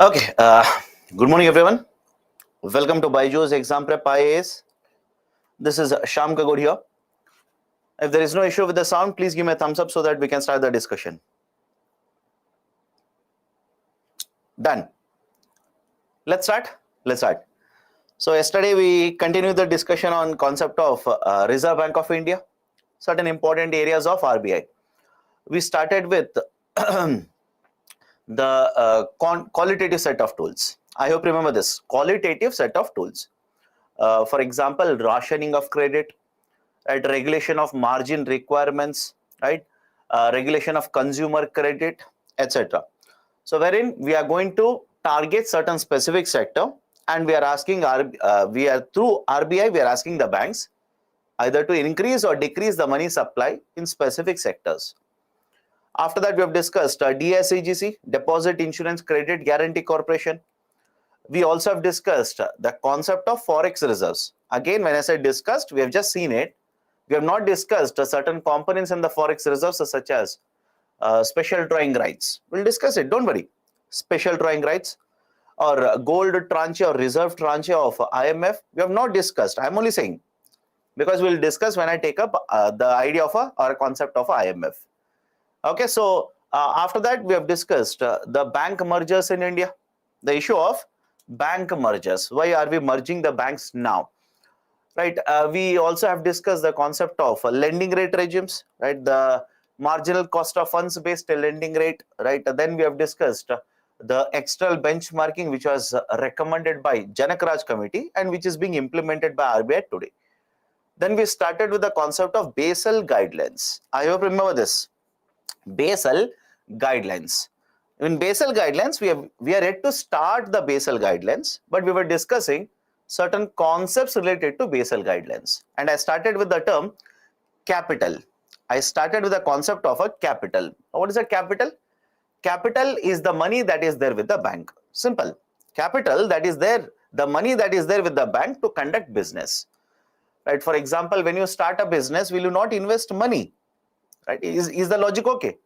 Okay, good morning everyone. Welcome to Byju's Exam Prep IAS. This is Sham Kagod here. If there is no issue with the sound, please give me a thumbs up so that we can start the discussion. Done. Let's start. So yesterday we continued the discussion on concept of Reserve Bank of India, certain important areas of RBI. We started with the qualitative set of tools. I hope you remember this qualitative set of tools. For example, rationing of credit, right? Regulation of margin requirements, right? Regulation of consumer credit, etc. So wherein we are going to target certain specific sector, and we are asking we are through RBI we are asking the banks either to increase or decrease the money supply in specific sectors. After that, we have discussed DSCGC, Deposit Insurance Credit Guarantee Corporation. We also have discussed the concept of forex reserves. Again, when I said discussed, we have just seen it. We have not discussed certain components in the forex reserves such as special drawing rights. We'll discuss it, don't worry. Special drawing rights or gold tranche or reserve tranche of IMF, we have not discussed. I'm only saying because we'll discuss when I take up the idea of or concept of IMF. Okay, so after that we have discussed the bank mergers in India, the issue of bank mergers. Why are we merging the banks now? Right, we also have discussed the concept of lending rate regimes, right? The marginal cost of funds based lending rate, right? Then we have discussed the external benchmarking, which was recommended by Janak Raj committee and which is being implemented by RBI today. Then we started with the concept of Basel guidelines. I hope you remember this. Basel guidelines. In Basel guidelines, we are yet to start the Basel guidelines, but we were discussing certain concepts related to Basel guidelines. And I started with the term capital. I started with the concept of a capital. What is a capital? Capital is the money that is there with the bank. Simple. Capital that is there, the money that is there with the bank to conduct business. Right? For example, when you start a business, will you not invest money? Right? Is the logic okay?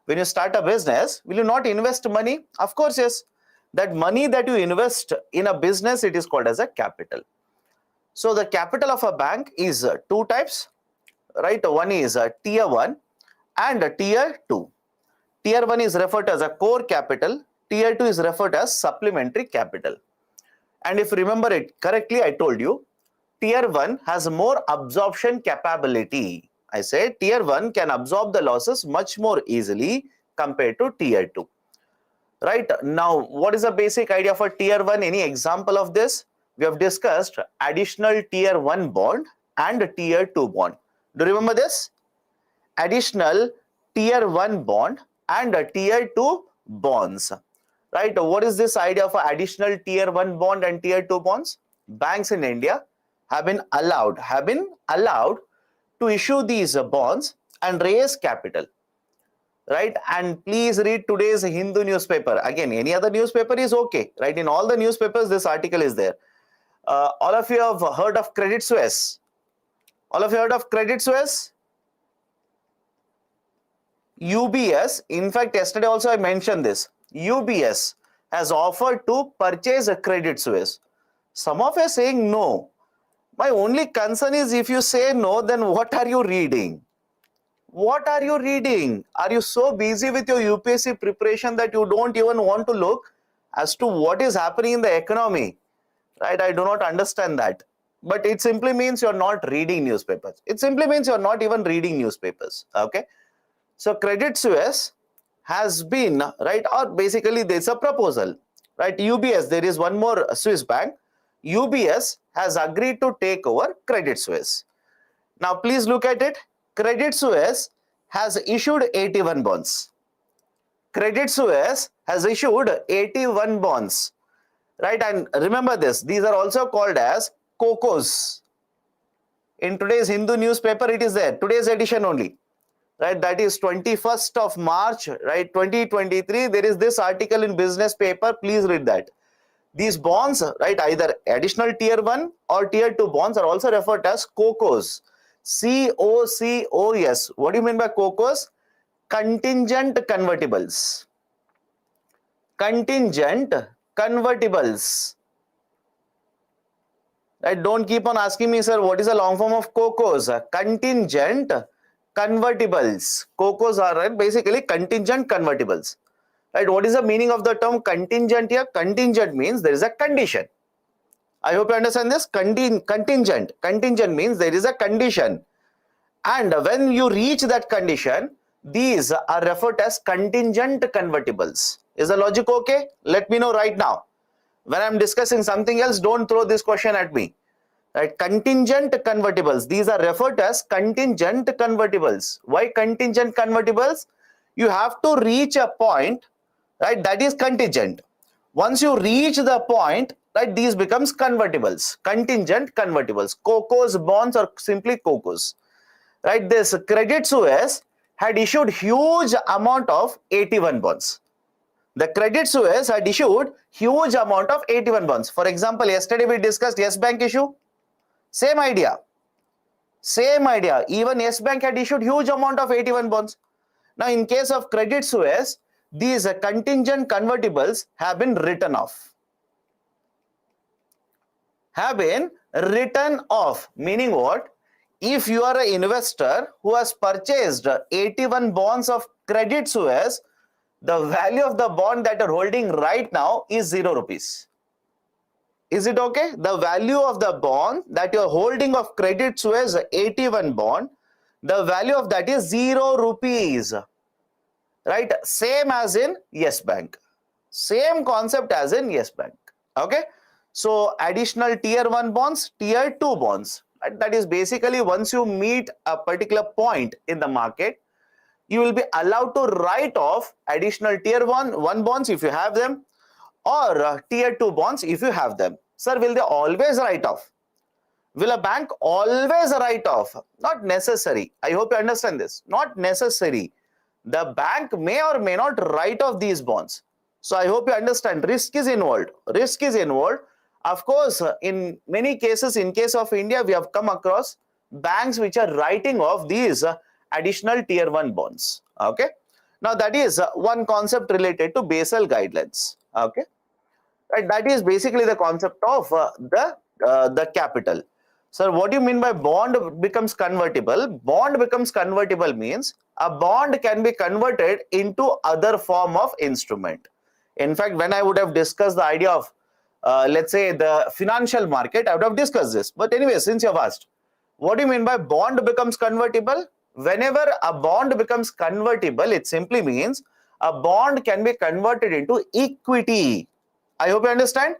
When you start a business, will you not invest money? Of course, yes. That money that you invest in a business, it is called as a capital. So the capital of a bank is two types, right? One is tier 1 and tier 2. Tier 1 is referred to as a core capital. Tier 2 is referred to as supplementary capital. And if you remember it correctly, I told you, tier 1 has more absorption capability. I said tier 1 can absorb the losses much more easily compared to tier 2. Right now, what is the basic idea for tier 1? Any example of this? We have discussed additional tier 1 bond and tier 2 bond. Do you remember this? Additional tier 1 bond and tier 2 bonds. Right? What is this idea of additional tier 1 bond and tier 2 bonds? Banks in India have been allowed to issue these bonds and raise capital. Right, and please read today's Hindu newspaper. Again, any other newspaper is okay, right? In all the newspapers, this article is there. All of you have heard of Credit Suisse. All of you heard of Credit Suisse? UBS, in fact, yesterday also I mentioned this. UBS has offered to purchase a Credit Suisse. Some of you are saying no. My only concern is if you say no, then what are you reading? What are you reading? Are you so busy with your UPSC preparation that you don't even want to look as to what is happening in the economy? Right? I do not understand that. But it simply means you're not reading newspapers. It simply means you're not even reading newspapers. Okay. So Credit Suisse has been, right, or basically there's a proposal, right? UBS, there is one more Swiss bank. UBS has agreed to take over Credit Suisse. Now, please look at it. Credit Suisse has issued 81 bonds. Credit Suisse has issued 81 bonds, right? And remember this, these are also called as COCOs. In today's Hindu newspaper, it is there, today's edition only, right? That is 21st of March, right? 2023. There is this article in business paper. Please read that. These bonds, right, either additional tier 1 or tier 2 bonds are also referred to as COCOs. COCOS. What do you mean by COCOs? Contingent convertibles. Contingent convertibles. Right? Don't keep on asking me, sir, what is the long form of COCOs? Contingent convertibles. COCOs are basically contingent convertibles. Right? What is the meaning of the term contingent here? Contingent means there is a condition. I hope you understand this. Contingent. Contingent means there is a condition. And when you reach that condition, these are referred as contingent convertibles. Is the logic okay? Let me know right now. When I'm discussing something else, don't throw this question at me. Right? Contingent convertibles. These are referred as contingent convertibles. Why contingent convertibles? You have to reach a point, right? That is contingent. Once you reach the point, right, these becomes convertibles. Contingent convertibles. COCOs bonds or simply COCOs. Right? This Credit Suisse had issued huge amount of AT1 bonds. The Credit Suisse had issued huge amount of AT1 bonds. For example, yesterday we discussed Yes Bank issue. Same idea. Same idea. Even Yes Bank had issued huge amount of AT1 bonds. Now, in case of Credit Suisse, these contingent convertibles have been written off. Have been written off. Meaning what? If you are an investor who has purchased 81 bonds of Credit Suisse, the value of the bond that you are holding right now is 0 rupees. Is it okay? The value of the bond that you are holding of Credit Suisse 81 bond, the value of that is 0 rupees. Right? Same as in Yes Bank. Same concept as in Yes Bank. Okay? So additional tier 1 bonds, tier 2 bonds. That is basically once you meet a particular point in the market, you will be allowed to write off additional tier 1 bonds if you have them, or tier 2 bonds if you have them. Sir, will they always write off? Will a bank always write off? Not necessary. I hope you understand this. Not necessary. The bank may or may not write off these bonds. So I hope you understand. Risk is involved. Risk is involved. Of course, in many cases, in case of India, we have come across banks which are writing off these additional tier 1 bonds. Okay. Now that is one concept related to Basel guidelines. Okay. Right. That is basically the concept of the capital. Sir, what do you mean by bond becomes convertible? Bond becomes convertible means a bond can be converted into other form of instrument. In fact, when I would have discussed the idea of let's say the financial market, I would have discussed this. But anyway, since you have asked, what do you mean by bond becomes convertible? Whenever a bond becomes convertible, it simply means a bond can be converted into equity. I hope you understand.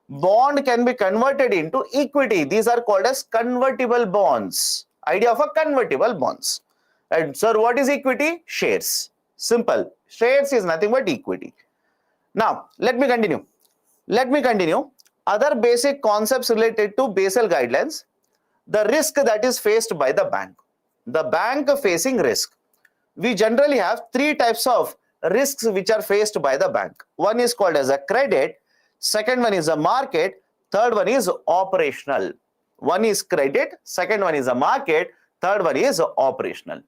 Bond can be converted into equity. These are called as convertible bonds. Idea of a convertible bonds. And sir, what is equity? Shares. Simple. Shares is nothing but equity. Now, let me continue. Other basic concepts related to Basel guidelines. The risk that is faced by the bank. The bank facing risk. We generally have 3 types of risks which are faced by the bank. One is called as a credit. Second one is a market. Third one is operational. One is credit. Second one is a market. Third one is operational.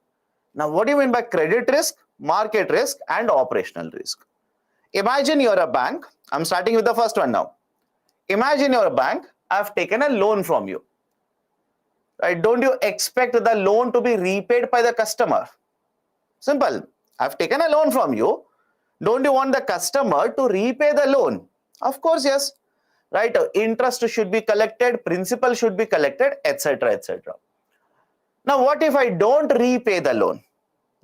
Now, what do you mean by credit risk, market risk, and operational risk? Imagine you're a bank. I'm starting with the first one now. Imagine you're a bank. I've taken a loan from you. Right? Don't you expect the loan to be repaid by the customer? Simple. I've taken a loan from you. Don't you want the customer to repay the loan? Of course, yes. Right? Interest should be collected, principal should be collected, etc., etc. Now, what if I don't repay the loan?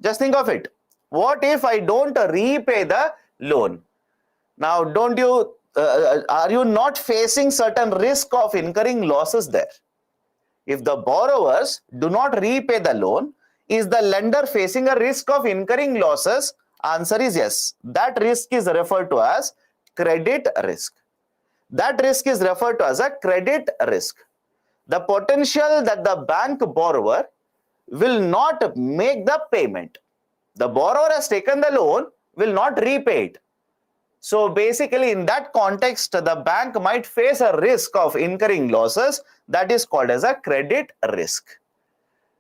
Just think of it. What if I don't repay the loan? Now, are you not facing certain risk of incurring losses there? If the borrowers do not repay the loan, is the lender facing a risk of incurring losses? Answer is yes. That risk is referred to as credit risk. That risk is referred to as a credit risk. The potential that the bank borrower will not make the payment. The borrower has taken the loan, will not repay it. So basically, in that context, the bank might face a risk of incurring losses. That is called as a credit risk.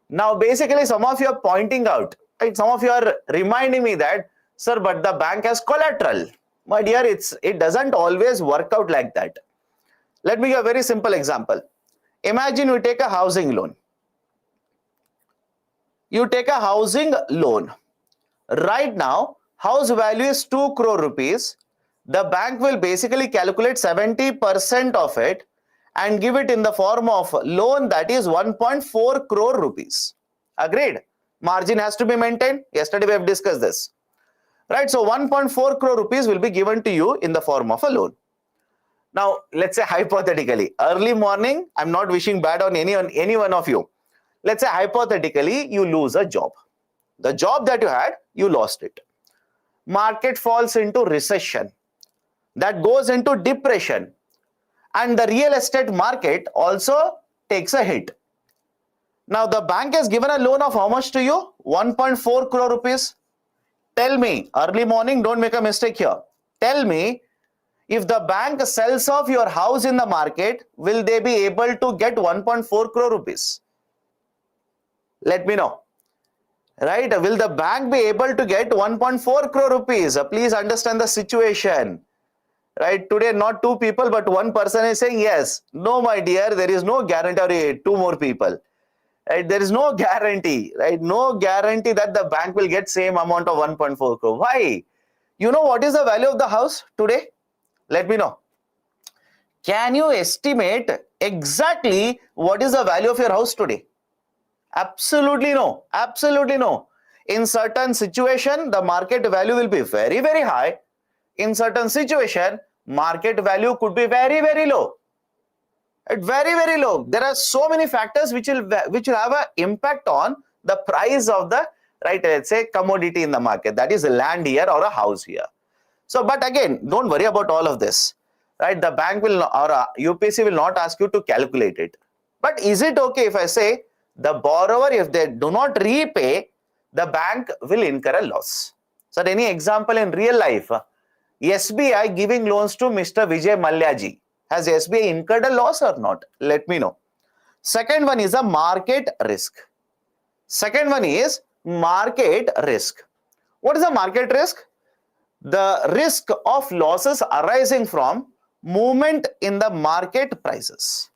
Now, basically, some of you are pointing out, right? Some of you are reminding me that, sir, but the bank has collateral. My dear, it doesn't always work out like that. Let me give a very simple example. Imagine you take a housing loan. You take a housing loan. Right now, house value is 2 crore rupees. The bank will basically calculate 70% of it and give it in the form of loan, that is 1.4 crore rupees. Agreed? Margin has to be maintained. Yesterday we have discussed this. Right? So 1.4 crore rupees will be given to you in the form of a loan. Now, let's say hypothetically, early morning, I'm not wishing bad on any one of you. Let's say hypothetically, you lose a job. The job that you had, you lost it. Market falls into recession. That goes into depression. And the real estate market also takes a hit. Now, the bank has given a loan of how much to you? 1.4 crore rupees. Tell me, early morning, don't make a mistake here. Tell me, if the bank sells off your house in the market, will they be able to get 1.4 crore rupees? Let me know. Right? Will the bank be able to get 1.4 crore rupees? Please understand the situation. Right? Today, not two people, but one person is saying yes. No, my dear, there is no guarantee. Two more people. Right? There is no guarantee. Right? No guarantee that the bank will get same amount of 1.4 crore. Why? You know what is the value of the house today? Let me know. Can you estimate exactly what is the value of your house today? Absolutely no. Absolutely no. In certain situation, the market value will be very, very high. In certain situation, market value could be very, very low. Very, very low. There are so many factors which will have an impact on the price of the, right, let's say, commodity in the market. That is land here or a house here. So, but again, don't worry about all of this. Right? The bank will, or UPSC will not ask you to calculate it. But is it okay if I say the borrower, if they do not repay, the bank will incur a loss? So, any example in real life? SBI giving loans to Mr. Vijay Mallya. Has SBI incurred a loss or not? Let me know. Second one is a market risk. Second one is market risk. What is a market risk? The risk of losses arising from movement in the market prices.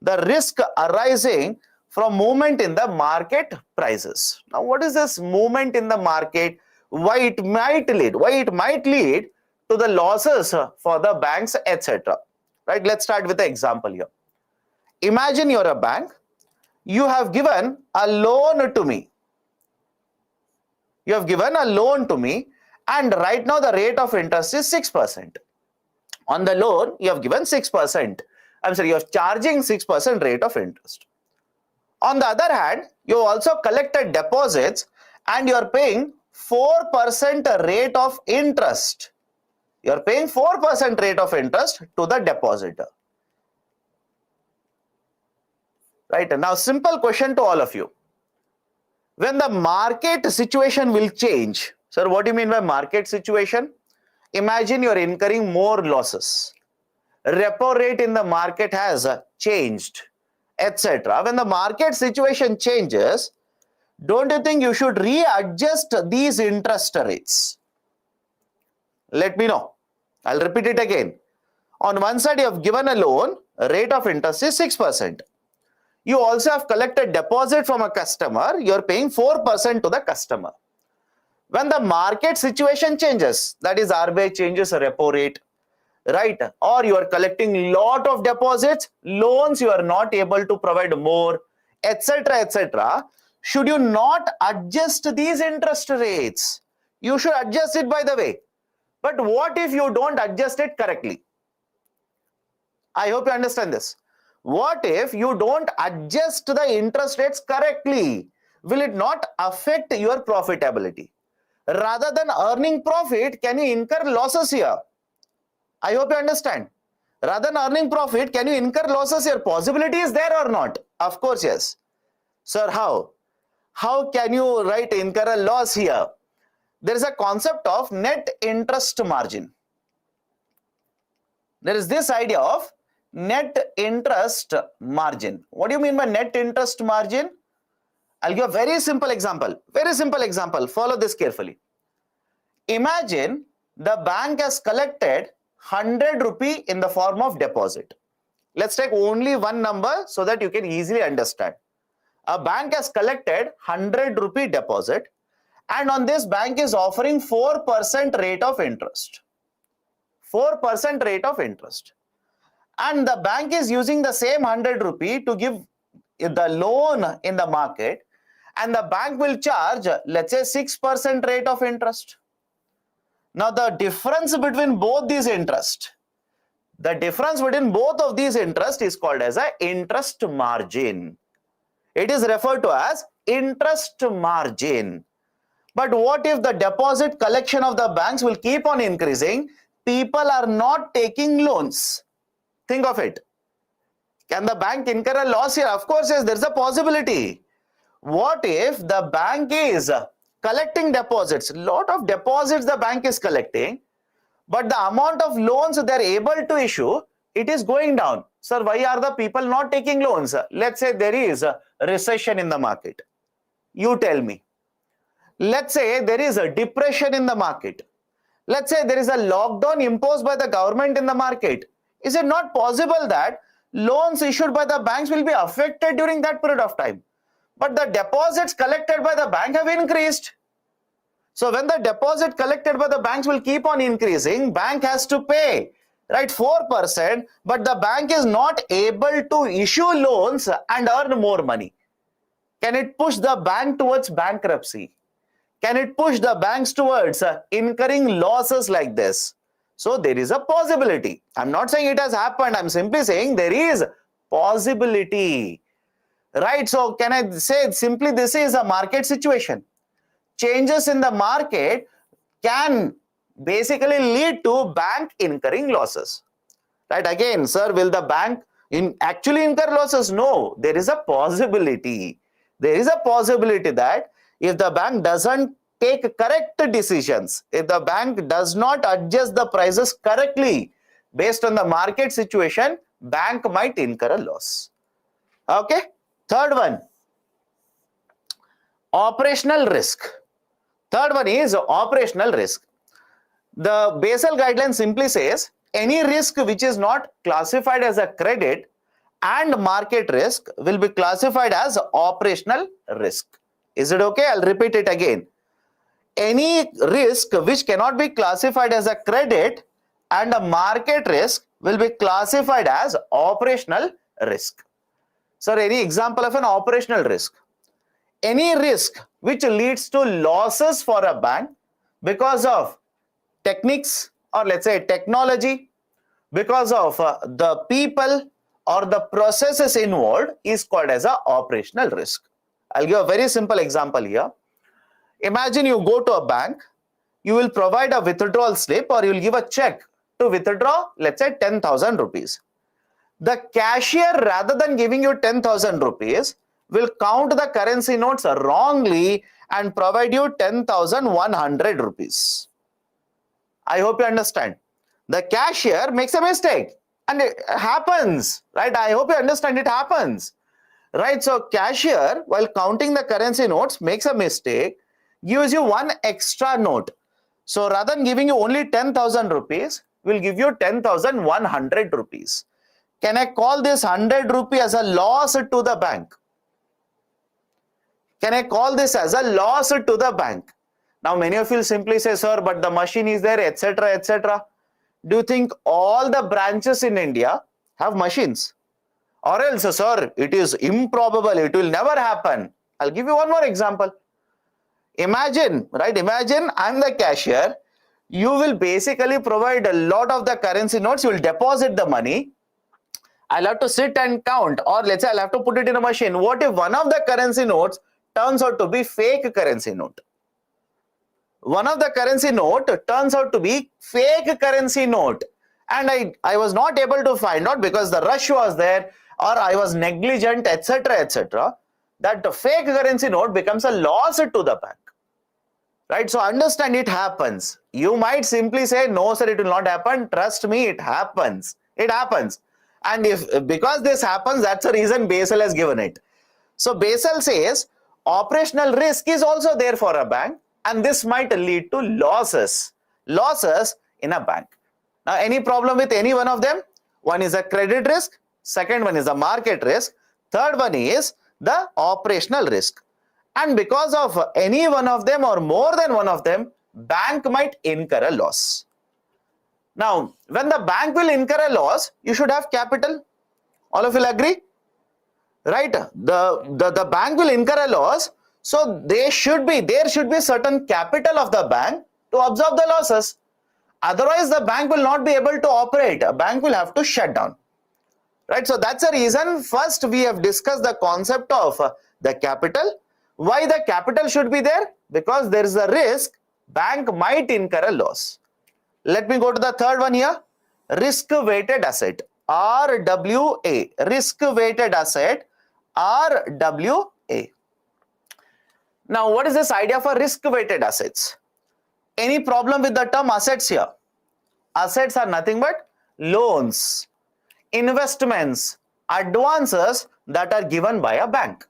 The risk arising from movement in the market prices. Now, what is this movement in the market? Why it might lead? Why it might lead to the losses for the banks, etc. Right? Let's start with the example here. Imagine you're a bank. You have given a loan to me. You have given a loan to me, and right now the rate of interest is 6%. On the loan, you have given 6%. I'm sorry, you are charging 6% rate of interest. On the other hand, you also collected deposits and you are paying 4% rate of interest. You are paying 4% rate of interest to the depositor. Right? Now, simple question to all of you. When the market situation will change, sir, what do you mean by market situation? Imagine you are incurring more losses. Repo rate in the market has changed, etc. When the market situation changes, don't you think you should readjust these interest rates? Let me know. I'll repeat it again. On one side, you have given a loan, rate of interest is 6%. You also have collected deposit from a customer, you are paying 4% to the customer. When the market situation changes, that is RBI changes a repo rate, right? Or you are collecting lot of deposits, loans you are not able to provide more, etc., etc. Should you not adjust these interest rates? You should adjust it, by the way. But what if you don't adjust it correctly? I hope you understand this. What if you don't adjust the interest rates correctly? Will it not affect your profitability? Rather than earning profit, can you incur losses here? I hope you understand. Rather than earning profit, can you incur losses here? Possibility is there or not? Of course, yes. Sir, how? How can you, right, incur a loss here? There is a concept of net interest margin. There is this idea of net interest margin. What do you mean by net interest margin? I'll give a very simple example. Very simple example. Follow this carefully. Imagine the bank has collected 100 rupee in the form of deposit. Let's take only one number so that you can easily understand. A bank has collected 100 rupee deposit, and on this bank is offering 4% rate of interest. 4% rate of interest. And the bank is using the same 100 rupee to give the loan in the market, and the bank will charge, let's say, 6% rate of interest. Now the difference between both these interest, the difference between both of these interest is called as a interest margin. It is referred to as interest margin. But what if the deposit collection of the banks will keep on increasing? People are not taking loans. Think of it. Can the bank incur a loss here? Of course, yes, there's a possibility. What if the bank is collecting deposits? Lot of deposits the bank is collecting, but the amount of loans they are able to issue, it is going down. Sir, why are the people not taking loans? Let's say there is a recession in the market. You tell me. Let's say there is a depression in the market. Let's say there is a lockdown imposed by the government in the market. Is it not possible that loans issued by the banks will be affected during that period of time? But the deposits collected by the bank have increased. So when the deposit collected by the banks will keep on increasing, bank has to pay, right, 4%, but the bank is not able to issue loans and earn more money. Can it push the bank towards bankruptcy? Can it push the banks towards incurring losses like this? So there is a possibility. I'm not saying it has happened. I'm simply saying there is possibility. Right? So can I say simply this is a market situation? Changes in the market can basically lead to bank incurring losses. Right? Again, sir, will the bank actually incur losses? No, there is a possibility. There is a possibility that if the bank doesn't take correct decisions, if the bank does not adjust the prices correctly based on the market situation, bank might incur a loss. Okay. Third one, operational risk. Third one is operational risk. The Basel guideline simply says any risk which is not classified as a credit and market risk will be classified as operational risk. Is it okay? I'll repeat it again. Any risk which cannot be classified as a credit and a market risk will be classified as operational risk. Sir, any example of an operational risk? Any risk which leads to losses for a bank because of techniques or let's say technology, because of the people or the processes involved is called as an operational risk. I'll give a very simple example here. Imagine you go to a bank, you will provide a withdrawal slip or you will give a check to withdraw, let's say 10,000 rupees. The cashier, rather than giving you 10,000 rupees, will count the currency notes wrongly and provide you 10,100 rupees. I hope you understand. The cashier makes a mistake and it happens, right? I hope you understand, it happens, right? So cashier, while counting the currency notes, makes a mistake, gives you one extra note. So rather than giving you only 10,000 rupees, will give you 10,100 rupees. Can I call this 100 rupee as a loss to the bank? Can I call this as a loss to the bank? Now many of you simply say, sir, but the machine is there, etc., etc. Do you think all the branches in India have machines? Or else, sir, it is improbable, it will never happen. I'll give you one more example. Imagine, right? Imagine I'm the cashier. You will basically provide a lot of the currency notes. You will deposit the money. I'll have to sit and count, or let's say I'll have to put it in a machine. What if one of the currency notes turns out to be fake currency note? One of the currency note turns out to be fake currency note. And I was not able to find out because the rush was there or I was negligent, etc., etc. That the fake currency note becomes a loss to the bank. Right? So understand, it happens. You might simply say, no, sir, it will not happen. Trust me, it happens. It happens. And because this happens, that's the reason Basel has given it. So Basel says operational risk is also there for a bank, and this might lead to losses. losses in a bank. Now, any problem with any one of them? One is a credit risk, second one is a market risk, third one is the operational risk. And because of any one of them or more than one of them, bank might incur a loss. Now, when the bank will incur a loss, you should have capital. All of you will agree? Right? The bank will incur a loss, so there should be certain capital of the bank to absorb the losses. Otherwise, the bank will not be able to operate. A bank will have to shut down. Right? So that's the reason first we have discussed the concept of the capital. Why the capital should be there? Because there is a risk bank might incur a loss. Let me go to the third one here. Risk-weighted asset, RWA. Risk-weighted asset, RWA. Now, what is this idea for risk-weighted assets? Any problem with the term assets here? Assets are nothing but loans, investments, advances that are given by a bank.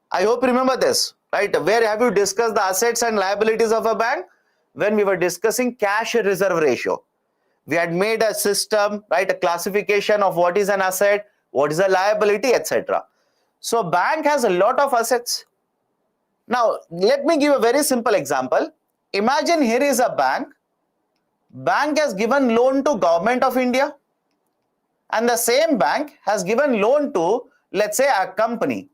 I hope you remember this, right? Where have you discussed the assets and liabilities of a bank? When we were discussing cash reserve ratio. We had made a system, right? A classification of what is an asset, what is a liability, etc. So bank has a lot of assets. Now, let me give a very simple example. Imagine here is a bank. Bank has given loan to Government of India. And the same bank has given loan to, let's say, a company.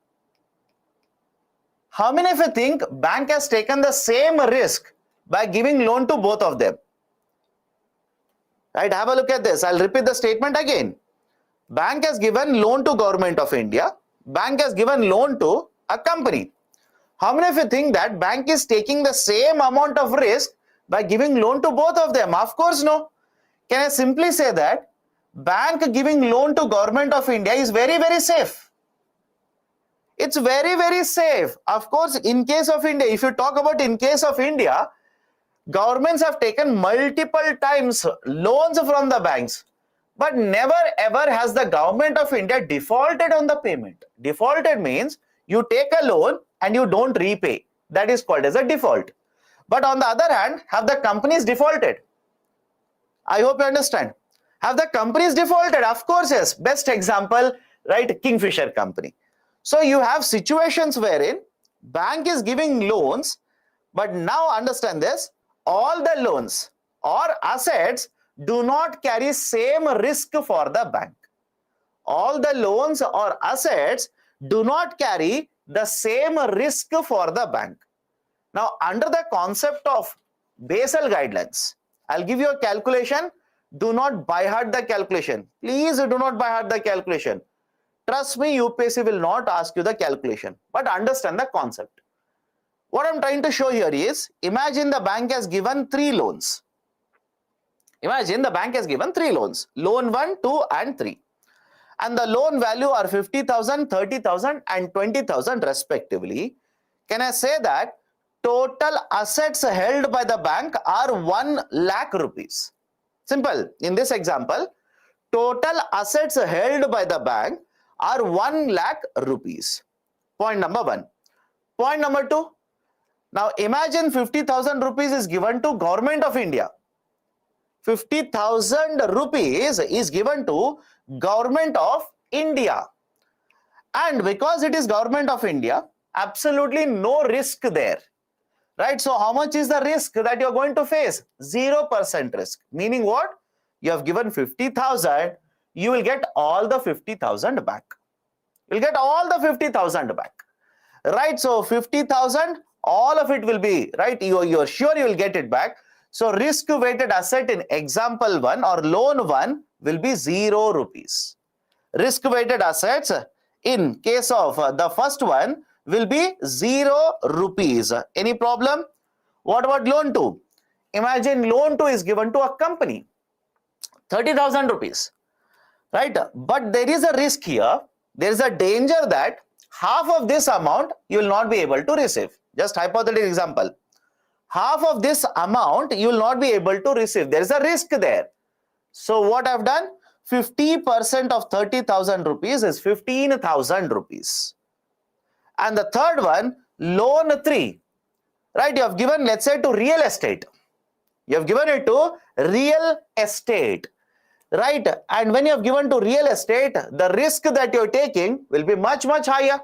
How many of you think bank has taken the same risk by giving loan to both of them? Right, have a look at this. I'll repeat the statement again. Bank has given loan to Government of India. Bank has given loan to a company. How many of you think that bank is taking the same amount of risk by giving loan to both of them? Of course, no. Can I simply say that bank giving loan to Government of India is very, very safe? It's very, very safe. Of course, in case of India, if you talk about in case of India, governments have taken multiple times loans from the banks, but never ever has the Government of India defaulted on the payment. Defaulted means you take a loan and you don't repay. That is called as a default. But on the other hand, have the companies defaulted? I hope you understand. Have the companies defaulted? Of course, yes. Best example, right? Kingfisher company. So you have situations wherein bank is giving loans, but now understand this, all the loans or assets do not carry same risk for the bank. All the loans or assets do not carry the same risk for the bank. Now, under the concept of Basel guidelines, I'll give you a calculation. Do not by heart the calculation. Please do not by heart the calculation. Trust me, UPSC will not ask you the calculation, but understand the concept. What I'm trying to show here is, imagine the bank has given 3 loans. Imagine the bank has given 3 loans. Loan 1, 2 and 3. And the loan value are 50,000, 30,000 and 20,000 respectively. Can I say that total assets held by the bank are 1 lakh rupees? Simple. In this example, total assets held by the bank are 1 lakh rupees. Point number 1. Point number 2. Now imagine 50,000 rupees is given to Government of India. 50,000 rupees is given to Government of India. And because it is Government of India, absolutely no risk there. Right? So how much is the risk that you are going to face? 0% risk. Meaning what? You have given 50,000, you will get all the 50,000 back. You'll get all the 50,000 back. Right? So 50,000, all of it will be, right? You're sure you will get it back. So risk-weighted asset in example 1 or loan 1 will be 0 rupees. Risk-weighted assets in case of the first one will be 0 rupees. Any problem? What about loan 2? Imagine loan 2 is given to a company, 30,000 rupees, right? But there is a risk here. There is a danger that half of this amount you will not be able to receive. Just hypothetical example. Half of this amount you will not be able to receive. There is a risk there. So what I've done? 50% of 30,000 rupees is 15,000 rupees. And the third one, loan 3, right? You have given, let's say, to real estate. You have given it to real estate, right? And when you have given to real estate, the risk that you're taking will be much, much higher,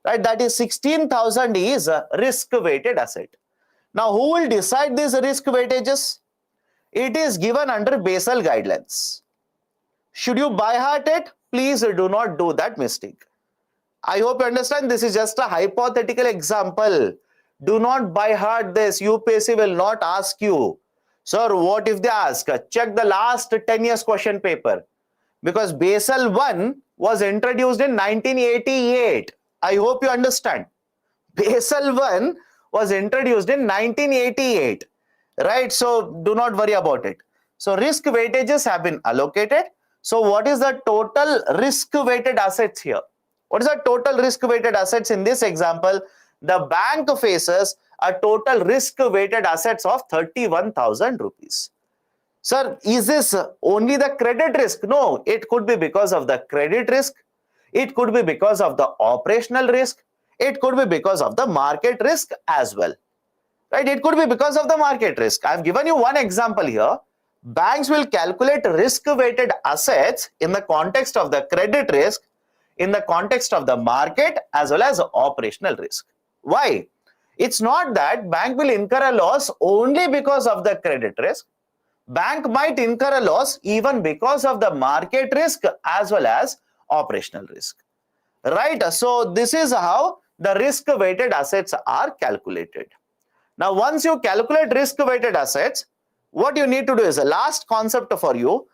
right? That is 16,000 is a risk-weighted asset. Now, who will decide these risk weightages? It is given under Basel guidelines. Should you by heart it? Please do not do that mistake. I hope you understand this is just a hypothetical example. Do not by heart this. UPSC will not ask you, sir, what if they ask? Check the last 10 years question paper. Because Basel 1 was introduced in 1988. I hope you understand. Basel 1 was introduced in 1988. Right? So do not worry about it. So risk weightages have been allocated. So what is the total risk weighted assets here? What is the total risk weighted assets in this example? The bank faces a total risk weighted assets of 31,000 rupees. Sir, is this only the credit risk? No, it could be because of the credit risk. It could be because of the operational risk. It could be because of the market risk as well. Right? It could be because of the market risk. I've given you one example here. Banks will calculate risk-weighted assets in the context of the credit risk, in the context of the market, as well as operational risk. Why? It's not that bank will incur a loss only because of the credit risk. Bank might incur a loss even because of the market risk as well as operational risk. Right? So this is how the risk-weighted assets are calculated. Now, once you calculate risk-weighted assets, what you need to do is a last concept for you.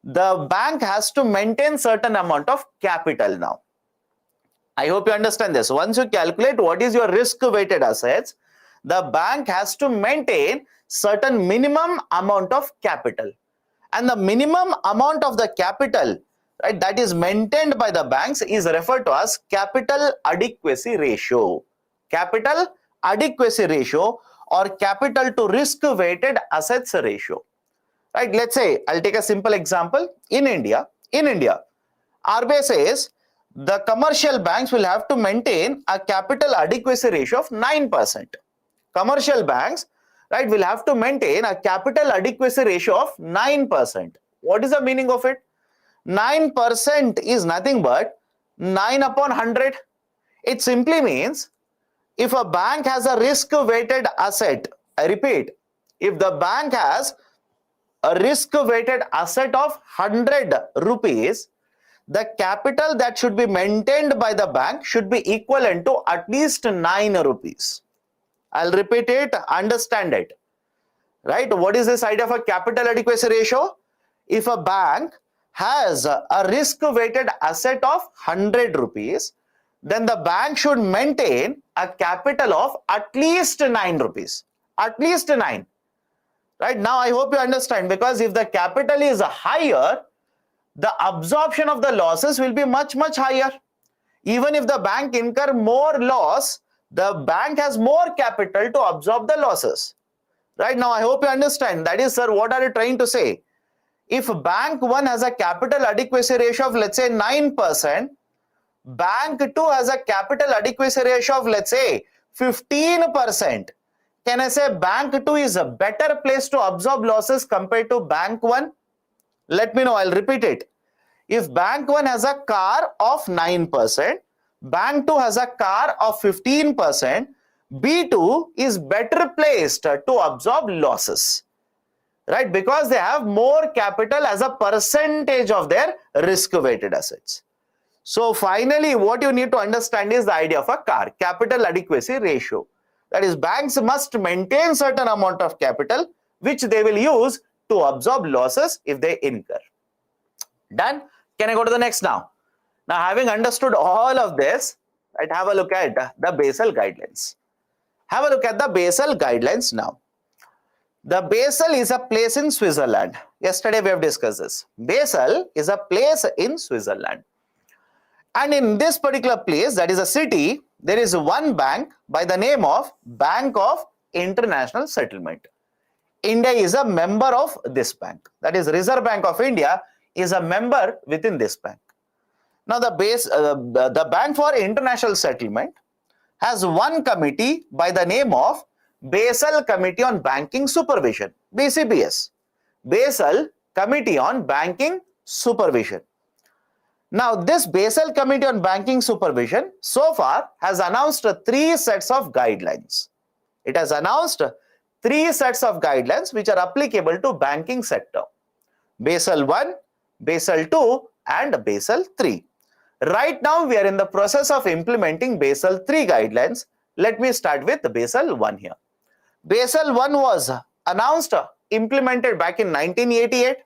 The bank has to maintain certain amount of capital now. I hope you understand this. Once you calculate what is your risk-weighted assets, the bank has to maintain certain minimum amount of capital. And the minimum amount of the capital, right, that is maintained by the banks is referred to as capital adequacy ratio. Capital adequacy ratio or capital to risk weighted assets ratio. Right? Let's say I'll take a simple example. In India, RBI says the commercial banks will have to maintain a capital adequacy ratio of 9%. Commercial banks, right, will have to maintain a capital adequacy ratio of 9%. What is the meaning of it? 9% is nothing but 9 upon 100. It simply means if a bank has a risk-weighted asset, I repeat, if the bank has a risk-weighted asset of 100 rupees, the capital that should be maintained by the bank should be equivalent to at least 9 rupees. I'll repeat it, understand it. Right? What is this idea of a capital adequacy ratio? If a bank has a risk-weighted asset of 100 rupees, then the bank should maintain a capital of at least 9 rupees. At least 9. Right? Now, I hope you understand, because if the capital is higher, the absorption of the losses will be much, much higher. Even if the bank incur more loss, the bank has more capital to absorb the losses. Right? Now, I hope you understand. That is, sir, what are you trying to say? If bank 1 has a capital adequacy ratio of, let's say, 9%, bank 2 has a capital adequacy ratio of, let's say, 15%. Can I say bank 2 is a better place to absorb losses compared to bank 1? Let me know, I'll repeat it. If bank 1 has a CAR of 9%, bank 2 has a CAR of 15%, B2 is better placed to absorb losses. Right? Because they have more capital as a percentage of their risk-weighted assets. So finally, what you need to understand is the idea of a CAR, capital adequacy ratio. That is, banks must maintain certain amount of capital which they will use to absorb losses if they incur. Done? Can I go to the next now? Now, having understood all of this, right, have a look at the Basel guidelines. Have a look at the Basel guidelines now. The Basel is a place in Switzerland. Yesterday we have discussed this. Basel is a place in Switzerland. And in this particular place, that is a city, there is one bank by the name of Bank of International Settlement. India is a member of this bank. That is, Reserve Bank of India is a member within this bank. Now, the Bank for International Settlement has one committee by the name of Basel Committee on Banking Supervision, BCBS. Basel Committee on Banking Supervision. Now, this Basel Committee on Banking Supervision so far has announced 3 sets of guidelines. It has announced 3 sets of guidelines which are applicable to banking sector. Basel 1, Basel 2 and Basel 3. Right now we are in the process of implementing Basel 3 guidelines. Let me start with Basel 1 here. Basel 1 was announced, implemented back in 1988.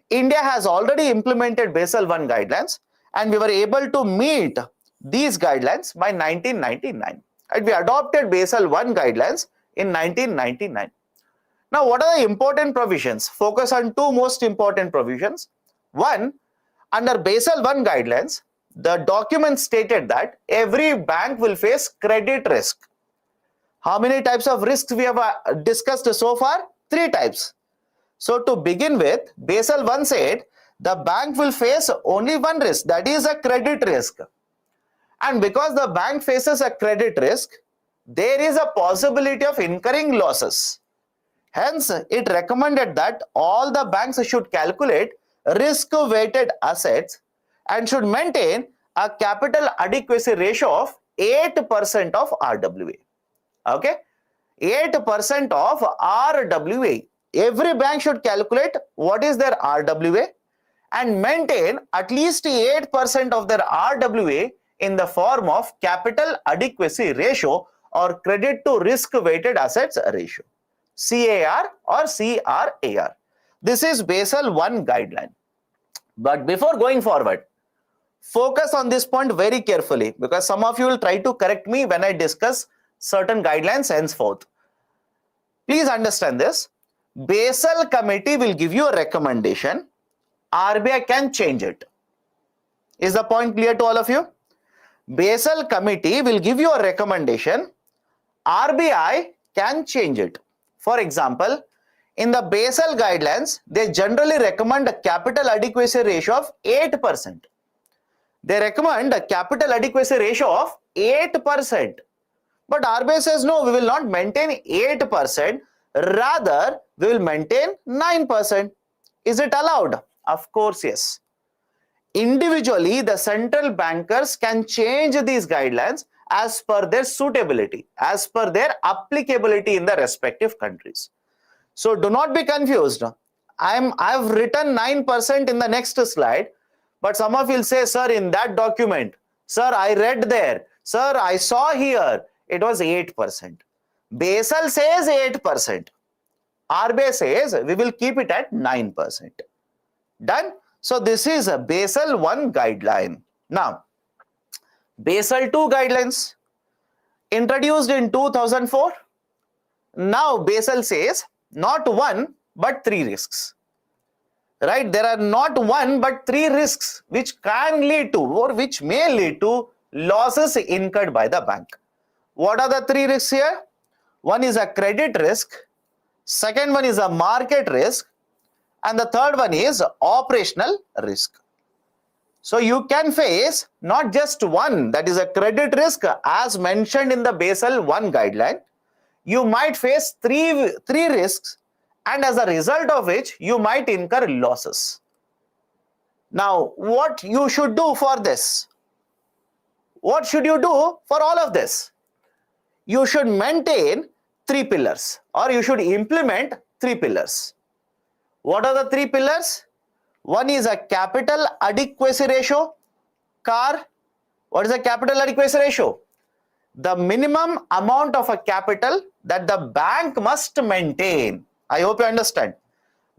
India has already implemented Basel 1 guidelines and we were able to meet these guidelines by 1999. And we adopted Basel 1 guidelines in 1999. Now, what are the important provisions? Focus on 2 most important provisions. One, under Basel 1 guidelines, the document stated that every bank will face credit risk. How many types of risks we have discussed so far? 3 types. So to begin with, Basel 1 said the bank will face only one risk, that is a credit risk. And because the bank faces a credit risk, there is a possibility of incurring losses. Hence, it recommended that all the banks should calculate risk-weighted assets and should maintain a capital adequacy ratio of 8% of RWA. Okay, 8% of RWA. Every bank should calculate what is their RWA and maintain at least 8% of their RWA in the form of capital adequacy ratio or credit to risk weighted assets ratio, CAR or CRAR. This is Basel 1 guideline. But before going forward, focus on this point very carefully because some of you will try to correct me when I discuss certain guidelines henceforth. Please understand this. Basel Committee will give you a recommendation. RBI can change it. Is the point clear to all of you? Basel Committee will give you a recommendation. RBI can change it. For example, in the Basel guidelines, they generally recommend a capital adequacy ratio of 8%. They recommend a capital adequacy ratio of 8%. But RBI says, no, we will not maintain 8%. Rather, we will maintain 9%. Is it allowed? Of course, yes. Individually, the central bankers can change these guidelines as per their suitability, as per their applicability in the respective countries. So do not be confused. I've written 9% in the next slide, but some of you will say, sir, in that document, sir, I read there, sir, I saw here, it was 8%. Basel says 8%. RBI says we will keep it at 9%. Done? So this is a Basel 1 guideline. Now, Basel 2 guidelines introduced in 2004. Now Basel says not 1 but 3 risks. Right? There are not 1 but 3 risks which can lead to or which may lead to losses incurred by the bank. What are the 3 risks here? One is a credit risk, second one is a market risk, and the third one is operational risk. So you can face not just one, that is a credit risk as mentioned in the Basel 1 guideline. You might face three risks, and as a result of which you might incur losses. Now, what you should do for this? What should you do for all of this? You should maintain 3 pillars or you should implement 3 pillars. What are the 3 pillars? One is a capital adequacy ratio, CAR. What is a capital adequacy ratio? The minimum amount of a capital that the bank must maintain. I hope you understand.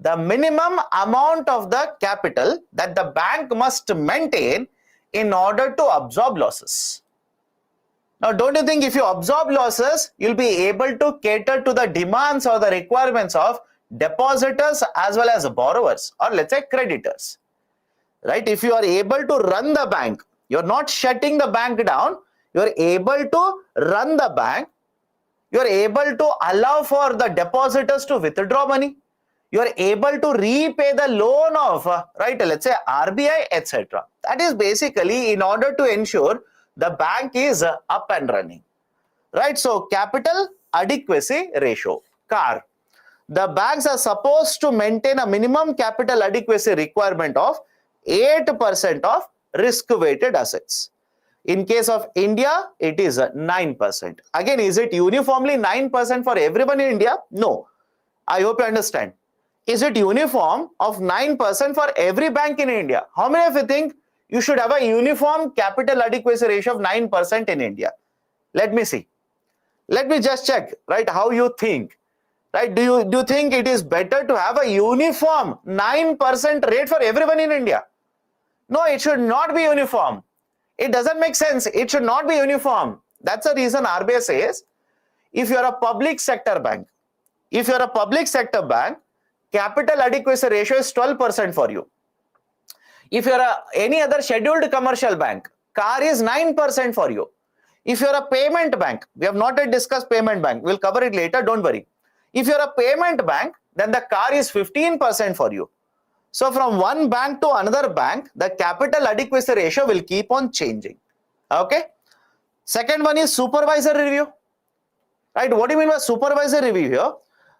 The minimum amount of the capital that the bank must maintain in order to absorb losses. Now, don't you think if you absorb losses, you'll be able to cater to the demands or the requirements of depositors as well as borrowers, or let's say creditors, right? If you are able to run the bank, you're not shutting the bank down, you're able to run the bank, you're able to allow for the depositors to withdraw money, you're able to repay the loan of, right, let's say RBI, etc. That is basically in order to ensure the bank is up and running, right? So capital adequacy ratio, CAR. The banks are supposed to maintain a minimum capital adequacy requirement of 8% of risk-weighted assets. In case of India, it is 9%. Again, is it uniformly 9% for everyone in India? No. I hope you understand. Is it uniform of 9% for every bank in India? How many of you think you should have a uniform capital adequacy ratio of 9% in India? Let me see. Let me just check, right, how you think. Right? Do you think it is better to have a uniform 9% rate for everyone in India? No, it should not be uniform. It doesn't make sense. It should not be uniform. That's the reason RBI says, if you are a public sector bank, capital adequacy ratio is 12% for you. If you are any other scheduled commercial bank, CAR is 9% for you. If you are a payment bank, we have not yet discussed payment bank. We'll cover it later, don't worry. If you are a payment bank, then the CAR is 15% for you. So from one bank to another bank, the capital adequacy ratio will keep on changing. Okay. Second one is supervisory review. Right. What do you mean by supervisory review here?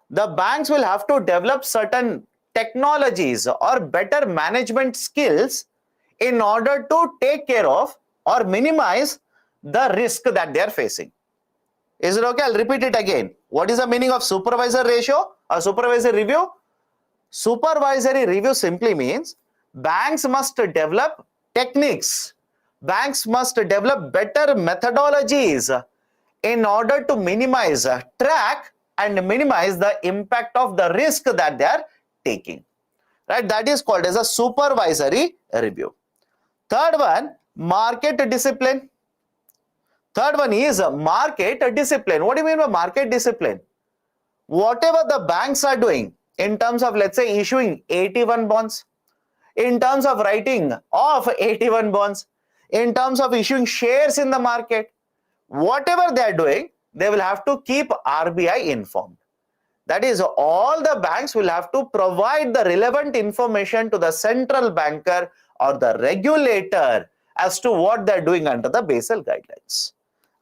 The banks will have to develop certain technologies or better management skills in order to take care of or minimize the risk that they are facing. Is it okay? I'll repeat it again. What is the meaning of supervisory ratio or supervisory review? Supervisory review simply means banks must develop techniques. Banks must develop better methodologies in order to minimize, track and minimize the impact of the risk that they are taking. Right? That is called as a supervisory review. Third one, market discipline. Third one is market discipline. What do you mean by market discipline? Whatever the banks are doing in terms of, let's say, issuing AT1 bonds, in terms of writing off AT1 bonds, in terms of issuing shares in the market, whatever they are doing, they will have to keep RBI informed. That is, all the banks will have to provide the relevant information to the central banker or the regulator as to what they are doing under the Basel guidelines.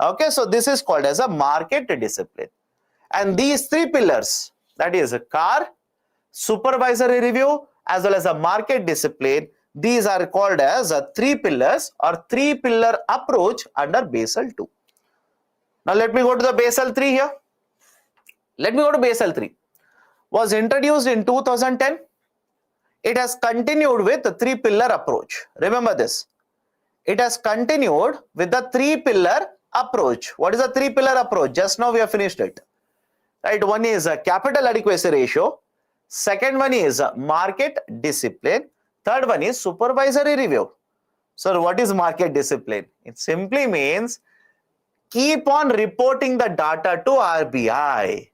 Okay, so this is called as a market discipline. And these three pillars, that is a CAR, supervisory review, as well as a market discipline, these are called as a three pillars or three-pillar approach under Basel II. Now let me go to the Basel III here. Let me go to Basel III. Was introduced in 2010. It has continued with the three-pillar approach. Remember this. It has continued with the three-pillar approach. What is the three-pillar approach? Just now we have finished it. Right? One is a capital adequacy ratio. Second one is market discipline. Third one is supervisory review. So what is market discipline? It simply means keep on reporting the data to RBI.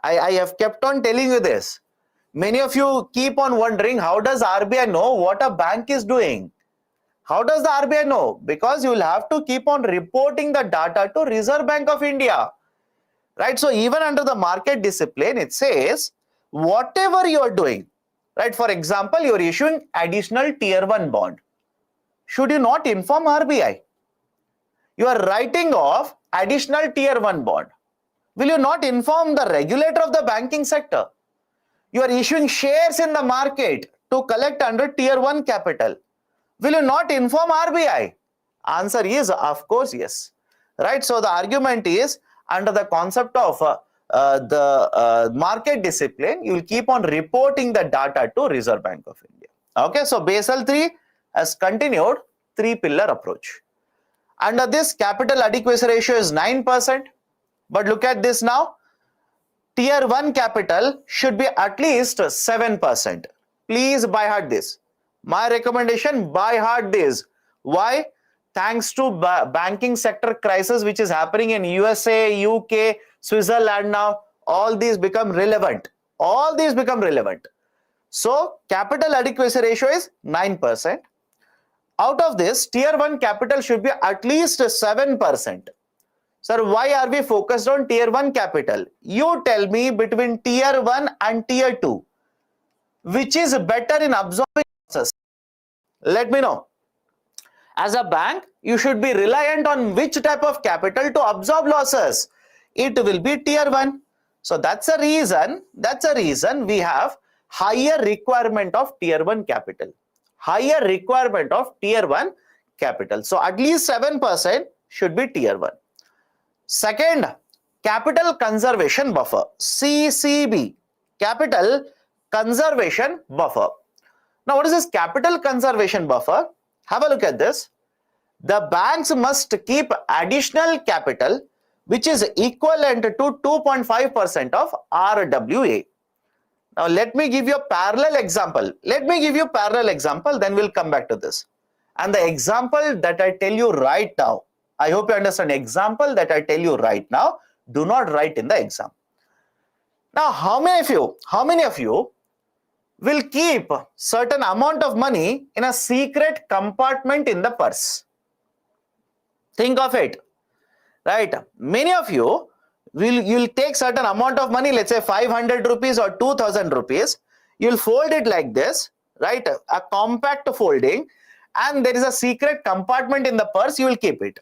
I have kept on telling you this. Many of you keep on wondering, how does RBI know what a bank is doing? How does the RBI know? Because you will have to keep on reporting the data to Reserve Bank of India. Right? So even under the market discipline, it says whatever you are doing, right? For example, you are issuing additional tier 1 bond. Should you not inform RBI? You are writing off additional tier 1 bond. Will you not inform the regulator of the banking sector? You are issuing shares in the market to collect under tier 1 capital. Will you not inform RBI? Answer is, of course, yes. Right? So the argument is, under the concept of the market discipline, you will keep on reporting the data to Reserve Bank of India. Okay, so Basel III has continued three-pillar approach. Under this, capital adequacy ratio is 9%. But look at this now. Tier 1 capital should be at least 7%. Please by heart this. My recommendation, by heart this. Why? Thanks to banking sector crisis which is happening in USA, UK, Switzerland now, all these become relevant. All these become relevant. So, capital adequacy ratio is 9%. Out of this, tier 1 capital should be at least 7%. Sir, why are we focused on tier 1 capital? You tell me, between tier 1 and tier 2, which is better in absorbing losses? Let me know. As a bank, you should be reliant on which type of capital to absorb losses? it will be tier 1. So that's a reason we have higher requirement of tier 1 capital. Higher requirement of tier 1 capital. So at least 7% should be tier 1. Second, capital conservation buffer, CCB, capital conservation buffer. Now what is this capital conservation buffer? Have a look at this. The banks must keep additional capital which is equivalent to 2.5% of RWA. Now let me give you a parallel example. Then we'll come back to this. And the example that I tell you right now, I hope you understand, example that I tell you right now, do not write in the exam. Now how many of you will keep certain amount of money in a secret compartment in the purse? Think of it, right? Many of you you'll take certain amount of money, let's say 500 rupees or 2000 rupees. You'll fold it like this, right? A compact folding, and there is a secret compartment in the purse. You will keep it.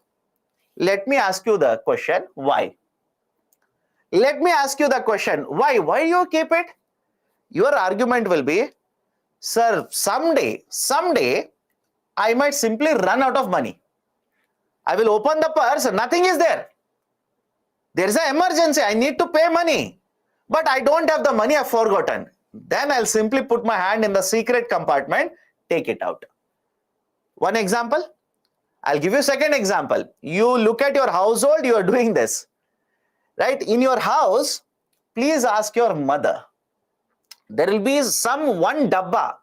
Let me ask you the question, why? Let me ask you the question, why? Why you keep it? Your argument will be, sir, someday I might simply run out of money. I will open the purse, nothing is there. There is an emergency, I need to pay money, but I don't have the money, I've forgotten. Then I'll simply put my hand in the secret compartment, take it out. One example. I'll give you a second example. You look at your household, you are doing this, right? In your house, please ask your mother. There will be one dabba,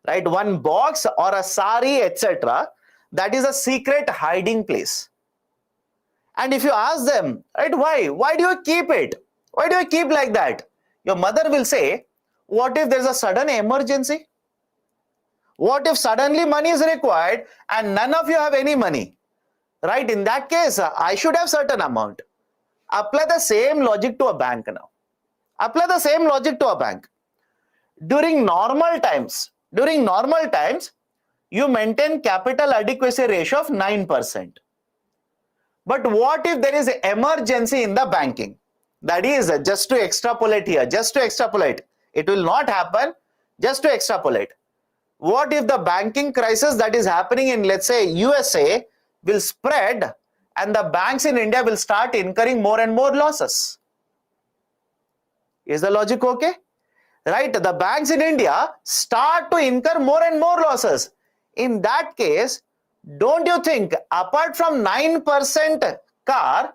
right? One box or a sari, etc. That is a secret hiding place. And if you ask them, right, why do you keep it? Why do you keep like that? Your mother will say, what if there's a sudden emergency? What if suddenly money is required and none of you have any money? Right? In that case, I should have certain amount. Apply the same logic to a bank now. Apply the same logic to a bank. During normal times, you maintain capital adequacy ratio of 9%. But what if there is an emergency in the banking? That is, just to extrapolate here, it will not happen, just to extrapolate. What if the banking crisis that is happening in, let's say, USA will spread and the banks in India will start incurring more and more losses? Is the logic okay? Right? The banks in India start to incur more and more losses. In that case, don't you think apart from 9% CAR,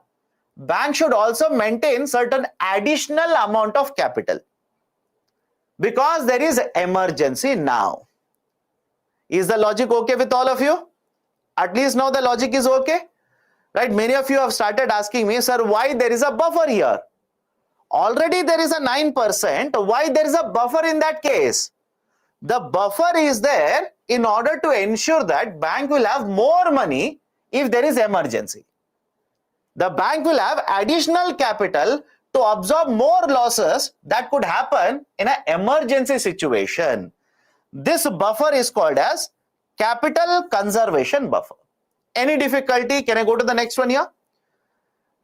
bank should also maintain certain additional amount of capital? Because there is emergency now. Is the logic okay with all of you? At least now the logic is okay, right? Many of you have started asking me, sir, why there is a buffer here? Already there is a 9%. Why there is a buffer in that case? The buffer is there in order to ensure that bank will have more money if there is emergency. The bank will have additional capital to absorb more losses that could happen in an emergency situation. This buffer is called as capital conservation buffer. Any difficulty? Can I go to the next one here?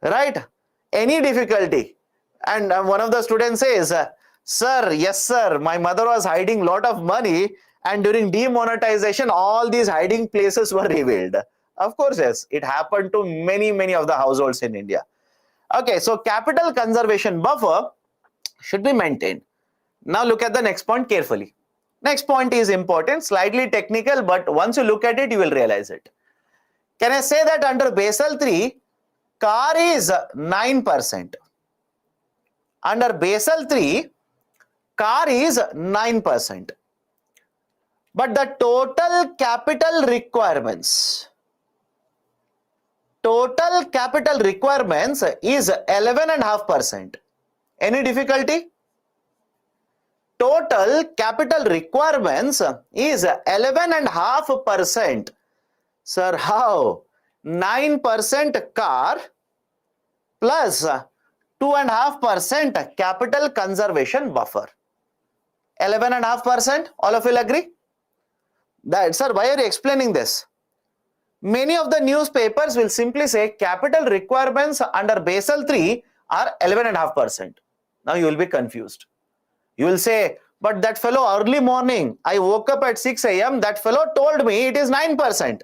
Right? Any difficulty? And one of the students says, sir, yes sir, my mother was hiding lot of money and during demonetization all these hiding places were revealed. Of course, yes, it happened to many of the households in India. Okay, so capital conservation buffer should be maintained. Now look at the next point carefully. Next point is important, slightly technical, but once you look at it, you will realize it. Can I say that under Basel III, CAR is 9%? Under Basel III, CAR is 9%. But the total capital requirements is 11.5%. Any difficulty? Total capital requirements is 11.5%. Sir, how? 9% CAR plus 2.5% capital conservation buffer. 11.5%. All of you will agree? That, sir, why are you explaining this? Many of the newspapers will simply say capital requirements under Basel III are 11.5%. Now you will be confused. You will say, but that fellow early morning, I woke up at 6 a.m. That fellow told me it is 9%.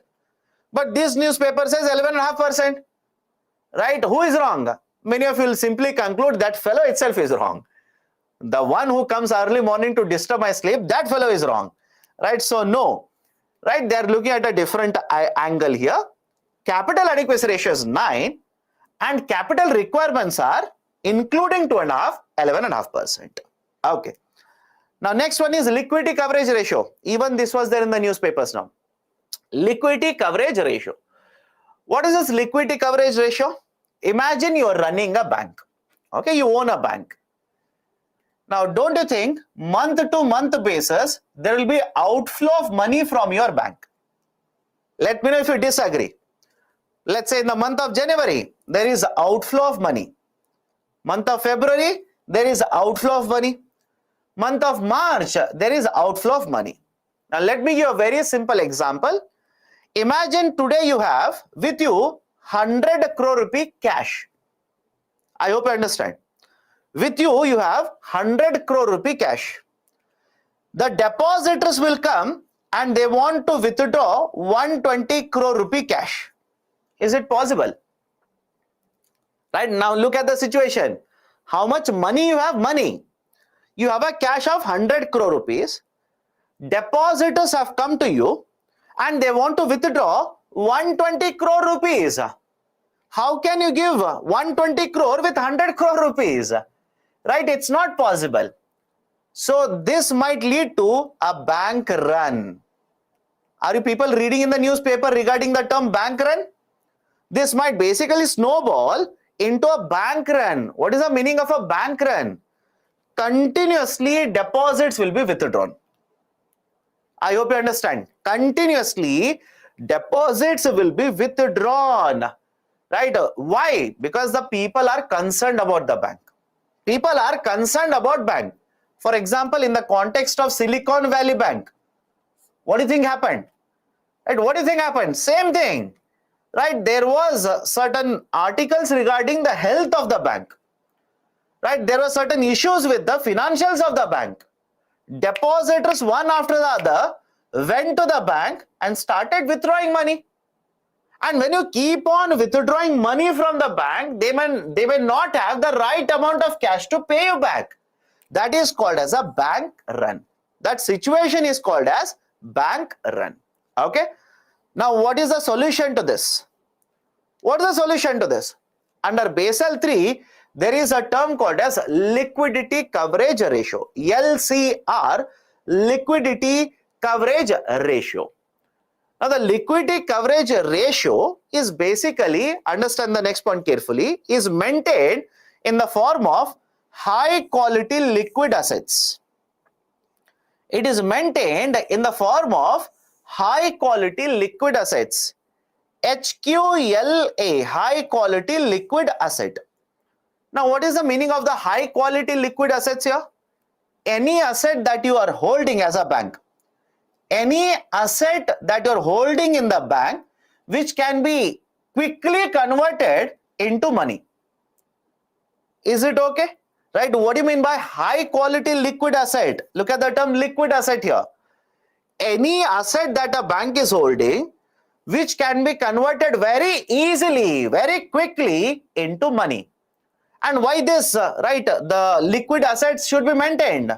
But this newspaper says 11.5%. Right? Who is wrong? Many of you will simply conclude that fellow itself is wrong. The one who comes early morning to disturb my sleep, that fellow is wrong. Right? So no. Right? They are looking at a different angle here. Capital adequacy ratio is 9 and capital requirements are including 2.5, 11.5%. Okay. Now next one is liquidity coverage ratio. Even this was there in the newspapers now. Liquidity coverage ratio. What is this liquidity coverage ratio? Imagine you are running a bank. Okay, you own a bank. Now don't you think month to month basis there will be outflow of money from your bank? Let me know if you disagree. Let's say in the month of January there is outflow of money. Month of February there is outflow of money. Month of March there is outflow of money. Now let me give a very simple example. Imagine today you have with you 100 crore rupee cash. I hope you understand. With you have 100 crore rupee cash. The depositors will come and they want to withdraw 120 crore rupee cash. Is it possible? Right, now look at the situation. How much money you have? Money. You have a cash of 100 crore rupees. Depositors have come to you and they want to withdraw 120 crore rupees. How can you give 120 crore with 100 crore rupees? Right? It's not possible. So this might lead to a bank run. Are you people reading in the newspaper regarding the term bank run? This might basically snowball into a bank run. What is the meaning of a bank run? Continuously deposits will be withdrawn. I hope you understand. Continuously deposits will be withdrawn. Right? Why? Because the people are concerned about the bank. People are concerned about bank. For example, in the context of Silicon Valley Bank, what do you think happened? Right? What do you think happened? Same thing. Right? There was certain articles regarding the health of the bank. Right? There were certain issues with the financials of the bank. Depositors one after the other went to the bank and started withdrawing money. And when you keep on withdrawing money from the bank, they may not have the right amount of cash to pay you back. That is called as a bank run. That situation is called as bank run. Okay. Now what is the solution to this? What is the solution to this? Under Basel III, there is a term called as liquidity coverage ratio. LCR, liquidity coverage ratio. Now the liquidity coverage ratio is basically, understand the next point carefully, is maintained in the form of high quality liquid assets. It is maintained in the form of high quality liquid assets. HQLA, high quality liquid asset. Now what is the meaning of the high quality liquid assets here? Any asset that you are holding as a bank. Any asset that you are holding in the bank which can be quickly converted into money. Is it okay? Right? What do you mean by high quality liquid asset? Look at the term liquid asset here. Any asset that a bank is holding which can be converted very easily, very quickly into money. And why this? Right? The liquid assets should be maintained.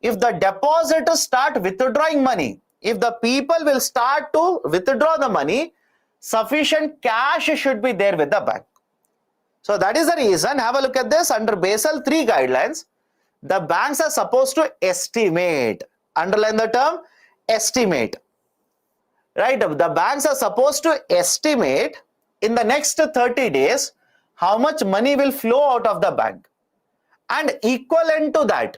If the depositors start withdrawing money, if the people will start to withdraw the money, sufficient cash should be there with the bank. So that is the reason, have a look at this, under Basel III guidelines, the banks are supposed to estimate, underline the term, estimate. Right? The banks are supposed to estimate in the next 30 days how much money will flow out of the bank. And equivalent to that,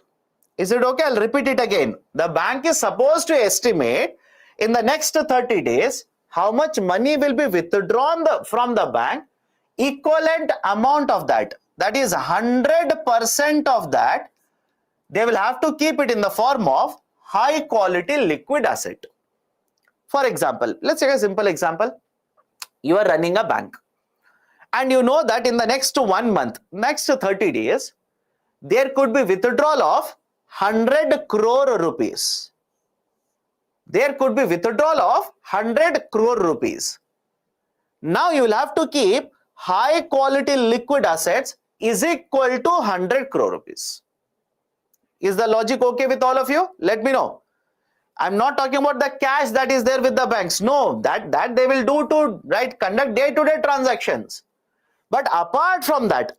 is it okay? I'll repeat it again. The bank is supposed to estimate in the next 30 days how much money will be withdrawn from the bank, equivalent amount of that. That is 100% of that. They will have to keep it in the form of high quality liquid asset. For example, let's take a simple example. You are running a bank And you know that in the next 1 month, next 30 days, there could be withdrawal of 100 crore rupees. There could be withdrawal of 100 crore rupees. Now you will have to keep high quality liquid assets is equal to 100 crore rupees. Is the logic okay with all of you? Let me know. I'm not talking about the cash that is there with the banks. No, that they will do to conduct day-to-day transactions. But apart from that,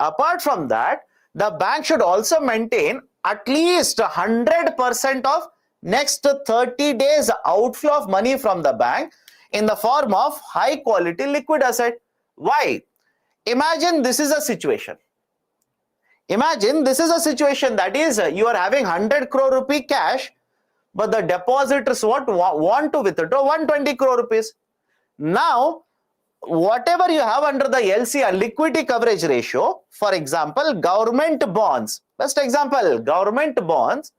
the bank should also maintain at least 100% of next 30 days outflow of money from the bank in the form of high quality liquid asset. Why? Imagine this is a situation. Imagine this is a situation that is you are having 100 crore rupee cash, but the depositors want to withdraw 120 crore rupees. Now, whatever you have under the LCR, liquidity coverage ratio, for example, government bonds, best example, government bonds,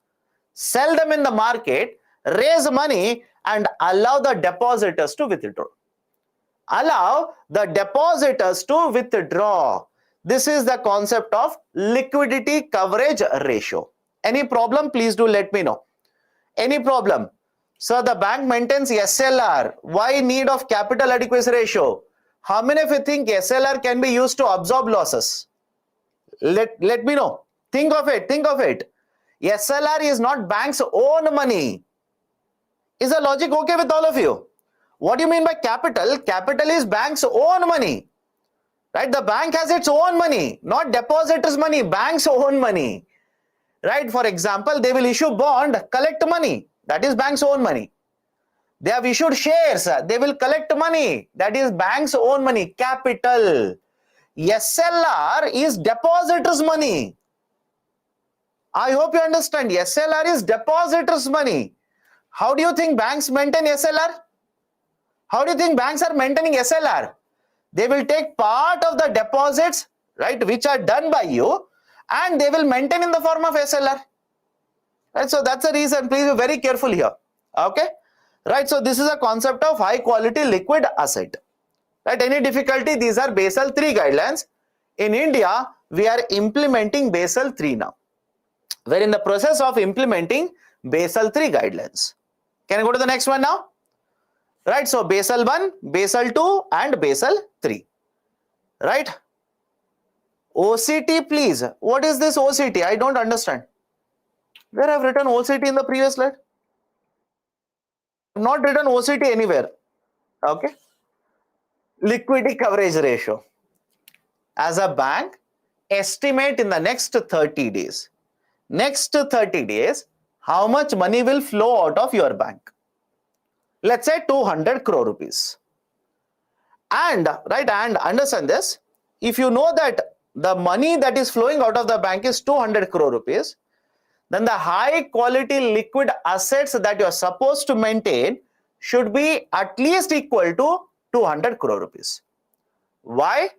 sell them in the market, raise money and allow the depositors to withdraw. Allow the depositors to withdraw. This is the concept of liquidity coverage ratio. Any problem? Please do let me know. Any problem? So the bank maintains SLR. Why need of capital adequacy ratio? How many of you think SLR can be used to absorb losses? Let me know. Think of it. SLR is not bank's own money. Is the logic okay with all of you? What do you mean by capital? Capital is bank's own money. Right? The bank has its own money, not depositors' money, bank's own money. Right? For example, they will issue bond, collect money. That is bank's own money. They have issued shares. They will collect money. That is bank's own money. Capital. SLR is depositors' money. I hope you understand. SLR is depositors' money. How do you think banks maintain SLR? How do you think banks are maintaining SLR? They will take part of the deposits, right, which are done by you, and they will maintain in the form of SLR. Right, so that's the reason. Please be very careful here. Okay, right. So this is a concept of high quality liquid asset. Right. Any difficulty? These are Basel III guidelines. In India, we are implementing Basel III now. We're in the process of implementing Basel III guidelines. Can I go to the next one now? Right, so Basel 1, Basel 2 and Basel 3. Right? OCT please. What is this OCT? I don't understand. Where I have written OCT in the previous slide? I have not written OCT anywhere. Okay. Liquidity coverage ratio. As a bank, estimate in the next 30 days. Next 30 days, how much money will flow out of your bank? Let's say 200 crore rupees. And understand this, if you know that the money that is flowing out of the bank is 200 crore rupees, then the high quality liquid assets that you are supposed to maintain should be at least equal to 200 crore rupees. Why?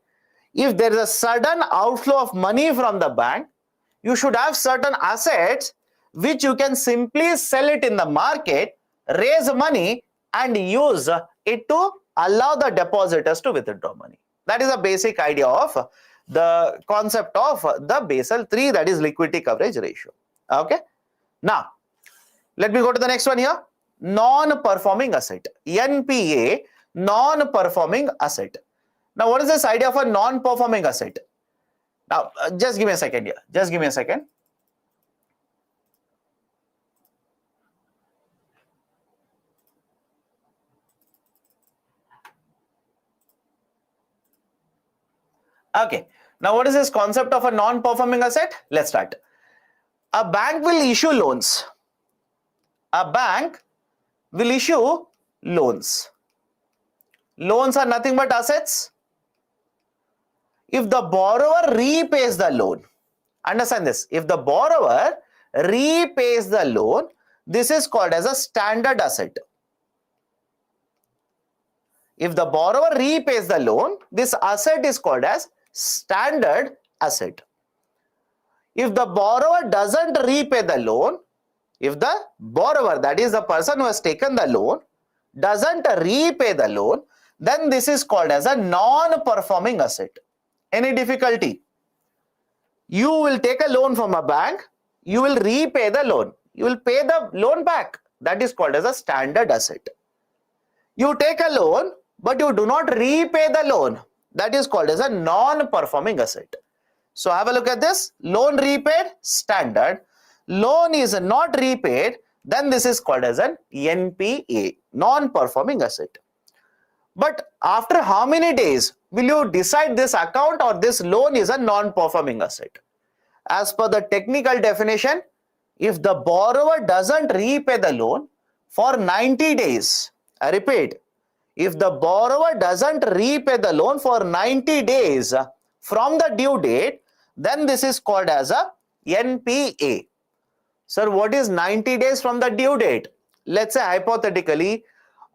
If there is a sudden outflow of money from the bank, you should have certain assets which you can simply sell it in the market, raise money and use it to allow the depositors to withdraw money. That is a basic idea of the concept of the Basel III, that is liquidity coverage ratio. Okay. Now, let me go to the next one here. Non-performing asset. NPA, non-performing asset. Now, what is this idea of a non-performing asset? Now, just give me a second here. Just give me a second. Okay. Now, what is this concept of a non-performing asset? Let's start. A bank will issue loans. A bank will issue loans. Loans are nothing but assets. If the borrower repays the loan, understand this, if the borrower repays the loan, this is called as a standard asset. If the borrower repays the loan, this asset is called as standard asset. If the borrower doesn't repay the loan, if the borrower, that is the person who has taken the loan, doesn't repay the loan, then this is called as a non-performing asset. Any difficulty? You will take a loan from a bank, you will repay the loan, you will pay the loan back. That is called as a standard asset. You take a loan, but you do not repay the loan. That is called as a non-performing asset. So have a look at this. Loan repaid, standard. Loan is not repaid, then this is called as an NPA, non-performing asset. But after how many days will you decide this account or this loan is a non-performing asset? As per the technical definition, if the borrower doesn't repay the loan for 90 days, I repeat, if the borrower doesn't repay the loan for 90 days from the due date, then this is called as a NPA. Sir, what is 90 days from the due date? Let's say hypothetically,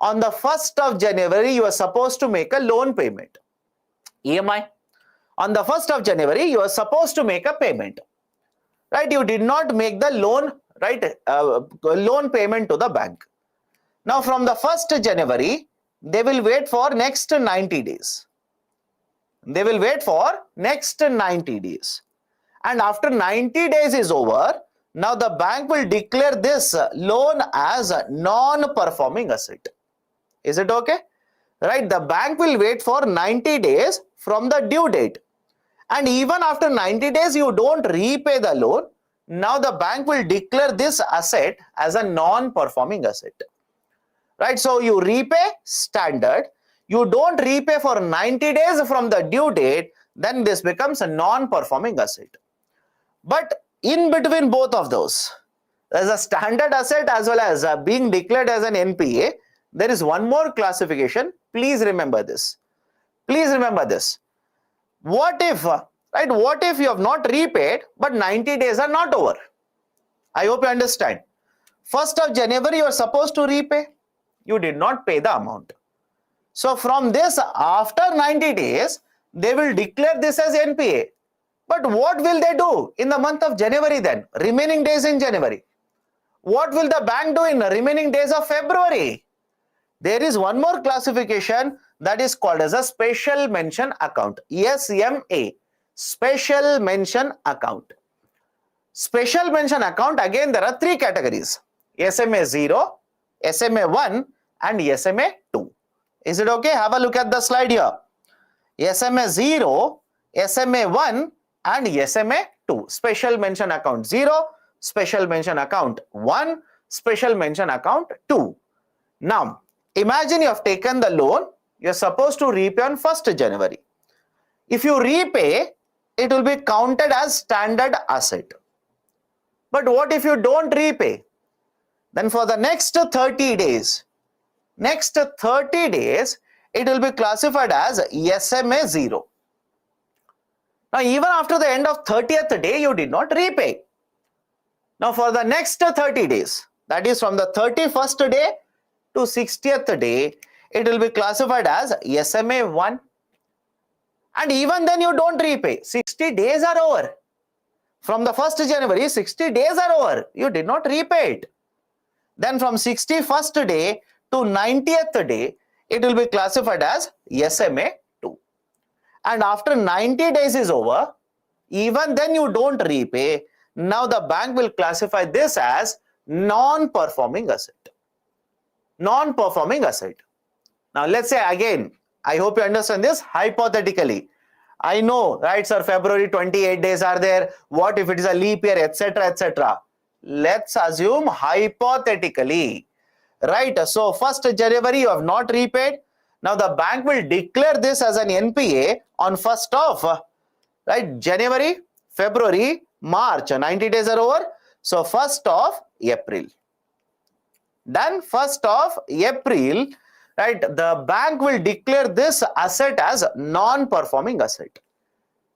on the 1st of January, you are supposed to make a loan payment, EMI. On the 1st of January, you are supposed to make a payment, right? You did not make the loan, right? Loan payment to the bank. Now, from the 1st January, they will wait for next 90 days. They will wait for next 90 days. And after 90 days is over, now the bank will declare this loan as a non-performing asset. Is it okay? Right? The bank will wait for 90 days from the due date. And even after 90 days, you don't repay the loan. Now the bank will declare this asset as a non-performing asset. Right? So you repay, standard. You don't repay for 90 days from the due date, then this becomes a non-performing asset. But in between both of those, as a standard asset as well as being declared as an NPA, there is one more classification. Please remember this. Please remember this. What if, right? What if you have not repaid, but 90 days are not over? I hope you understand. 1st of January, you are supposed to repay. You did not pay the amount. So from this, after 90 days, they will declare this as NPA. But what will they do in the month of January then? Remaining days in January. What will the bank do in the remaining days of February? There is one more classification that is called as a special mention account. SMA, special mention account. Special mention account, again there are 3 categories. SMA 0, SMA 1 and SMA 2. Is it okay? Have a look at the slide here. SMA 0, SMA 1 and SMA 2. Special mention account 0, special mention account 1, special mention account 2. Now, imagine you have taken the loan. You are supposed to repay on 1st January. If you repay, it will be counted as standard asset. But what if you don't repay? Then for the next 30 days, it will be classified as SMA 0. Now, even after the end of 30th day, you did not repay. Now, for the next 30 days, that is from the 31st day to 60th day, it will be classified as SMA 1. And even then, you don't repay. 60 days are over. From the 1st January, 60 days are over. You did not repay it. Then from 61st day to 90th day, it will be classified as SMA 2. And after 90 days is over, even then you don't repay. Now the bank will classify this as non-performing asset. Non-performing asset. Now let's say again, I hope you understand this hypothetically. I know, right sir, February 28 days are there. What if it is a leap year, etc., etc. Let's assume hypothetically, right? So 1st January you have not repaid. Now the bank will declare this as an NPA on 1st of right January, February, March. 90 days are over. So 1st of April. Then 1st of April, right, the bank will declare this asset as non-performing asset.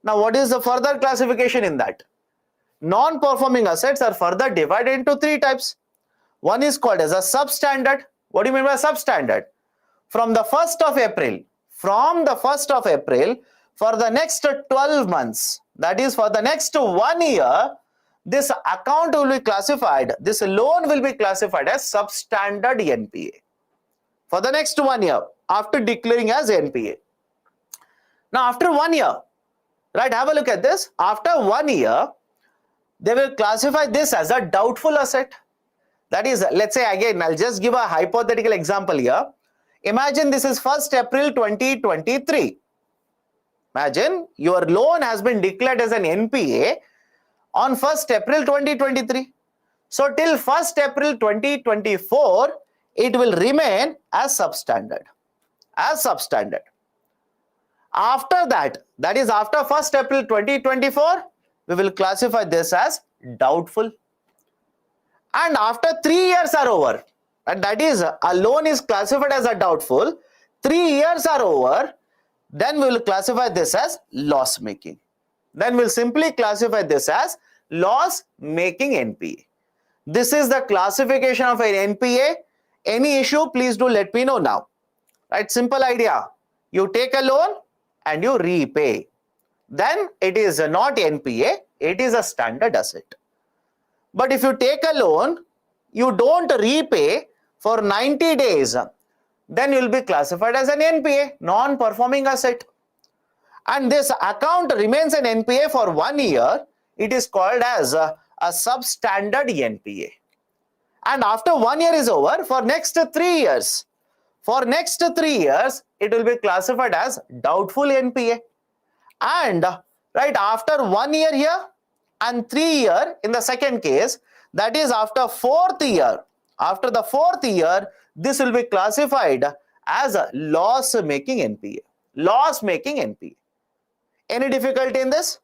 Now what is the further classification in that? Non-performing assets are further divided into 3 types. One is called as a substandard. What do you mean by substandard? From the 1st of April, for the next 12 months, that is for the next 1 year, this account will be classified, this loan will be classified as substandard NPA. For the next 1 year, after declaring as NPA. Now after 1 year, Right, have a look at this. After 1 year, they will classify this as a doubtful asset. That is, let's say again, I'll just give a hypothetical example here. Imagine this is 1st April 2023. Imagine your loan has been declared as an NPA on 1st April 2023. So till 1st April 2024, it will remain as substandard. As substandard. After that, that is after 1st April 2024, we will classify this as doubtful. And after 3 years are over, and that is a loan is classified as a doubtful, 3 years are over, then we will classify this as loss making. Then we'll simply classify this as loss making NPA. This is the classification of an NPA. Any issue, please do let me know now. Right, simple idea. You take a loan and you repay. Then it is not NPA, it is a standard asset. But if you take a loan, you don't repay for 90 days, then you will be classified as an NPA, non-performing asset. And this account remains an NPA for 1 year. It is called as a substandard NPA. And after 1 year is over, for next 3 years, it will be classified as doubtful NPA. And right after 1 year here and 3 year in the second case, that is after 4th year. After the 4th year, this will be classified as a loss-making NPA. Loss-making NPA. Any difficulty in this?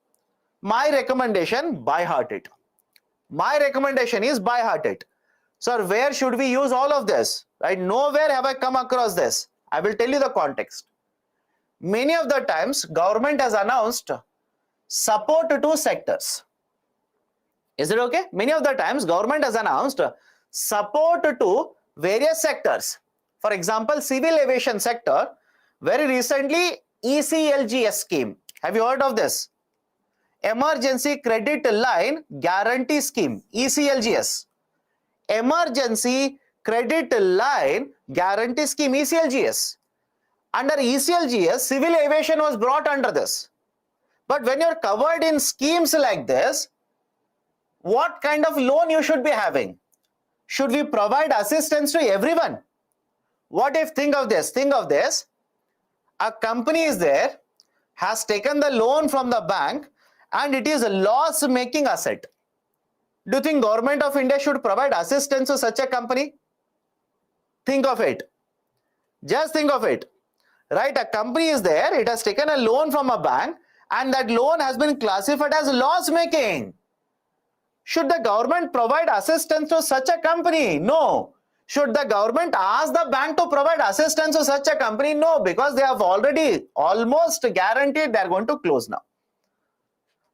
My recommendation, by heart it. My recommendation is by heart it. Sir, where should we use all of this? Right? Nowhere have I come across this. I will tell you the context. Many of the times, government has announced support to sectors. Is it okay? Many of the times, government has announced support to various sectors. For example, civil aviation sector, very recently ECLGS scheme. Have you heard of this? Emergency Credit Line Guarantee Scheme, ECLGS. Emergency Credit Line Guarantee Scheme, ECLGS. Under ECLGS, civil aviation was brought under this. But when you're covered in schemes like this, what kind of loan you should be having? Should we provide assistance to everyone? What if, think of this, a company is there, has taken the loan from the bank and it is a loss-making asset. Do you think Government of India should provide assistance to such a company? Think of it. Just think of it. Right, a company is there, it has taken a loan from a bank and that loan has been classified as loss-making. Should the government provide assistance to such a company? No. Should the government ask the bank to provide assistance to such a company? No, because they have already almost guaranteed they are going to close now.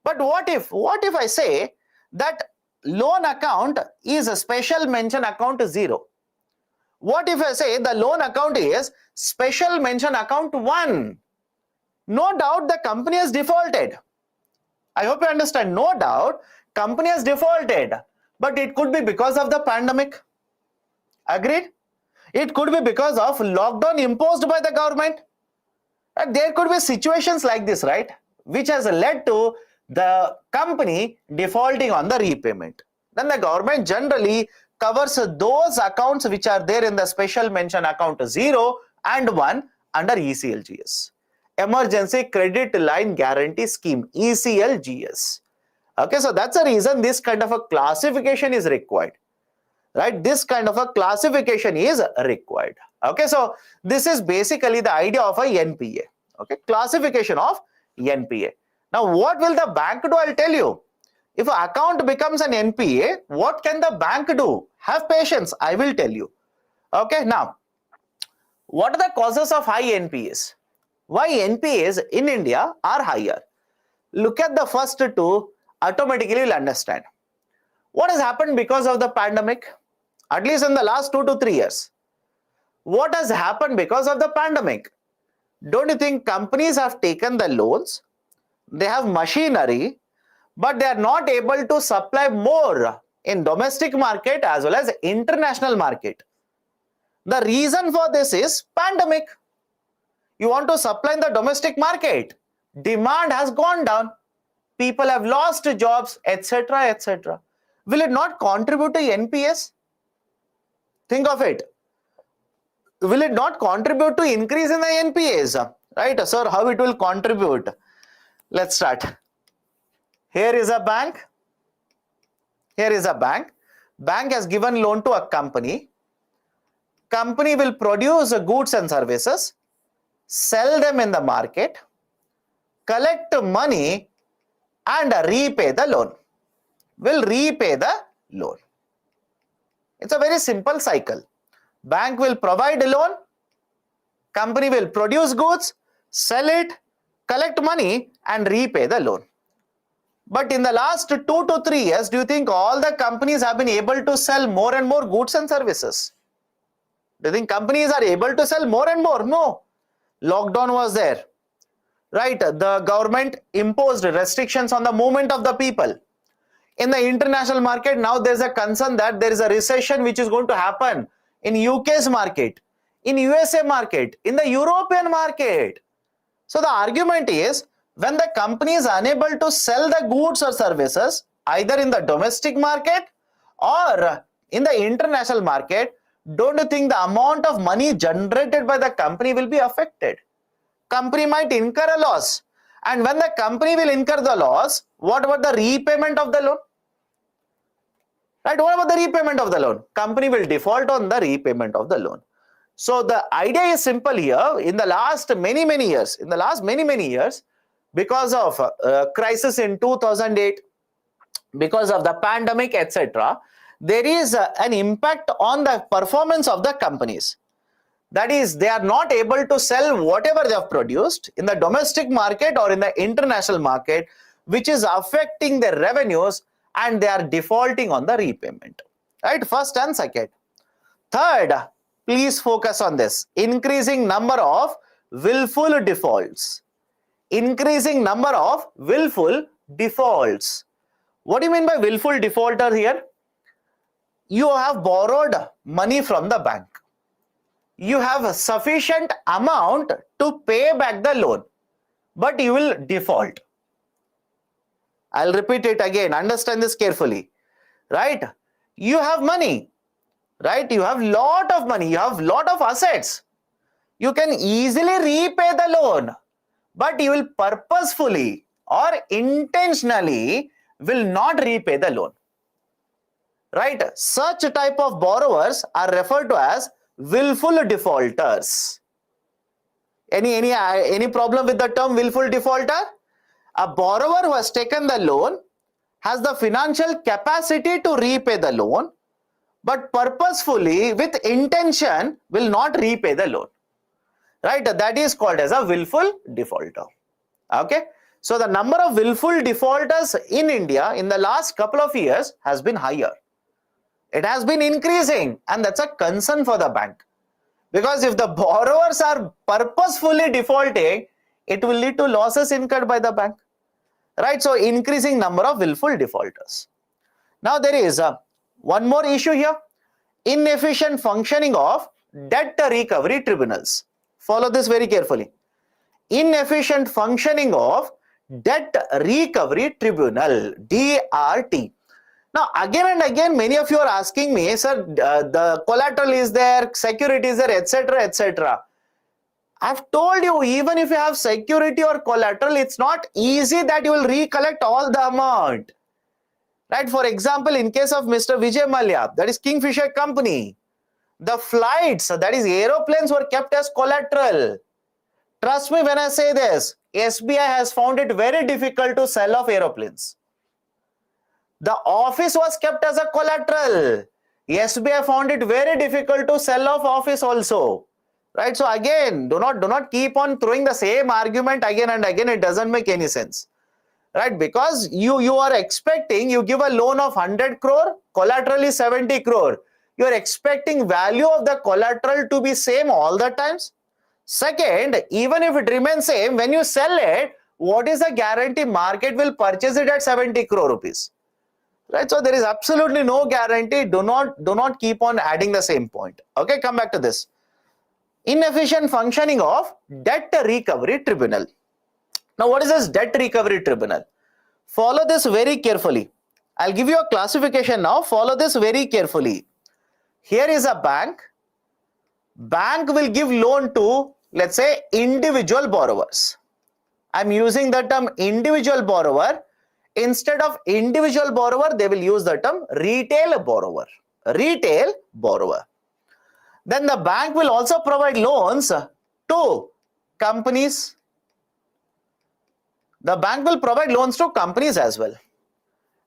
But what if I say that loan account is a special mention account 0? What if I say the loan account is special mention account 1? No doubt the company has defaulted. I hope you understand. No doubt company has defaulted. But it could be because of the pandemic. Agreed? It could be because of lockdown imposed by the government. And there could be situations like this, right? Which has led to the company defaulting on the repayment. Then the government generally covers those accounts which are there in the special mention account 0 and 1 under ECLGS. Emergency Credit Line Guarantee Scheme, ECLGS. Okay, so that's the reason this kind of a classification is required. Right, this kind of a classification is required. Okay, so this is basically the idea of a NPA. Okay, classification of NPA. Now, what will the bank do? I'll tell you. If an account becomes an NPA, what can the bank do? Have patience, I will tell you. Okay, now, what are the causes of high NPAs? Why NPAs in India are higher? Look at the first two, automatically you'll understand. What has happened because of the pandemic? At least in the last 2 to 3 years. What has happened because of the pandemic? Don't you think companies have taken the loans? They have machinery, but they are not able to supply more in domestic market as well as international market. The reason for this is pandemic. You want to supply in the domestic market, demand has gone down, people have lost jobs, etc., etc. Will it not contribute to NPS? Think of it. Will it not contribute to increase in the NPAs? Right, sir, how it will contribute? Let's start. Here is a bank. Here is a bank. Bank has given loan to a company. Company will produce goods and services, sell them in the market, collect money and repay the loan. Will repay the loan. It's a very simple cycle. Bank will provide a loan, company will produce goods, sell it, collect money and repay the loan. But in the last 2 to 3 years, do you think all the companies have been able to sell more and more goods and services? Do you think companies are able to sell more and more? No. Lockdown was there. Right? The government imposed restrictions on the movement of the people. In the international market, now there's a concern that there is a recession which is going to happen in UK's market, in USA market, in the European market. So the argument is, when the company is unable to sell the goods or services either in the domestic market or in the international market, don't you think the amount of money generated by the company will be affected? Company might incur a loss. And when the company will incur the loss, what about the repayment of the loan? Right? What about the repayment of the loan? Company will default on the repayment of the loan. So the idea is simple here. In the last many years, because of crisis in 2008, because of the pandemic, etc., there is an impact on the performance of the companies. That is, they are not able to sell whatever they have produced in the domestic market or in the international market, which is affecting their revenues and they are defaulting on the repayment. Right? First and second. Third, please focus on this. Increasing number of willful defaults. Increasing number of willful defaults. What do you mean by willful defaulter here? You have borrowed money from the bank. You have a sufficient amount to pay back the loan, but you will default. I'll repeat it again. Understand this carefully. Right? You have money. Right? You have lot of money. You have lot of assets. You can easily repay the loan, but you will purposefully or intentionally will not repay the loan. Right? Such type of borrowers are referred to as willful defaulters. Any problem with the term willful defaulter? A borrower who has taken the loan has the financial capacity to repay the loan, but purposefully with intention will not repay the loan. Right? That is called as a willful defaulter. Okay? So the number of willful defaulters in India in the last couple of years has been higher. It has been increasing, and that's a concern for the bank. Because if the borrowers are purposefully defaulting, it will lead to losses incurred by the bank. Right? So increasing number of willful defaulters. Now there is one more issue here. Inefficient functioning of debt recovery tribunals. Follow this very carefully. Inefficient functioning of debt recovery tribunal, DRT. Now again and again many of you are asking me, sir, the collateral is there, security is there, etc., etc. I've told you, even if you have security or collateral, it's not easy that you will recollect all the amount. Right? For example, in case of Mr. Vijay Mallya, that is Kingfisher Company, the flights, that is aeroplanes, were kept as collateral. Trust me when I say this, SBI has found it very difficult to sell off aeroplanes. The office was kept as a collateral. SBI found it very difficult to sell off office also. Right? So again, do not keep on throwing the same argument again and again. It doesn't make any sense. Right? Because you are expecting, you give a loan of 100 crore, collateral is 70 crore. You are expecting value of the collateral to be same all the times. Second, even if it remains same, when you sell it, what is the guarantee market will purchase it at 70 crore rupees? Right? So there is absolutely no guarantee. Do not keep on adding the same point. Okay, come back to this. Inefficient functioning of debt recovery tribunal. Now, what is this debt recovery tribunal? Follow this very carefully. I'll give you a classification now. Follow this very carefully. Here is a bank. Bank will give loan to, let's say, individual borrowers. I'm using the term individual borrower. Instead of individual borrower, they will use the term retail borrower. Retail borrower. Then the bank will also provide loans to companies. The bank will provide loans to companies as well.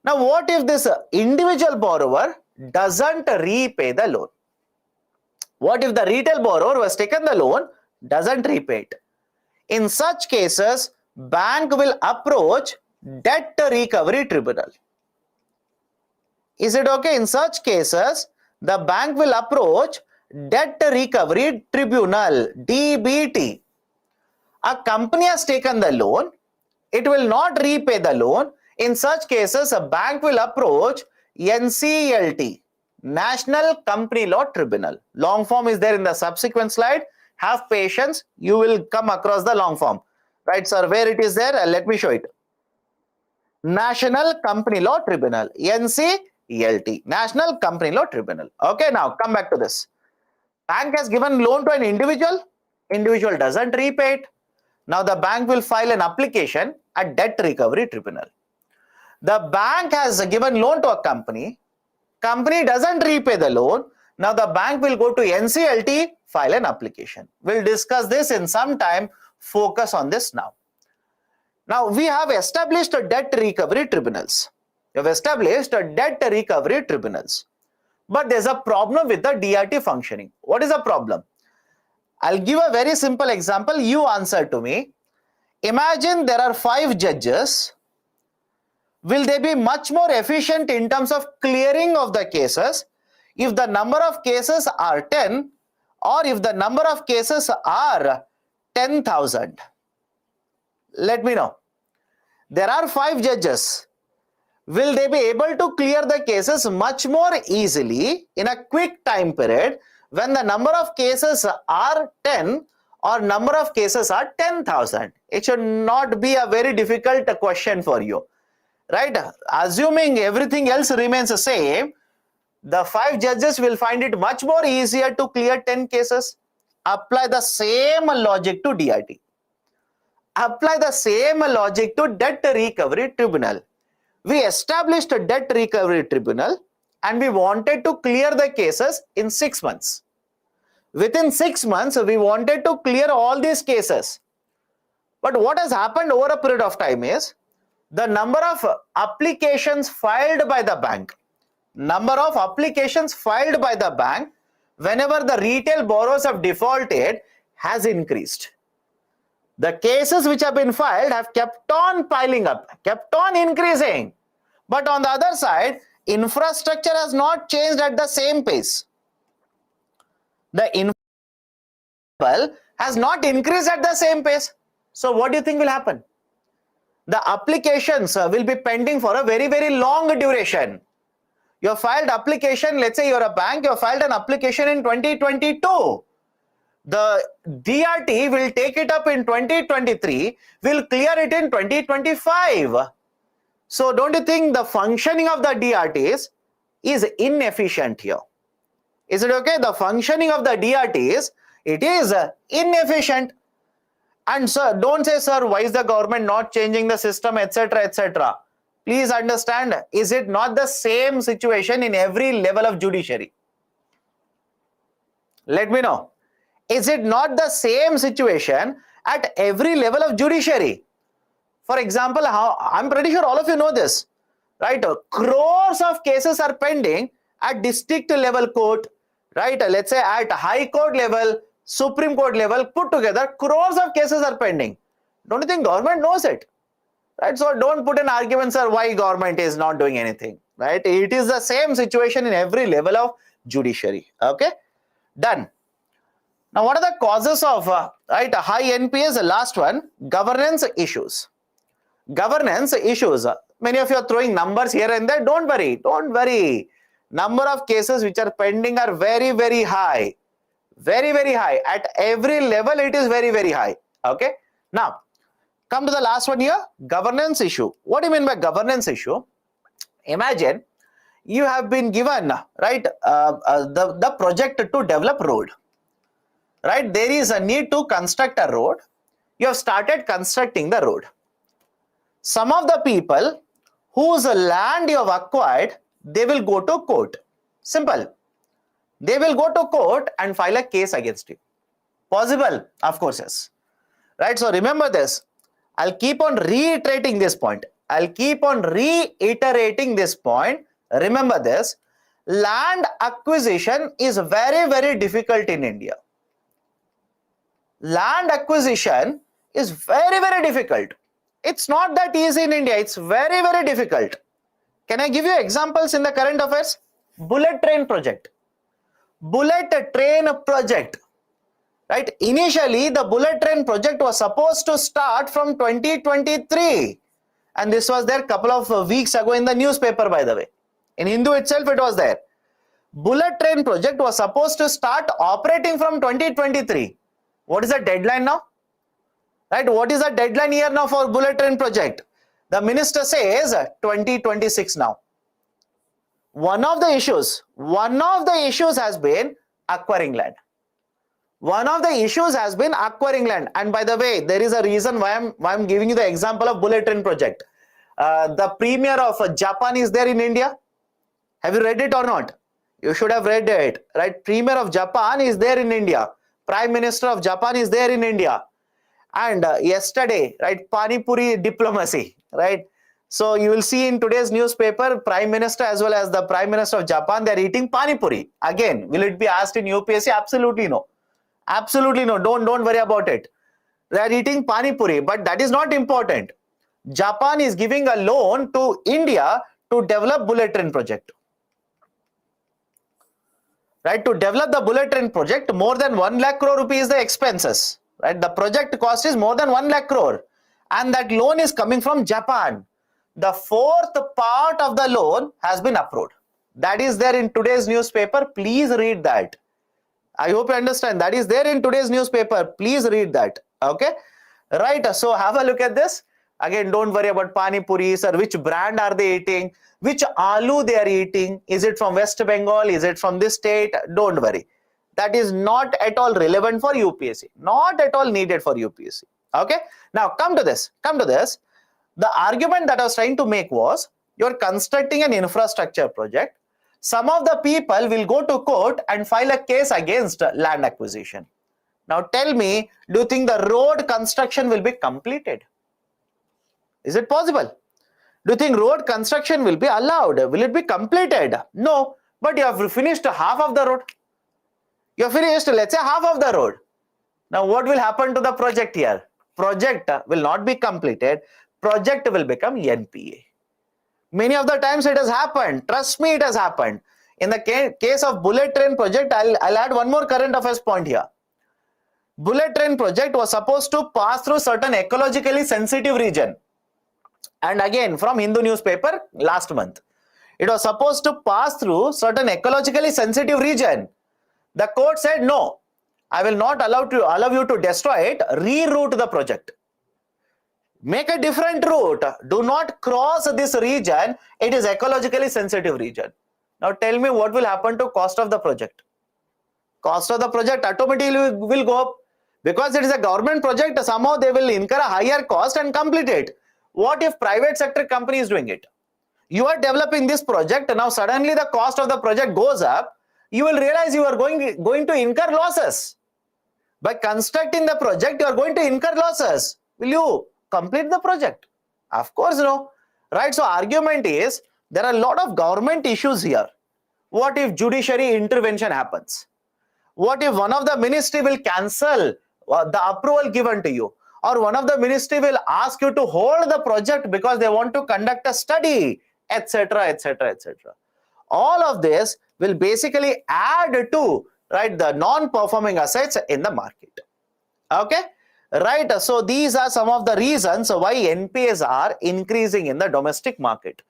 Now, what if this individual borrower doesn't repay the loan? What if the retail borrower who has taken the loan doesn't repay it? In such cases, bank will approach debt recovery tribunal. Is it okay? In such cases, the bank will approach debt recovery tribunal, DBT. A company has taken the loan, it will not repay the loan. In such cases, a bank will approach NCLT, National Company Law Tribunal. Long form is there in the subsequent slide. Have patience, you will come across the long form. Right, sir, where it is there? Let me show it. National Company Law Tribunal, NCLT, National Company Law Tribunal. Okay, now come back to this. Bank has given loan to an individual. Individual doesn't repay it. Now the bank will file an application at debt recovery tribunal. The bank has given loan to a company. Company doesn't repay the loan. Now the bank will go to NCLT, file an application. We'll discuss this in some time. Focus on this now. Now we have established debt recovery tribunals. We have established debt recovery tribunals. But there's a problem with the DRT functioning. What is the problem? I'll give a very simple example. You answer to me. Imagine there are 5 judges. Will they be much more efficient in terms of clearing of the cases if the number of cases are 10 or if the number of cases are 10,000? Let me know. There are 5 judges. Will they be able to clear the cases much more easily in a quick time period when the number of cases are 10 or number of cases are 10,000? It should not be a very difficult question for you. Right? Assuming everything else remains the same, the 5 judges will find it much more easier to clear 10 cases. Apply the same logic to DRT. Apply the same logic to debt recovery tribunal. We established a debt recovery tribunal and we wanted to clear the cases in 6 months. Within 6 months, we wanted to clear all these cases. But what has happened over a period of time is the number of applications filed by the bank, whenever the retail borrowers have defaulted, has increased. The cases which have been filed have kept on piling up, kept on increasing. But on the other side, infrastructure has not changed at the same pace. The infrastructure has not increased at the same pace. So what do you think will happen? The applications will be pending for a very, very long duration. You filed application, let's say you're a bank, you filed an application in 2022. The DRT will take it up in 2023, will clear it in 2025. So don't you think the functioning of the DRTs is inefficient here? Is it okay? The functioning of the DRTs, it is inefficient. And sir, don't say, sir, why is the government not changing the system, etc., etc. Please understand, is it not the same situation in every level of judiciary? Let me know. Is it not the same situation at every level of judiciary? For example, I'm pretty sure all of you know this, right? Crores of cases are pending at district level court, right? Let's say at high court level, Supreme Court level, put together, crores of cases are pending. Don't you think government knows it? Right? So don't put an argument, sir, why government is not doing anything, right? It is the same situation in every level of judiciary. Okay, done. Now, what are the causes of high NPAs? The last one, governance issues. Governance issues. Many of you are throwing numbers here and there. Don't worry. Don't worry. Number of cases which are pending are very, very high. Very, very high. At every level, it is very, very high. Okay. Now, Come to the last one here, governance issue. What do you mean by governance issue? Imagine you have been given, right, the project to develop road, right? There is a need to construct a road. You have started constructing the road. Some of the people whose land you have acquired, they will go to court. Simple. They will go to court and file a case against you. Possible? Of course, yes. Right? So remember this. I'll keep on reiterating this point. Remember this. Land acquisition is very, very difficult in India. Land acquisition is very, very difficult. It's not that easy in India. It's very, very difficult. Can I give you examples in the current affairs? Bullet train project. Right? Initially, the bullet train project was supposed to start from 2023. And this was there a couple of weeks ago in the newspaper, by the way. In Hindu itself, it was there. Bullet train project was supposed to start operating from 2023. What is the deadline now? Right? What is the deadline here now for bullet train project? The minister says 2026 now. One of the issues has been acquiring land. And by the way, there is a reason why I'm giving you the example of bullet train project. The premier of Japan is there in India. Have you read it or not? You should have read it, right? Premier of Japan is there in India. Prime Minister of Japan is there in India. And yesterday, right, Pani Puri diplomacy, right? So you will see in today's newspaper, Prime Minister as well as the Prime Minister of Japan, they are eating Pani Puri. Again, will it be asked in UPSC? Absolutely no. Absolutely no. Don't worry about it. They are eating Pani Puri, but that is not important. Japan is giving a loan to India to develop bullet train project. Right? To develop the bullet train project, more than 1 lakh crore rupees the expenses. Right? The project cost is more than 1 lakh crore. And that loan is coming from Japan. The fourth part of the loan has been approved. That is there in today's newspaper. Please read that. I hope you understand. That is there in today's newspaper. Please read that. Okay. Right. So have a look at this. Again, don't worry about Pani Puri, sir. Which brand are they eating? Which aloo they are eating? Is it from West Bengal? Is it from this state? Don't worry. That is not at all relevant for UPSC. Not at all needed for UPSC. Okay. Now come to this. The argument that I was trying to make was, you're constructing an infrastructure project. Some of the people will go to court and file a case against land acquisition. Now tell me, do you think the road construction will be completed? Is it possible? Do you think road construction will be allowed? Will it be completed? No, but you have finished half of the road. You have finished, let's say, half of the road. Now what will happen to the project here? Project will not be completed. Project will become NPA. Many of the times it has happened. Trust me, it has happened. In the case of bullet train project, I'll add one more current affairs point here. Bullet train project was supposed to pass through certain ecologically sensitive region. And again, from Hindu newspaper last month, it was supposed to pass through certain ecologically sensitive region. The court said, no, I will not allow you to destroy it. Reroute the project. Make a different route. Do not cross this region. It is ecologically sensitive region. Now tell me what will happen to cost of the project. Cost of the project automatically will go up. Because it is a government project, somehow they will incur a higher cost and complete it. What if private sector company is doing it? You are developing this project, now suddenly the cost of the project goes up. You will realize you are going to incur losses. By constructing the project, you are going to incur losses. Will you complete the project? Of course no. Right? So argument is, there are a lot of government issues here. What if judiciary intervention happens? What if one of the ministry will cancel the approval given to you? Or one of the ministry will ask you to hold the project because they want to conduct a study, etc., etc., etc. All of this will basically add to, right, the non-performing assets in the market. Okay? Right, so these are some of the reasons why NPAs are increasing in the domestic market.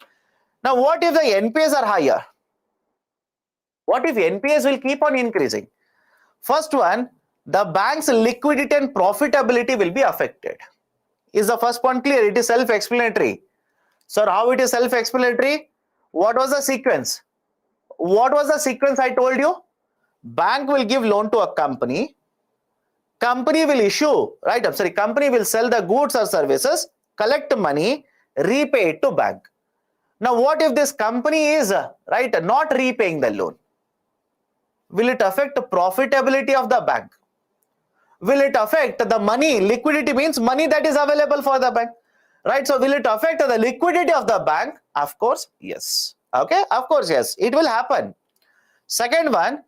Now, what if the NPAs are higher? What if NPAs will keep on increasing? First one, the bank's liquidity and profitability will be affected. Is the first point clear? It is self-explanatory. Sir, how it is self-explanatory? What was the sequence? What was the sequence I told you? Bank will give loan to a company. Company will issue, right? I'm sorry, company will sell the goods or services, collect money, repay it to bank. Now, what if this company is, right, not repaying the loan? Will it affect the profitability of the bank? Will it affect the money? Liquidity means money that is available for the bank, right? So will it affect the liquidity of the bank? Of course, yes. Okay, of course, yes, it will happen. Second one,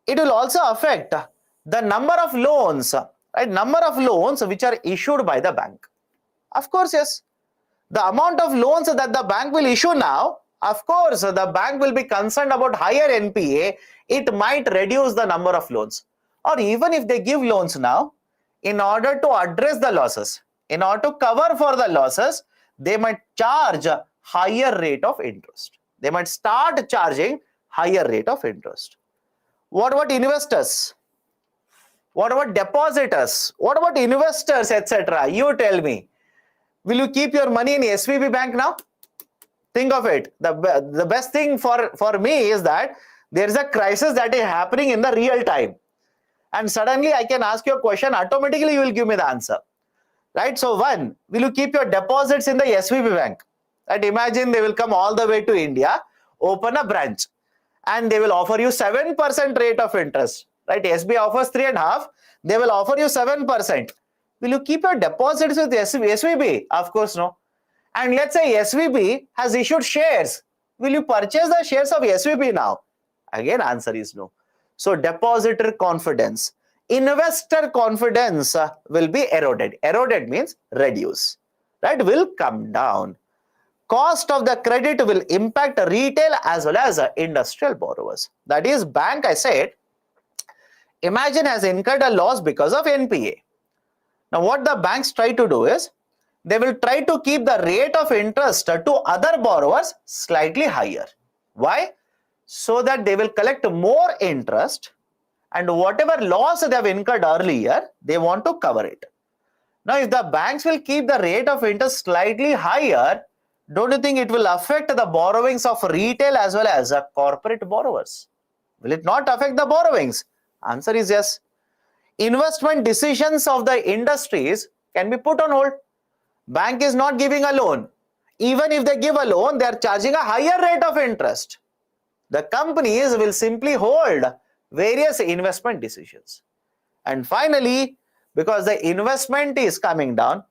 it will also affect the number of loans, right? Number of loans which are issued by the bank. Of course, yes. The amount of loans that the bank will issue now, of course, the bank will be concerned about higher NPA. It might reduce the number of loans. Or even if they give loans now, in order to address the losses, in order to cover for the losses, they might charge a higher rate of interest. They might start charging higher rate of interest. What about investors? What about depositors? What about investors, etc.? You tell me. Will you keep your money in SVB bank now? Think of it. The best thing for me is that there is a crisis that is happening in the real time. And suddenly I can ask you a question, automatically you will give me the answer. Right? So one, will you keep your deposits in the SVB bank? Right? Imagine they will come all the way to India, open a branch, and they will offer you 7% rate of interest. Right? SBI offers 3.5%, they will offer you 7%. Will you keep your deposits with SVB? Of course, no. And let's say SVB has issued shares. Will you purchase the shares of SVB now? Again, answer is no. So depositor confidence, investor confidence will be eroded. Eroded means reduce, right? Will come down. Cost of the credit will impact retail as well as industrial borrowers. That is, bank, I said, imagine has incurred a loss because of NPA. Now, what the banks try to do is, they will try to keep the rate of interest to other borrowers slightly higher. Why? So that they will collect more interest, and whatever loss they have incurred earlier, they want to cover it. Now, if the banks will keep the rate of interest slightly higher, don't you think it will affect the borrowings of retail as well as corporate borrowers? Will it not affect the borrowings? Answer is yes. Investment decisions of the industries can be put on hold. Bank is not giving a loan. Even if they give a loan, they are charging a higher rate of interest. The companies will simply hold various investment decisions. And finally, because the investment is coming down,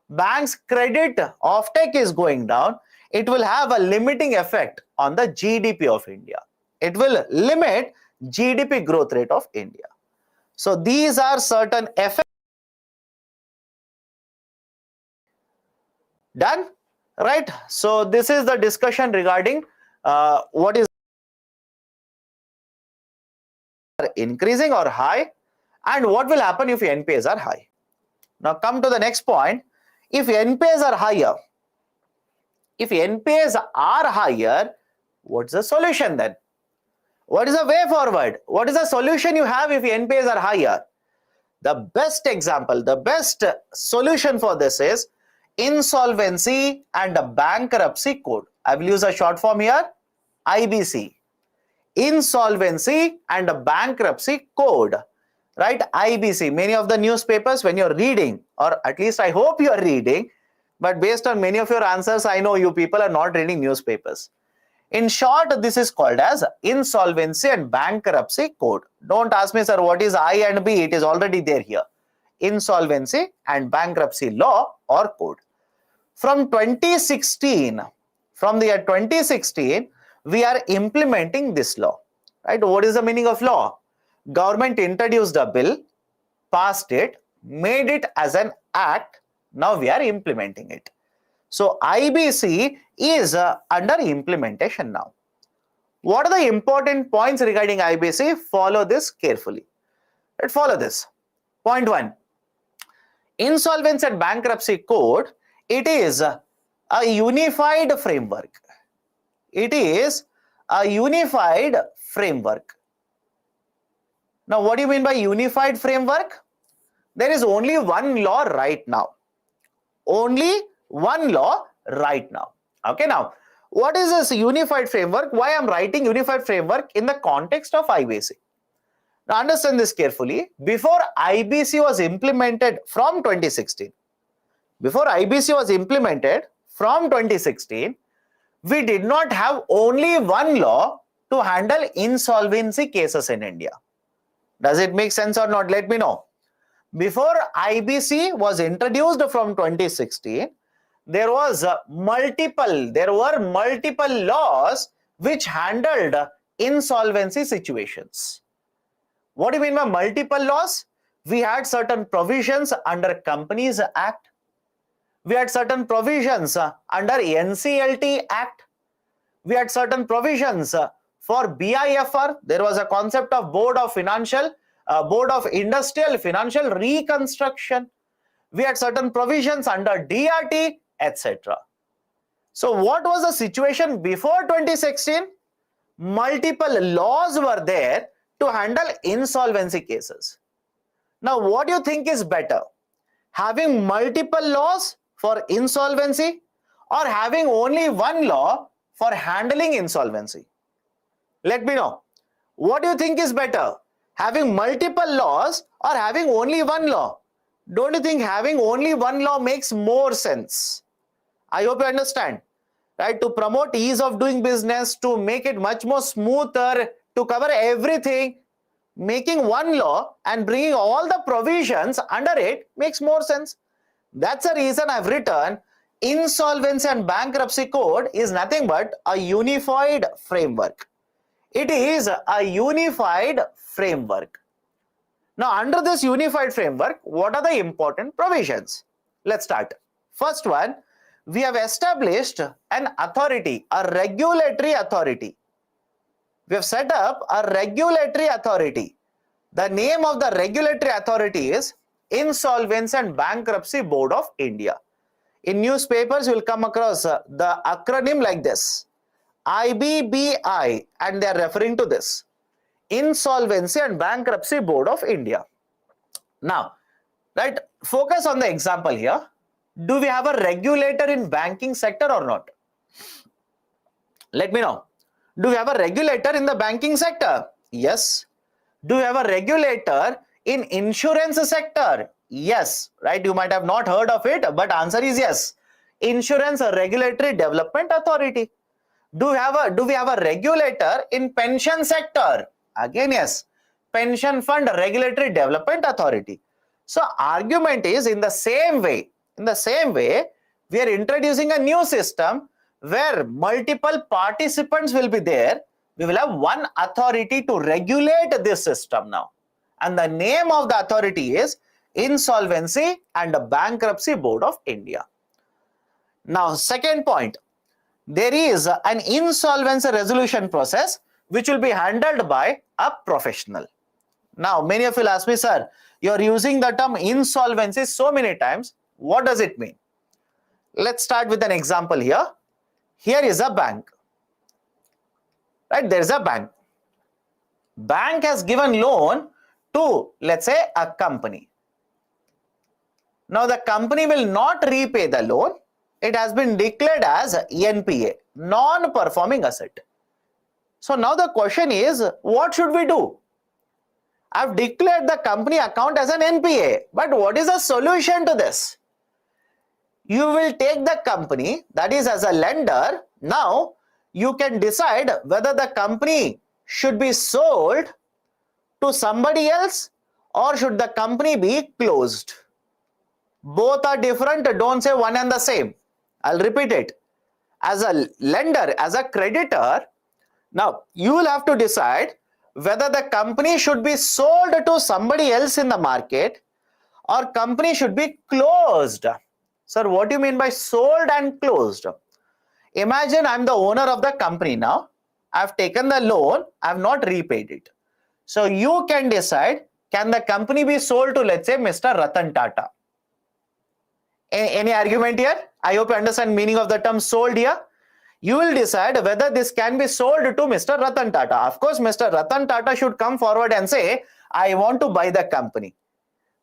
bank's credit offtake is going down, it will have a limiting effect on the GDP of India. It will limit GDP growth rate of India. So these are certain effects. Done? Right? So this is the discussion regarding what is increasing or high, and what will happen if NPAs are high. Now come to the next point. If NPAs are higher, what's the solution then? What is the way forward? What is the solution you have if NPAs are higher? The best example, the best solution for this is Insolvency and Bankruptcy Code. I will use a short form here, IBC. Insolvency and Bankruptcy Code, right? IBC. Many of the newspapers, when you're reading, or at least I hope you're reading, but based on many of your answers, I know you people are not reading newspapers. In short, this is called as Insolvency and Bankruptcy Code. Don't ask me, sir, what is I and B? It is already there here. Insolvency and Bankruptcy Law or Code. From 2016, from the year 2016, we are implementing this law, right? What is the meaning of law? Government introduced a bill, passed it, made it as an act. Now we are implementing it. So IBC is under implementation now. What are the important points regarding IBC? Follow this carefully. Let's follow this. Point 1. Insolvency and Bankruptcy Code, it is a unified framework. It is a unified framework. Now, what do you mean by unified framework? There is only one law right now. only one law right now. Okay, now what is this unified framework? Why I'm writing unified framework in the context of IBC? Now understand this carefully. Before IBC was implemented from 2016, we did not have only one law to handle insolvency cases in India. Does it make sense or not? Let me know. Before IBC was introduced from 2016, there were multiple laws which handled insolvency situations. What do you mean by multiple laws? We had certain provisions under Companies Act. We had certain provisions under NCLT Act. We had certain provisions for BIFR. There was a concept of Board of Industrial Financial Reconstruction. We had certain provisions under DRT, etc. So what was the situation before 2016? Multiple laws were there to handle insolvency cases. Now what do you think is better? Having multiple laws for insolvency or having only one law for handling insolvency? Let me know. What do you think is better? Having multiple laws or having only one law? Don't you think having only one law makes more sense? I hope you understand. Right? To promote ease of doing business, to make it much more smoother, to cover everything, making one law and bringing all the provisions under it makes more sense. That's the reason I've written Insolvency and Bankruptcy Code is nothing but a unified framework. It is a unified framework. Now, under this unified framework, what are the important provisions? Let's start. First one, we have established an authority, a regulatory authority. We have set up a regulatory authority. The name of the regulatory authority is Insolvency and Bankruptcy Board of India. In newspapers, you will come across the acronym like this, IBBI, and they are referring to this, Insolvency and Bankruptcy Board of India. Now, right, focus on the example here. Do we have a regulator in banking sector or not? Let me know. Do we have a regulator in the banking sector? Yes. Do we have a regulator in insurance sector? Yes. Right? You might have not heard of it, but answer is yes. Insurance Regulatory Development Authority. Do we have a regulator in pension sector? Again, yes. Pension Fund Regulatory Development Authority. So argument is in the same way, we are introducing a new system where multiple participants will be there. We will have one authority to regulate this system now. And the name of the authority is Insolvency and Bankruptcy Board of India. Now, second point, there is an insolvency resolution process which will be handled by a professional. Now, many of you will ask me, sir, you are using the term insolvency so many times. What does it mean? Let's start with an example here. Here is a bank. Right? There is a bank. Bank has given loan to, let's say, a company. Now, the company will not repay the loan. It has been declared as NPA, non-performing asset. So now the question is, what should we do? I've declared the company account as an NPA, but what is the solution to this? You will take the company, that is as a lender. Now you can decide whether the company should be sold to somebody else or should the company be closed. Both are different, don't say one and the same. I'll repeat it. As a lender, as a creditor, now you will have to decide whether the company should be sold to somebody else in the market or company should be closed. Sir, what do you mean by sold and closed? Imagine I'm the owner of the company now. I've taken the loan, I've not repaid it. So you can decide, can the company be sold to, let's say, Mr. Ratan Tata? Any argument here? I hope you understand meaning of the term sold here. You will decide whether this can be sold to Mr. Ratan Tata. Of course, Mr. Ratan Tata should come forward and say, I want to buy the company.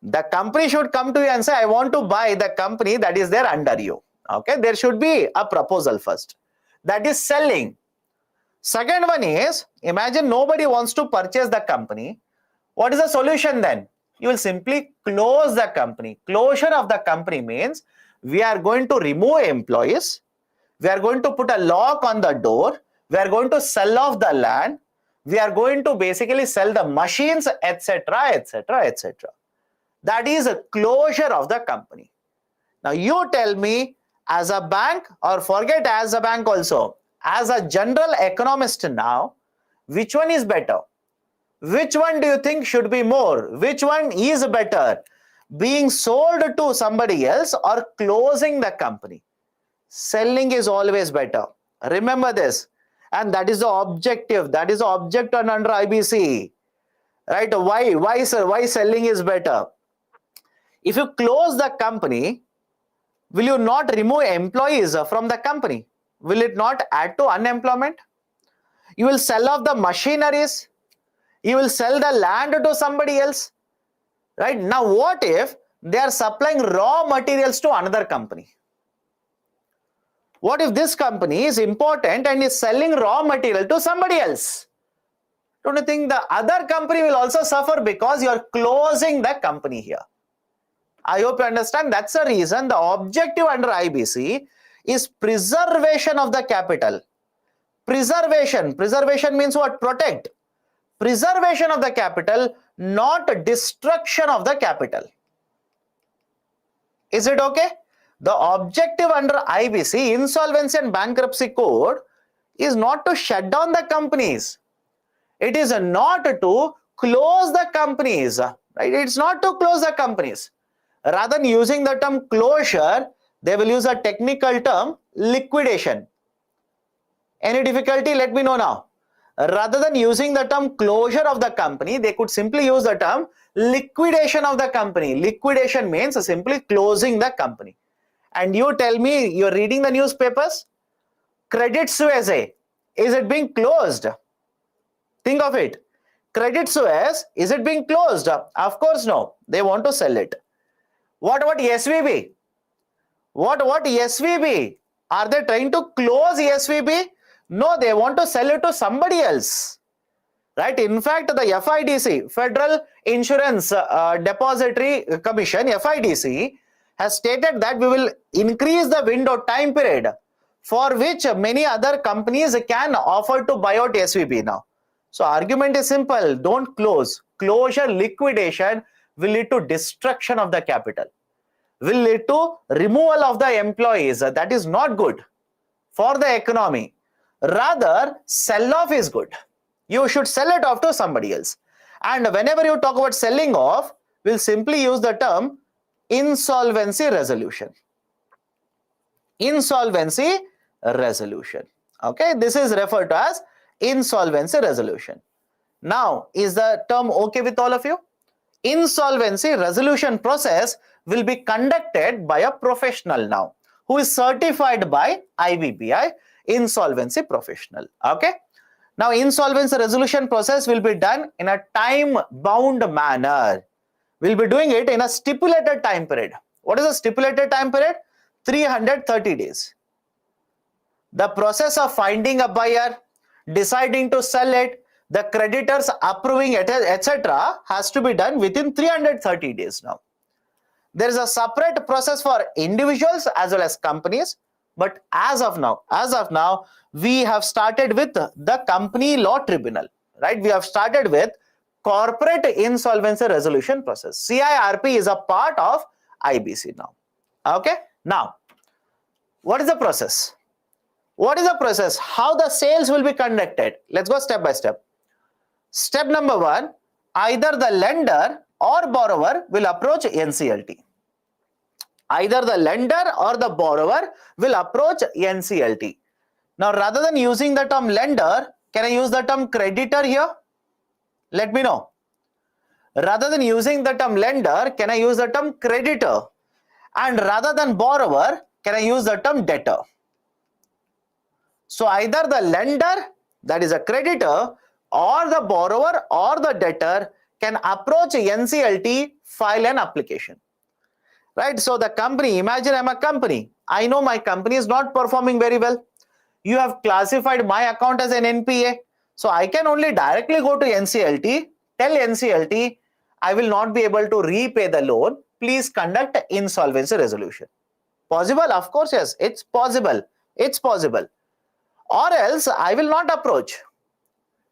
The company should come to you and say, I want to buy the company that is there under you. Okay, there should be a proposal first. That is selling. Second one is, imagine nobody wants to purchase the company. What is the solution then? You will simply close the company. Closure of the company means we are going to remove employees. We are going to put a lock on the door. We are going to sell off the land. We are going to basically sell the machines, etc., etc., etc. That is a closure of the company. Now you tell me, as a bank, or forget as a bank also, as a general economist now, which one is better? Which one do you think should be more? Which one is better? Being sold to somebody else or closing the company? Selling is always better. Remember this. And that is the objective. That is the object under IBC. Right? Why selling is better? If you close the company, will you not remove employees from the company? Will it not add to unemployment? You will sell off the machineries. You will sell the land to somebody else. Right? Now, what if they are supplying raw materials to another company? What if this company is important and is selling raw material to somebody else? Don't you think the other company will also suffer because you are closing the company here? I hope you understand. That's the reason the objective under IBC is preservation of the capital. Preservation. Preservation means what? Protect. Preservation of the capital, not destruction of the capital. Is it okay? The objective under IBC, Insolvency and Bankruptcy Code, is not to shut down the companies. It is not to close the companies. Right? It's not to close the companies. Rather than using the term closure, they will use a technical term liquidation. Any difficulty? Let me know now. Rather than using the term closure of the company, they could simply use the term liquidation of the company. Liquidation means simply closing the company. And you tell me, you're reading the newspapers, Credit Suisse, is it being closed? Think of it. Credit Suisse, is it being closed? Of course no. They want to sell it. What about SVB? What SVB? Are they trying to close SVB? No, they want to sell it to somebody else. Right? In fact, the FIDC, Federal Insurance Depository Commission, FIDC, has stated that we will increase the window time period for which many other companies can offer to buy out SVB now. So argument is simple. Don't close. Closure, liquidation will lead to destruction of the capital, will lead to removal of the employees. That is not good for the economy. Rather, sell off is good. You should sell it off to somebody else. And whenever you talk about selling off, we'll simply use the term insolvency resolution. Insolvency resolution. Okay, this is referred to as insolvency resolution. Now, is the term okay with all of you? Insolvency resolution process will be conducted by a professional now who is certified by IBPI, insolvency professional. Okay. Now, insolvency resolution process will be done in a time-bound manner. We'll be doing it in a stipulated time period. What is the stipulated time period? 330 days. The process of finding a buyer, deciding to sell it, the creditors approving it, etc. has to be done within 330 days now. There is a separate process for individuals as well as companies. But as of now, we have started with the Company Law Tribunal, right? We have started with Corporate Insolvency Resolution Process. CIRP is a part of IBC now. Okay. Now, what is the process? What is the process? How the sales will be conducted? Let's go step by step. Step number one, either the lender or borrower will approach NCLT. Either the lender or the borrower will approach NCLT. Now, rather than using the term lender, can I use the term creditor here? Let me know. Rather than using the term lender, can I use the term creditor? And rather than borrower, can I use the term debtor? So either the lender, that is a creditor, or the borrower or the debtor can approach NCLT, file an application. Right? So the company, imagine I'm a company. I know my company is not performing very well. You have classified my account as an NPA. So I can only directly go to NCLT, tell NCLT, I will not be able to repay the loan. Please conduct insolvency resolution. Possible? Of course, yes. It's possible. It's possible. Or else I will not approach.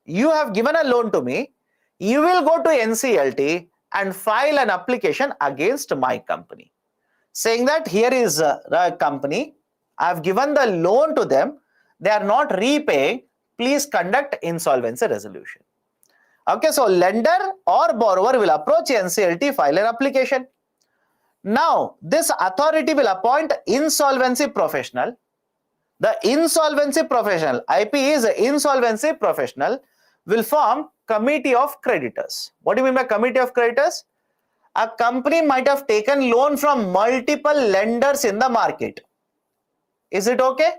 You have given a loan to me. You will go to NCLT and file an application against my company, saying that here is a company. I have given the loan to them. They are not repaying. Please conduct insolvency resolution. Okay, so lender or borrower will approach NCLT, file an application. Now, this authority will appoint insolvency professional. The insolvency professional, IP is insolvency professional, will form committee of creditors. What do you mean by committee of creditors? A company might have taken loan from multiple lenders in the market. Is it okay?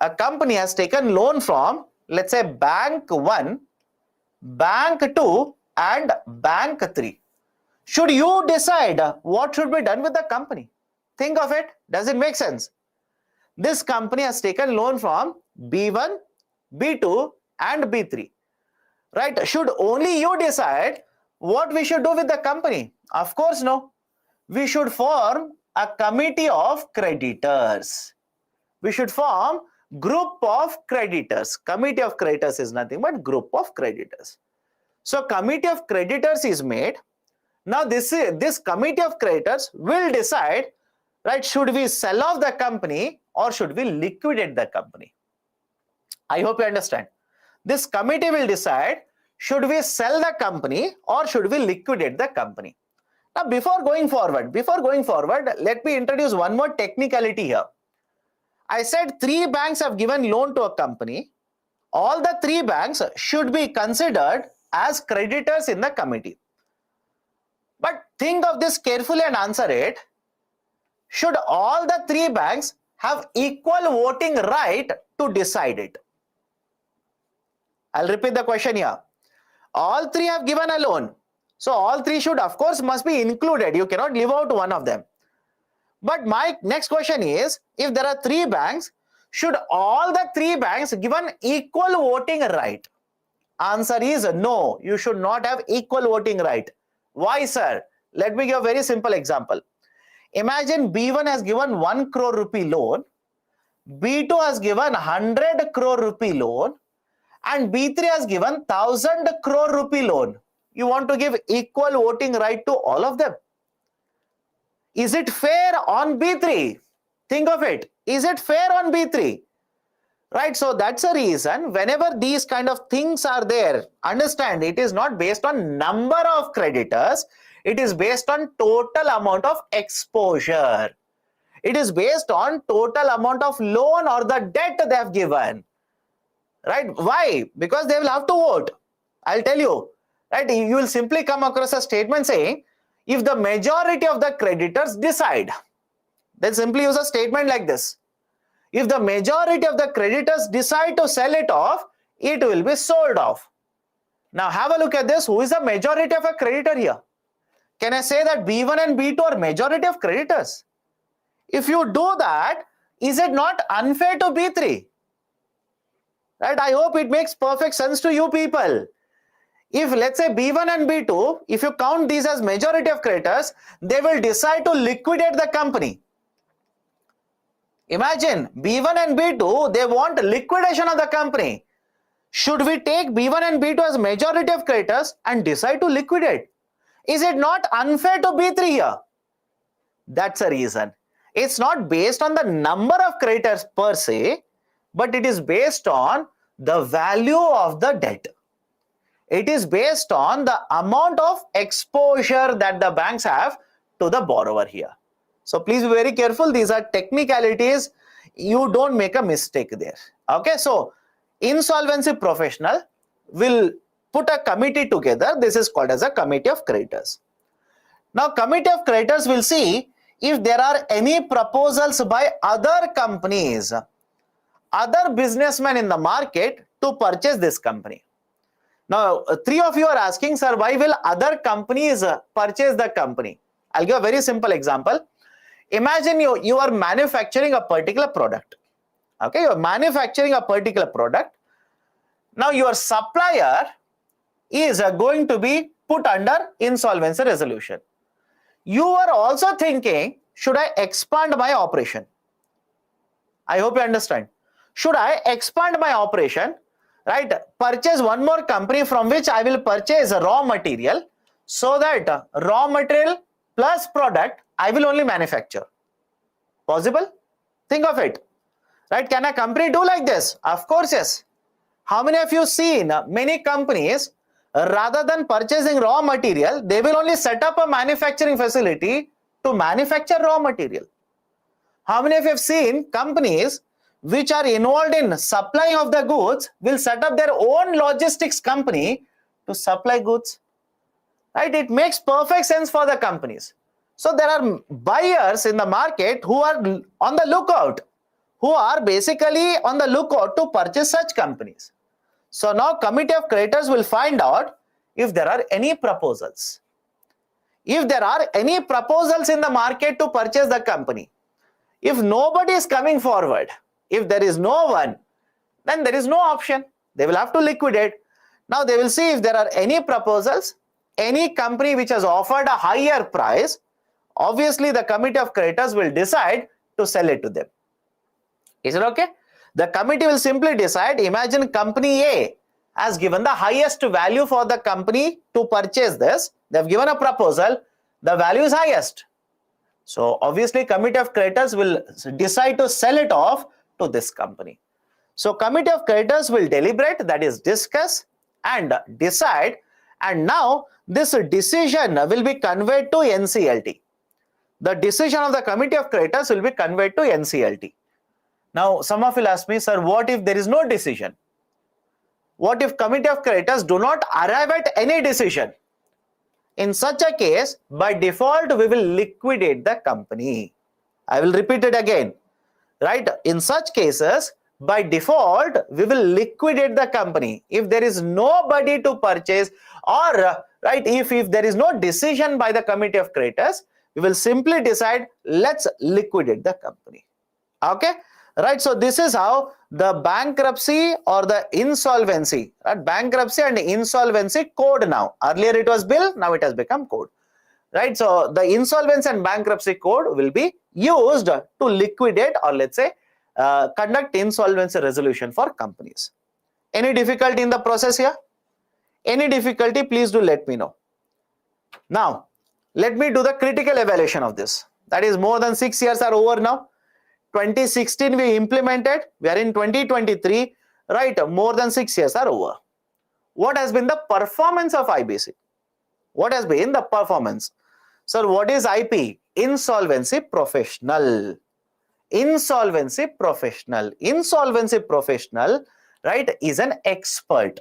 A company has taken loan from, let's say, Bank 1, Bank 2 and Bank 3. Should you decide what should be done with the company? Think of it. Does it make sense? This company has taken loan from B1, B2 and B3. Right? Should only you decide what we should do with the company? Of course, no. We should form a committee of creditors. We should form group of creditors. Committee of creditors is nothing but group of creditors. So committee of creditors is made. Now this committee of creditors will decide, right, should we sell off the company or should we liquidate the company? I hope you understand. This committee will decide, should we sell the company or should we liquidate the company? Now before going forward, let me introduce one more technicality here. I said 3 banks have given loan to a company. All the 3 banks should be considered as creditors in the committee. But think of this carefully and answer it. Should all the 3 banks have equal voting right to decide it? I'll repeat the question here. All 3 have given a loan. So all 3 should, of course, must be included. You cannot leave out one of them. But my next question is, if there are 3 banks, should all the 3 banks given equal voting right? Answer is no. You should not have equal voting right. Why, sir? Let me give a very simple example. Imagine B1 has given 1 crore rupee loan, B2 has given 100 crore rupee loan, and B3 has given 1000 crore rupee loan. You want to give equal voting right to all of them. Is it fair on B3? Think of it. Is it fair on B3? Right, so that's a reason whenever these kind of things are there, understand it is not based on number of creditors, it is based on total amount of exposure. It is based on total amount of loan or the debt they have given. Right, why? Because they will have to vote. I'll tell you. Right, you will simply come across a statement saying, if the majority of the creditors decide, then simply use a statement like this. If the majority of the creditors decide to sell it off, it will be sold off. Now have a look at this. Who is the majority of a creditor here? Can I say that B1 and B2 are majority of creditors? If you do that, is it not unfair to B3? Right? I hope it makes perfect sense to you people. If let's say B1 and B2, if you count these as majority of creditors, they will decide to liquidate the company. Imagine B1 and B2, they want liquidation of the company. Should we take B1 and B2 as majority of creditors and decide to liquidate? Is it not unfair to B3 here? That's a reason. It's not based on the number of creditors per se, but it is based on the value of the debt. It is based on the amount of exposure that the banks have to the borrower here. So please be very careful. These are technicalities. You don't make a mistake there. Okay, so insolvency professional will put a committee together. This is called as a committee of creditors. Now, committee of creditors will see if there are any proposals by other companies, other businessmen in the market to purchase this company. Now, three of you are asking, sir, why will other companies purchase the company? I'll give a very simple example. Imagine you are manufacturing a particular product. Okay, you are manufacturing a particular product. Now, your supplier is going to be put under insolvency resolution. You are also thinking, should I expand my operation? I hope you understand. Should I expand my operation, right? Purchase one more company from which I will purchase raw material, so that raw material plus product I will only manufacture. Possible? Think of it. Right? Can a company do like this? Of course, yes. How many of you seen many companies, rather than purchasing raw material, they will only set up a manufacturing facility to manufacture raw material? How many of you have seen companies which are involved in supplying of the goods will set up their own logistics company to supply goods? Right? It makes perfect sense for the companies. So there are buyers in the market who are on the lookout, who are basically on the lookout to purchase such companies. So now committee of creditors will find out if there are any proposals. If there are any proposals in the market to purchase the company, if nobody is coming forward, if there is no one, then there is no option. They will have to liquidate. Now they will see if there are any proposals, any company which has offered a higher price. Obviously, the committee of creditors will decide to sell it to them. Is it okay? The committee will simply decide, imagine company A has given the highest value for the company to purchase this. They have given a proposal, the value is highest. So obviously committee of creditors will decide to sell it off to this company. So committee of creditors will deliberate, that is discuss and decide, and now this decision will be conveyed to NCLT. The decision of the committee of creditors will be conveyed to NCLT. Now, some of you will ask me, sir, what if there is no decision? What if committee of creditors do not arrive at any decision? In such a case, by default, we will liquidate the company. I will repeat it again, right? In such cases, by default, we will liquidate the company. If there is nobody to purchase, or right, if there is no decision by the committee of creditors, we will simply decide, let's liquidate the company. Okay? Right, so this is how the bankruptcy or the insolvency, right? Bankruptcy and insolvency code now. Earlier it was bill, now it has become code. Right, so the insolvency and bankruptcy code will be used to liquidate, or let's say conduct insolvency resolution for companies. Any difficulty in the process here? Any difficulty, please do let me know. Now, let me do the critical evaluation of this. That is, more than 6 years are over now. 2016 we implemented, we are in 2023, right? More than 6 years are over. What has been the performance of IBC? What has been the performance? Sir, what is IP? Insolvency professional. Insolvency professional. Insolvency professional, right, is an expert.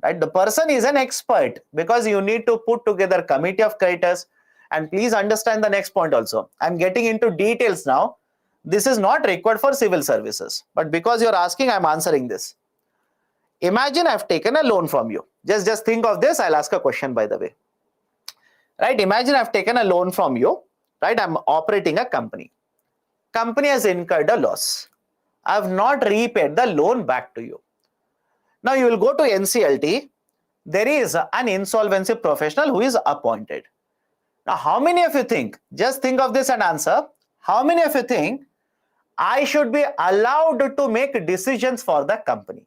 Right? The person is an expert, because you need to put together committee of creditors. And please understand the next point also. I'm getting into details now. This is not required for civil services, but because you're asking, I'm answering this. Imagine I've taken a loan from you. Just think of this. I'll ask a question, by the way. Right? Imagine I've taken a loan from you. Right? I'm operating a company. Company has incurred a loss. I've not repaid the loan back to you. Now you will go to NCLT. There is an insolvency professional who is appointed. Now, how many of you think, just think of this and answer, how many of you think I should be allowed to make decisions for the company?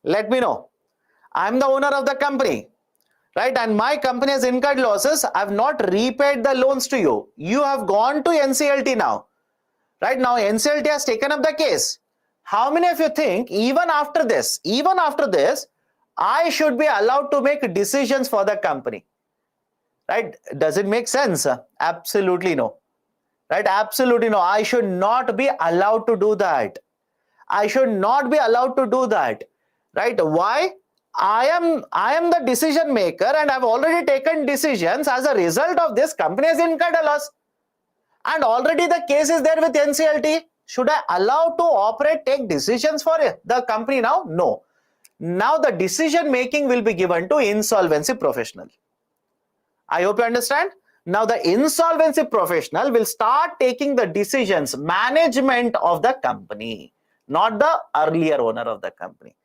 Let me know. I'm the owner of the company, right? And my company has incurred losses. I've not repaid the loans to you. You have gone to NCLT now, right? Now NCLT has taken up the case. How many of you think even after this, I should be allowed to make decisions for the company? Right? Does it make sense? Absolutely no. Right? Absolutely no. I should not be allowed to do that. I should not be allowed to do that. Right? Why? I am the decision maker, and I've already taken decisions. As a result of this, company has incurred a loss. And already the case is there with NCLT. Should I allow to operate, take decisions for the company now? No. Now the decision making will be given to insolvency professional. I hope you understand. Now the insolvency professional will start taking the decisions, management of the company, not the earlier owner of the company.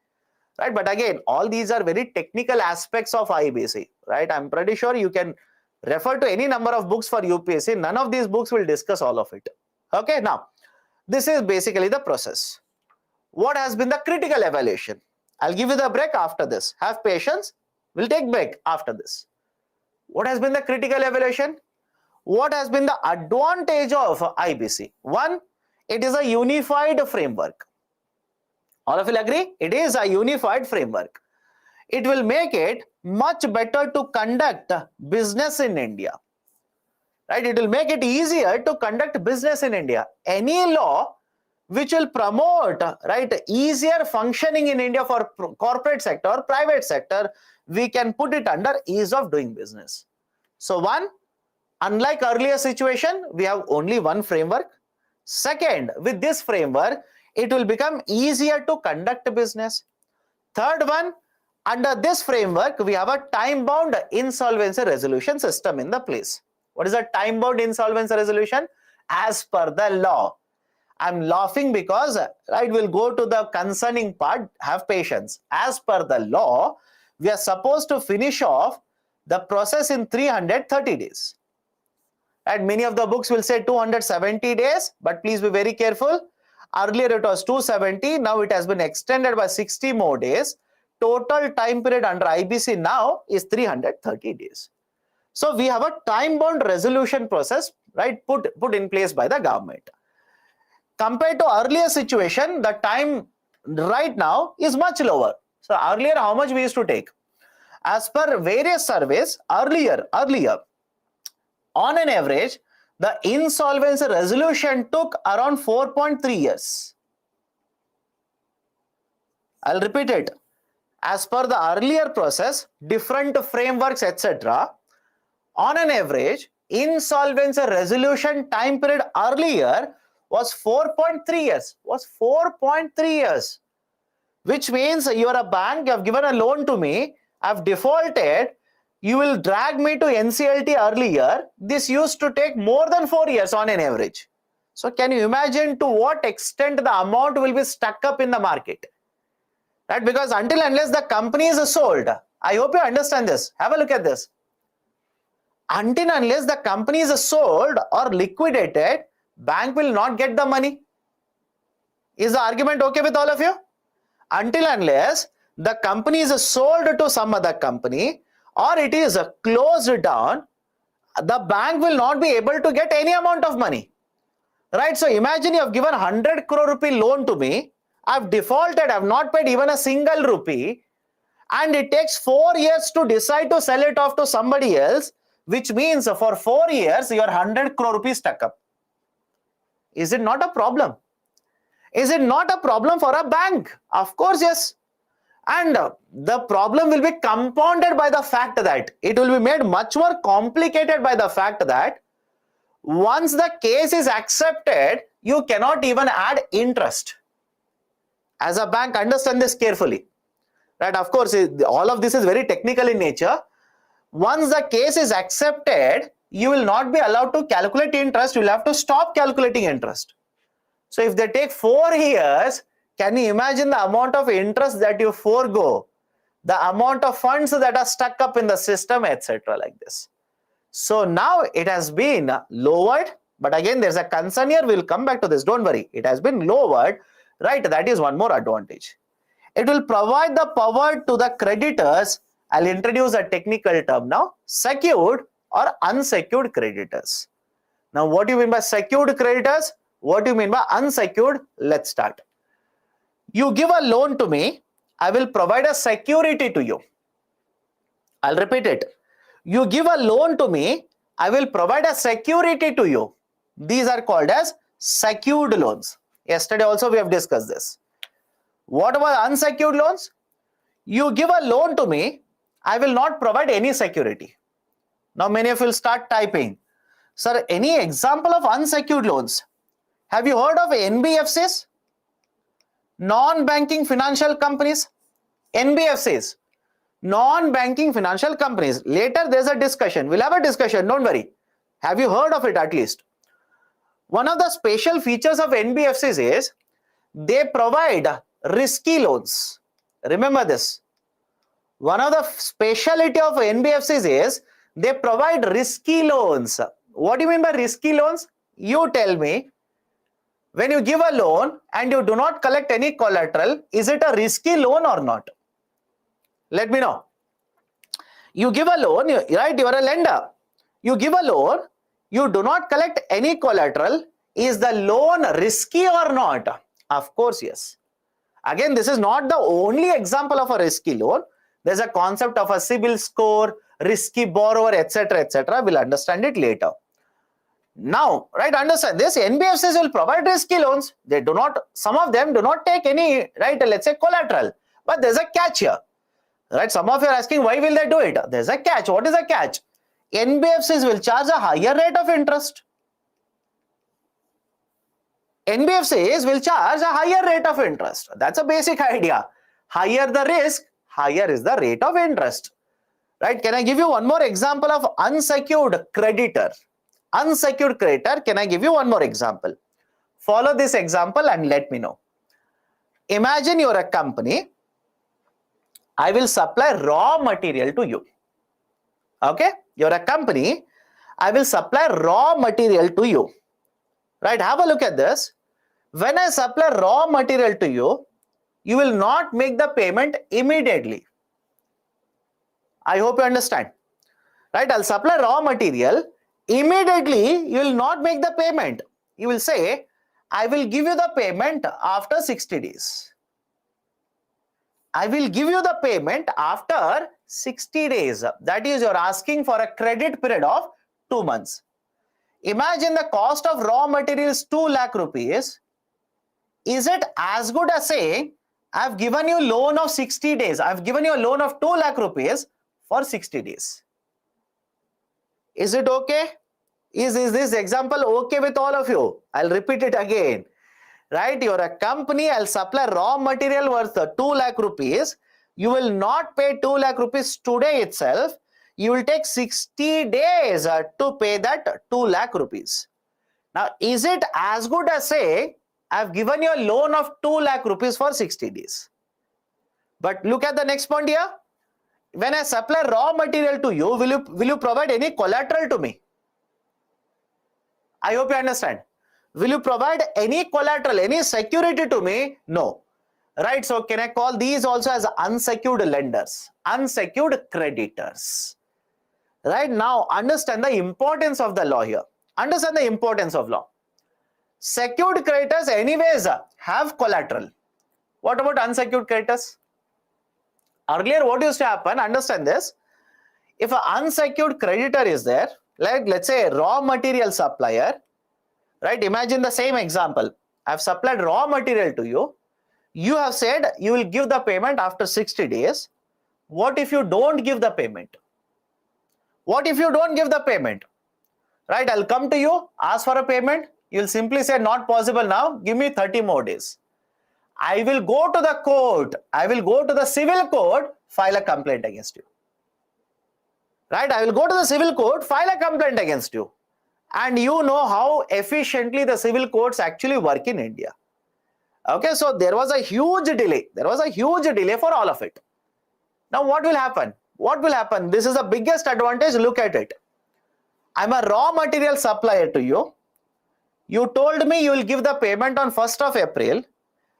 Right? But again, all these are very technical aspects of IBC. Right? I'm pretty sure you can refer to any number of books for UPSC. None of these books will discuss all of it. Okay, now this is basically the process. What has been the critical evaluation? I'll give you the break after this. Have patience. We'll take break after this. What has been the critical evaluation? What has been the advantage of IBC? One, it is a unified framework. All of you agree? It is a unified framework. It will make it much better to conduct business in India. Right? It will make it easier to conduct business in India. Any law which will promote, right, easier functioning in India for corporate sector, private sector, we can put it under ease of doing business. So one, unlike earlier situation, we have only one framework. Second, with this framework, it will become easier to conduct business. Third one, under this framework, we have a time-bound insolvency resolution system in the place. What is a time-bound insolvency resolution? As per the law. I'm laughing because, right, we'll go to the concerning part. Have patience. As per the law, we are supposed to finish off the process in 330 days. And many of the books will say 270 days, but please be very careful. Earlier it was 270, now it has been extended by 60 more days. Total time period under IBC now is 330 days. So we have a time-bound resolution process, right, put in place by the government. Compared to earlier situation, the time right now is much lower. So earlier, how much we used to take? As per various surveys, earlier, on an average, the insolvency resolution took around 4.3 years. I'll repeat it. As per the earlier process, different frameworks, etc., on an average, insolvency resolution time period earlier was 4.3 years. Was 4.3 years. Which means you're a bank, you have given a loan to me, I've defaulted, you will drag me to NCLT earlier. This used to take more than 4 years on an average. So can you imagine to what extent the amount will be stuck up in the market? Right? Because until unless the company is sold, I hope you understand this. Have a look at this. Until unless the company is sold or liquidated, bank will not get the money. Is the argument okay with all of you? Until unless the company is sold to some other company or it is closed down, the bank will not be able to get any amount of money. Right? So imagine you have given 100 crore rupee loan to me. I've defaulted, I've not paid even a single rupee, and it takes 4 years to decide to sell it off to somebody else, which means for 4 years your 100 crore rupees stuck up. Is it not a problem? Is it not a problem for a bank? Of course, yes. And the problem will be compounded by the fact that it will be made much more complicated by the fact that once the case is accepted, you cannot even add interest. As a bank, understand this carefully. Right? Of course, all of this is very technical in nature. Once the case is accepted, you will not be allowed to calculate interest. You will have to stop calculating interest. So if they take 4 years, can you imagine the amount of interest that you forego, the amount of funds that are stuck up in the system, etc. like this. So now it has been lowered, but again there's a concern here. We'll come back to this. Don't worry. It has been lowered, right? That is one more advantage. It will provide the power to the creditors. I'll introduce a technical term now. Secured or unsecured creditors. Now what do you mean by secured creditors? What do you mean by unsecured? Let's start. You give a loan to me, I will provide a security to you. I'll repeat it. You give a loan to me, I will provide a security to you. These are called as secured loans. Yesterday also we have discussed this. What about unsecured loans? You give a loan to me, I will not provide any security. Now many of you will start typing, sir, any example of unsecured loans? Have you heard of NBFCs? Non-banking financial companies? NBFCs, non-banking financial companies. Later there's a discussion. We'll have a discussion, don't worry. Have you heard of it at least? One of the special features of NBFCs is they provide risky loans. Remember this. One of the speciality of NBFCs is they provide risky loans. What do you mean by risky loans? You tell me. When you give a loan and you do not collect any collateral, is it a risky loan or not? Let me know. You give a loan, right? You are a lender. You give a loan, you do not collect any collateral. Is the loan risky or not? Of course, yes. Again, this is not the only example of a risky loan. There's a concept of a CIBIL score, risky borrower, etc., etc. We'll understand it later. Now, right, understand this. NBFCs will provide risky loans. They do not, some of them do not take any, right, let's say collateral. But there's a catch here. Right, some of you are asking, why will they do it? There's a catch. What is the catch? NBFCs will charge a higher rate of interest. NBFCs will charge a higher rate of interest. That's a basic idea. Higher the risk, higher is the rate of interest. Right? Can I give you one more example of unsecured creditor? Unsecured creditor, can I give you one more example? Follow this example and let me know. Imagine you're a company. I will supply raw material to you. Okay? You're a company. I will supply raw material to you. Right? Have a look at this. When I supply raw material to you, you will not make the payment immediately. I hope you understand. Right? I'll supply raw material. Immediately, you will not make the payment. You will say, I will give you the payment after 60 days. I will give you the payment after 60 days. That is, you're asking for a credit period of 2 months. Imagine the cost of raw material is 2 lakh rupees. Is it as good as saying, I've given you loan of 60 days. I've given you a loan of 2 lakh rupees for 60 days. Is it okay? Is this example okay with all of you? I'll repeat it again. Right? You're a company, I'll supply raw material worth 2 lakh rupees. You will not pay 2 lakh rupees today itself. You will take 60 days to pay that 2 lakh rupees. Now, is it as good as saying, I've given you a loan of 2 lakh rupees for 60 days? But look at the next point here. When I supply raw material to you, will you provide any collateral to me? I hope you understand. Will you provide any collateral, any security to me? No. Right? So can I call these also as unsecured lenders, unsecured creditors? Right? Now understand the importance of the law here. Understand the importance of law. Secured creditors anyways have collateral. What about unsecured creditors? Earlier what used to happen, understand this. If an unsecured creditor is there, like let's say a raw material supplier, right? Imagine the same example. I've supplied raw material to you. You have said you will give the payment after 60 days. What if you don't give the payment? What if you don't give the payment? Right? I'll come to you, ask for a payment. You'll simply say not possible now. Give me 30 more days. I will go to the court. I will go to the civil court, file a complaint against you. Right? I will go to the civil court, file a complaint against you. And you know how efficiently the civil courts actually work in India. Okay, so there was a huge delay. There was a huge delay for all of it. Now what will happen? What will happen? This is the biggest advantage. Look at it. I'm a raw material supplier to you. You told me you will give the payment on 1st of April.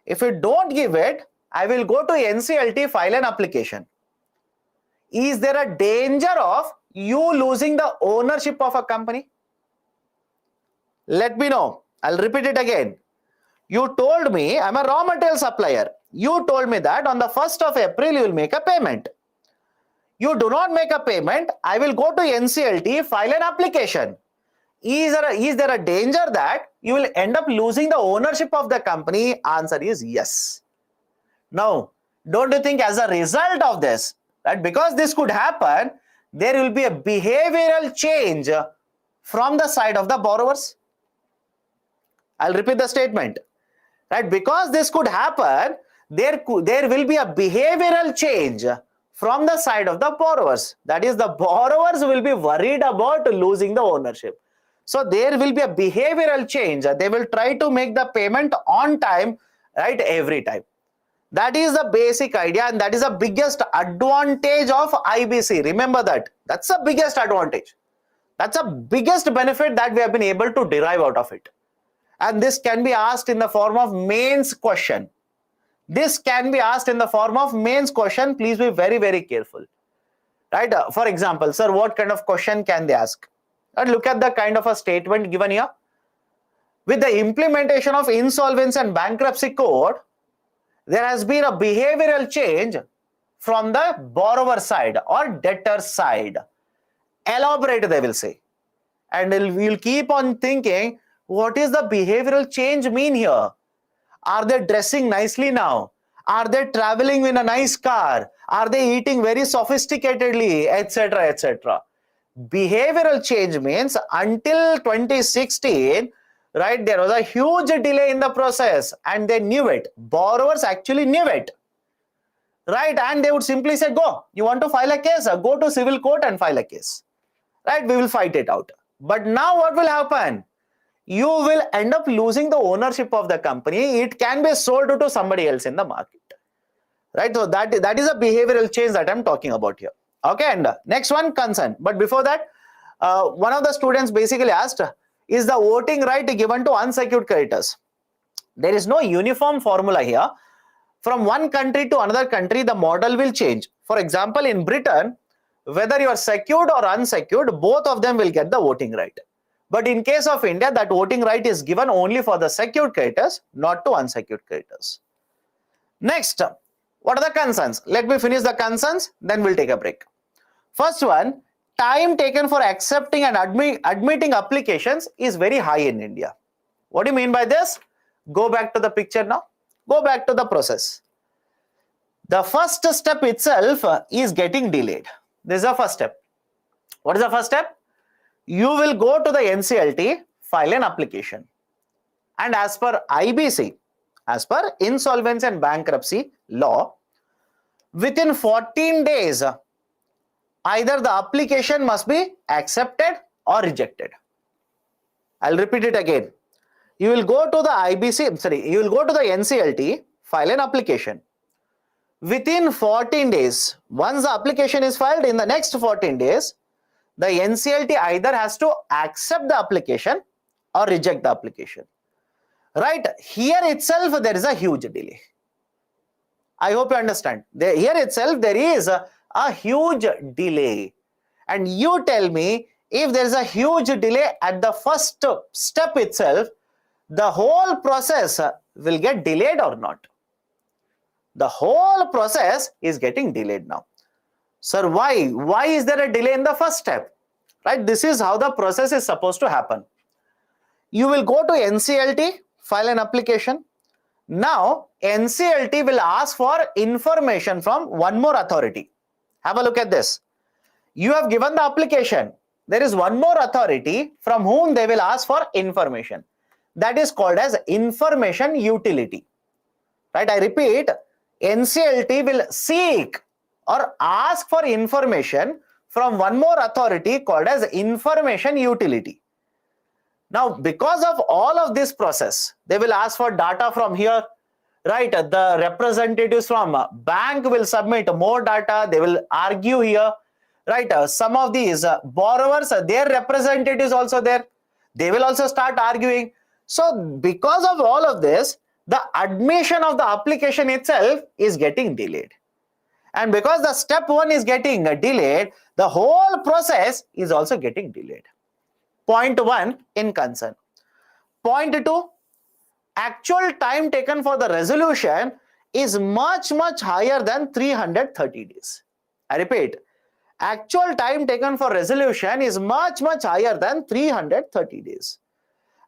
If you don't give it, I will go to NCLT, file an application. Is there a danger of you losing the ownership of a company? Let me know. I'll repeat it again. You told me I'm a raw material supplier. You told me that on the 1st of April you will make a payment. You do not make a payment, I will go to NCLT, file an application. Is there a danger that you will end up losing the ownership of the company? Answer is yes. Now, don't you think as a result of this, that because this could happen, there will be a behavioral change from the side of the borrowers? I'll repeat the statement. Right? Because this could happen, there will be a behavioral change from the side of the borrowers. That is, the borrowers will be worried about losing the ownership. So there will be a behavioral change. They will try to make the payment on time, right, every time. That is the basic idea, and that is the biggest advantage of IBC. Remember that. That's the biggest advantage. That's the biggest benefit that we have been able to derive out of it. And this can be asked in the form of mains question. This can be asked in the form of mains question. Please be very, very careful. Right? For example, sir, what kind of question can they ask? And look at the kind of a statement given here. With the implementation of Insolvency and Bankruptcy Code, there has been a behavioral change from the borrower side or debtor side. Elaborate, they will say. And we'll keep on thinking, what is the behavioral change mean here? Are they dressing nicely now? Are they traveling in a nice car? Are they eating very sophisticatedly, etc., etc.? Behavioral change means until 2016, right, there was a huge delay in the process and they knew it. Borrowers actually knew it, right? And they would simply say, go, you want to file a case, go to civil court and file a case, right? We will fight it out. But now what will happen? You will end up losing the ownership of the company. It can be sold to somebody else in the market, right? So that is a behavioral change that I'm talking about here. Okay, and next one, consent. But before that, one of the students basically asked, is the voting right given to unsecured creditors? There is no uniform formula here. From one country to another country, the model will change. For example, in Britain, whether you are secured or unsecured, both of them will get the voting right. But in case of India, that voting right is given only for the secured creditors, not to unsecured creditors. Next, what are the concerns? Let me finish the concerns, then we'll take a break. First one, time taken for accepting and admitting applications is very high in India. What do you mean by this? Go back to the picture now. Go back to the process. The first step itself is getting delayed. This is the first step. What is the first step? You will go to the NCLT, file an application. And as per IBC, as per Insolvency and Bankruptcy Law, within 14 days, either the application must be accepted or rejected. I'll repeat it again. You will go to the you will go to the NCLT, file an application. Within 14 days, once the application is filed, in the next 14 days, the NCLT either has to accept the application or reject the application. Right? Here itself, there is a huge delay. I hope you understand. Here itself, there is a huge delay. And you tell me, if there is a huge delay at the first step itself, the whole process will get delayed or not? The whole process is getting delayed now. Sir, why? Why is there a delay in the first step? Right? This is how the process is supposed to happen. You will go to NCLT, file an application. Now, NCLT will ask for information from one more authority. Have a look at this. You have given the application. There is one more authority from whom they will ask for information. That is called as information utility. Right? I repeat, NCLT will seek or ask for information from one more authority called as information utility. Now, because of all of this process, they will ask for data from here, right? The representatives from bank will submit more data. They will argue here, right? Some of these borrowers, their representatives also there. They will also start arguing. So, because of all of this, the admission of the application itself is getting delayed. And because the step one is getting delayed, the whole process is also getting delayed. Point one in concern. Point two, actual time taken for the resolution is much higher than 330 days. I repeat, actual time taken for resolution is much higher than 330 days.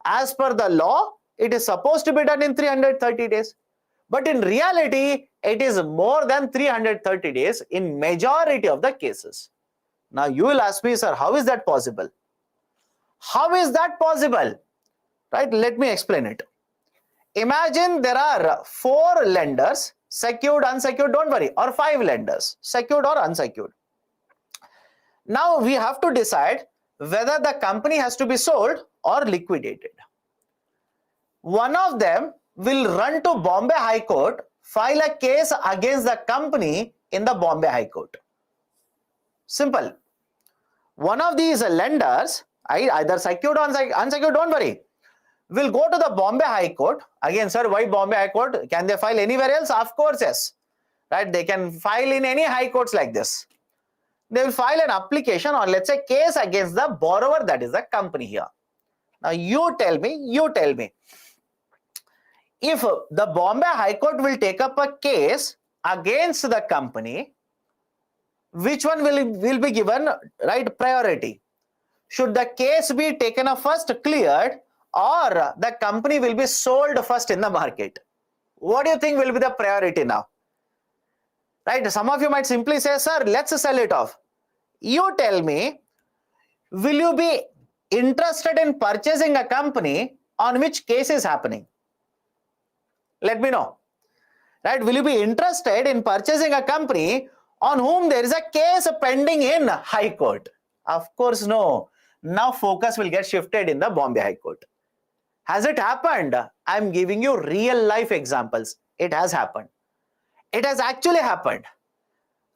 As per the law, it is supposed to be done in 330 days. But in reality, it is more than 330 days in majority of the cases. Now you will ask me, sir, how is that possible? How is that possible? Right? Let me explain it. Imagine there are 4 lenders Secured, unsecured, don't worry, or 5 lenders, secured or unsecured. Now we have to decide whether the company has to be sold or liquidated. One of them will run to Bombay High Court, file a case against the company in the Bombay High Court. Simple. One of these lenders, either secured or unsecured, don't worry, will go to the Bombay High Court. Again, sir, why Bombay High Court? Can they file anywhere else? Of course, yes. Right? They can file in any high courts like this. They will file an application or let's say case against the borrower, that is the company here. Now you tell me, if the Bombay High Court will take up a case against the company, which one will be given, right, priority? Should the case be taken up first, cleared, or the company will be sold first in the market? What do you think will be the priority now? Right? Some of you might simply say, sir, let's sell it off. You tell me, will you be interested in purchasing a company on which case is happening? Let me know. Right? Will you be interested in purchasing a company on whom there is a case pending in High Court? Of course, no. Now focus will get shifted in the Bombay High Court. Has it happened? I'm giving you real life examples. It has happened. It has actually happened.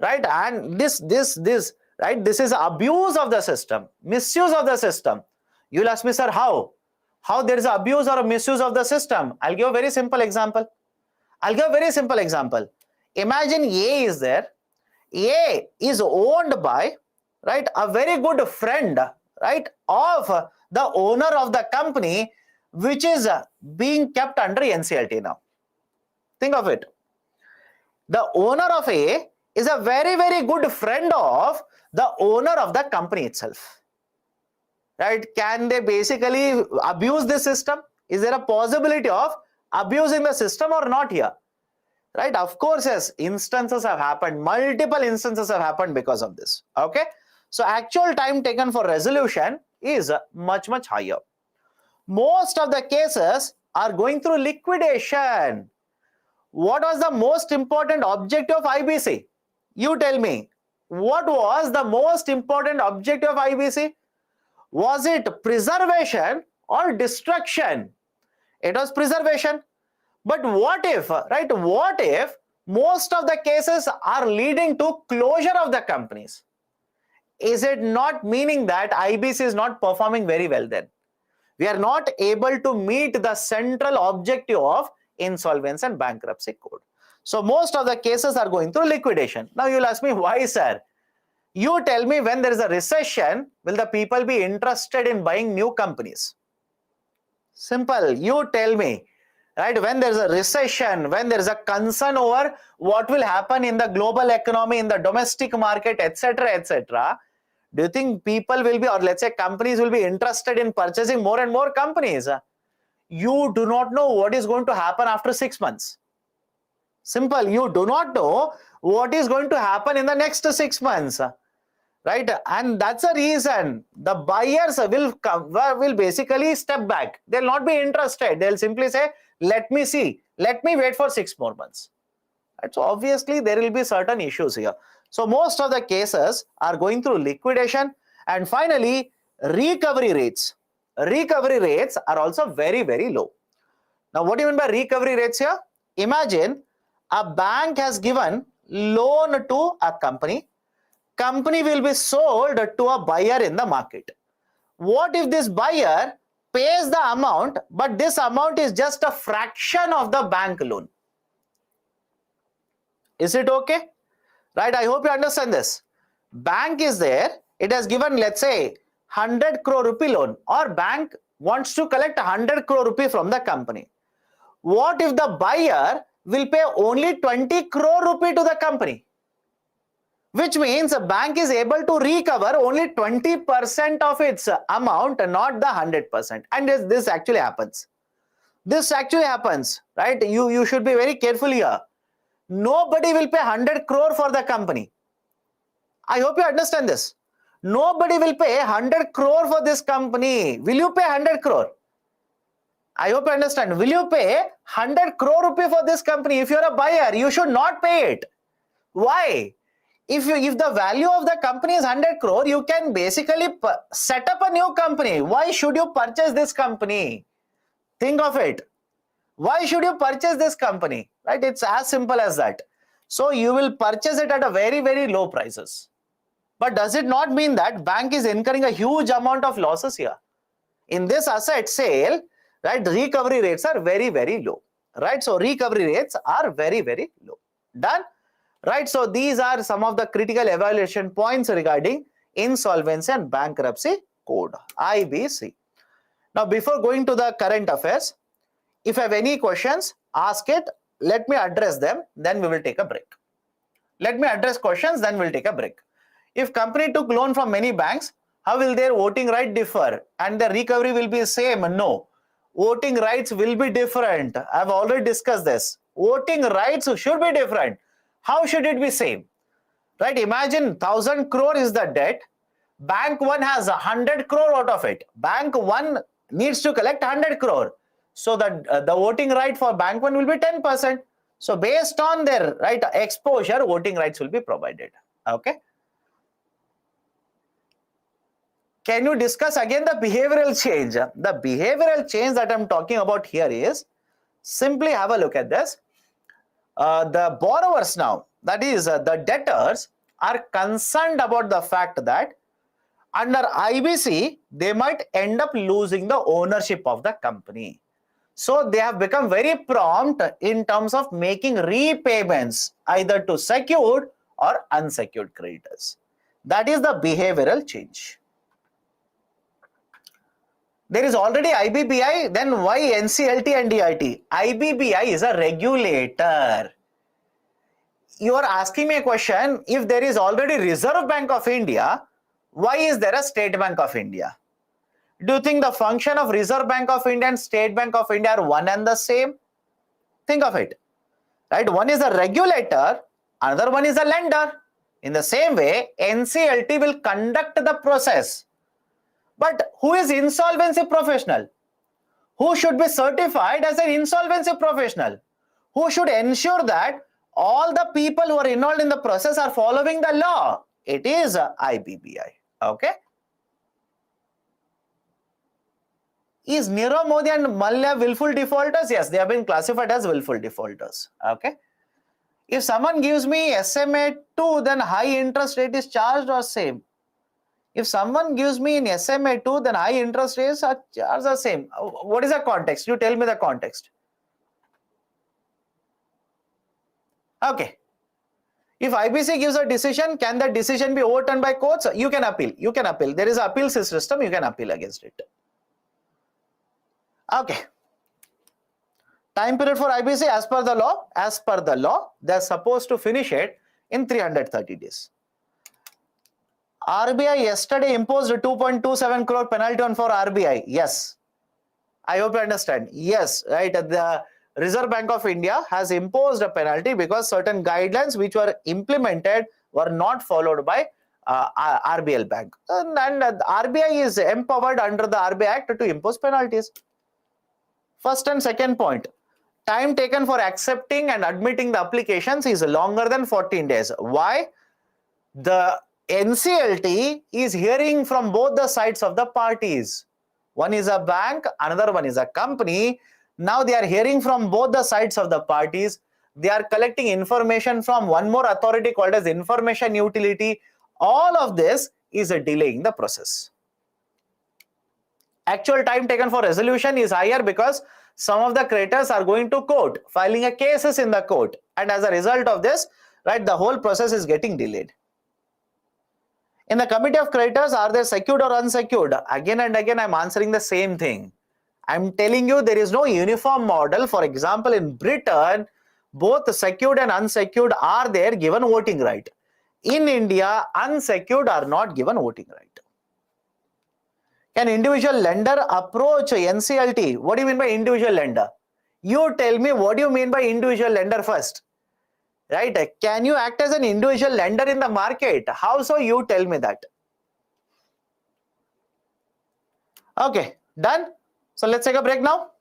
Right? And this is abuse of the system, misuse of the system. You'll ask me, sir, how? How there is abuse or a misuse of the system? I'll give a very simple example. Imagine A is there. A is owned by, right, a very good friend, right, of the owner of the company, which is being kept under NCLT now. Think of it. The owner of A is a very, very good friend of the owner of the company itself. Right? Can they basically abuse the system? Is there a possibility of abusing the system or not here? Right? Of course, yes, instances have happened. Multiple instances have happened because of this. Okay? So actual time taken for resolution is much, much higher. Most of the cases are going through liquidation. What was the most important objective of IBC? You tell me. What was the most important objective of IBC? Was it preservation or destruction? It was preservation. But what if, right? What if most of the cases are leading to closure of the companies? Is it not meaning that IBC is not performing very well then? We are not able to meet the central objective of Insolvency and Bankruptcy Code. So most of the cases are going through liquidation. Now you'll ask me, why, sir? You tell me, when there is a recession, will the people be interested in buying new companies? Simple. You tell me, right? When there is a recession, when there is a concern over what will happen in the global economy, in the domestic market, etc., do you think people will be, or let's say companies will be interested in purchasing more and more companies? You do not know what is going to happen after 6 months. Simple. You do not know what is going to happen in the next 6 months. Right? And that's the reason the buyers will basically step back. They'll not be interested. They'll simply say, let me see. Let me wait for 6 more months. Right? So obviously there will be certain issues here. So most of the cases are going through liquidation. And finally, recovery rates. Recovery rates are also very, very low. Now, what do you mean by recovery rates here? Imagine a bank has given loan to a company. Company will be sold to a buyer in the market. What if this buyer pays the amount, but this amount is just a fraction of the bank loan? Is it okay? Right? I hope you understand this. Bank is there. It has given, let's say, 100 crore rupee loan, or bank wants to collect 100 crore rupee from the company. What if the buyer will pay only 20 crore rupee to the company? Which means a bank is able to recover only 20% of its amount, not the 100%. And this actually happens. This actually happens, right? You should be very careful here. Nobody will pay 100 crore for the company. I hope you understand this. Nobody will pay 100 crore for this company. Will you pay 100 crore? I hope you understand. Will you pay 100 crore rupee for this company? If you're a buyer, you should not pay it. Why? If the value of the company is 100 crore, you can basically set up a new company. Why should you purchase this company? Think of it. Why should you purchase this company? Right? It's as simple as that. So you will purchase it at a very, very low prices. But does it not mean that bank is incurring a huge amount of losses here? In this asset sale, right, the recovery rates are very, very low. Right? So recovery rates are very, very low. Done? Right? So these are some of the critical evaluation points regarding Insolvency and Bankruptcy Code, IBC. Now, before going to the current affairs, if you have any questions, ask it. Let me address them, then we will take a break. Let me address questions, then we'll take a break. If company took loan from many banks, how will their voting right differ and the recovery will be same? No. Voting rights will be different. I've already discussed this. Voting rights should be different. How should it be same? Right? Imagine 1000 crore is the debt. Bank 1 has 100 crore out of it. Bank 1 needs to collect 100 crore. So the voting right for bank 1 will be 10%. So based on their right exposure, voting rights will be provided. Okay. Can you discuss again the behavioral change? The behavioral change that I'm talking about here is, simply have a look at this. The borrowers now, that is the debtors, are concerned about the fact that under IBC, they might end up losing the ownership of the company. So they have become very prompt in terms of making repayments either to secured or unsecured creditors. That is the behavioral change. There is already IBBI, then why NCLT and DIT? IBBI is a regulator. You are asking me a question, if there is already Reserve Bank of India, why is there a State Bank of India? Do you think the function of Reserve Bank of India and State Bank of India are one and the same? Think of it. Right? One is a regulator, another one is a lender. In the same way, NCLT will conduct the process. But who is insolvency professional? Who should be certified as an insolvency professional? Who should ensure that all the people who are involved in the process are following the law? It is IBBI. Okay. Is Nirav Modi and Mallya willful defaulters? Yes, they have been classified as willful defaulters. Okay. If someone gives me SMA 2, then high interest rate is charged or same? If someone gives me in SMA 2, then high interest rates are charged the same. What is the context? You tell me the context. Okay. If IBC gives a decision, can that decision be overturned by courts? You can appeal. You can appeal. There is an appeal system. You can appeal against it. Okay. Time period for IBC as per the law, they are supposed to finish it in 330 days. RBI yesterday imposed a 2.27 crore penalty on for RBI. Yes. I hope you understand. Yes, right. The Reserve Bank of India has imposed a penalty because certain guidelines which were implemented were not followed by RBL Bank. And RBI is empowered under the RBI Act to impose penalties. First and second point, time taken for accepting and admitting the applications is longer than 14 days. Why? The NCLT is hearing from both the sides of the parties. One is a bank, another one is a company. Now they are hearing from both the sides of the parties. They are collecting information from one more authority called as information utility. All of this is delaying the process. Actual time taken for resolution is higher because some of the creditors are going to court, filing a cases in the court. And as a result of this, right, the whole process is getting delayed. In the committee of creditors, are they secured or unsecured? Again and again, I'm answering the same thing. I'm telling you there is no uniform model. For example, in Britain, both secured and unsecured are there given voting right. In India, unsecured are not given voting right. Can individual lender approach NCLT? What do you mean by individual lender? You tell me what do you mean by individual lender first. Right? Can you act as an individual lender in the market? How so? You tell me that. Okay, done. So let's take a break now.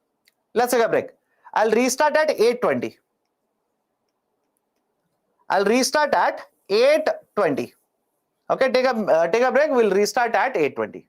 Let's take a break. I'll restart at 8:20. I'll restart at 8:20. Okay, take a break. We'll restart at 8:20.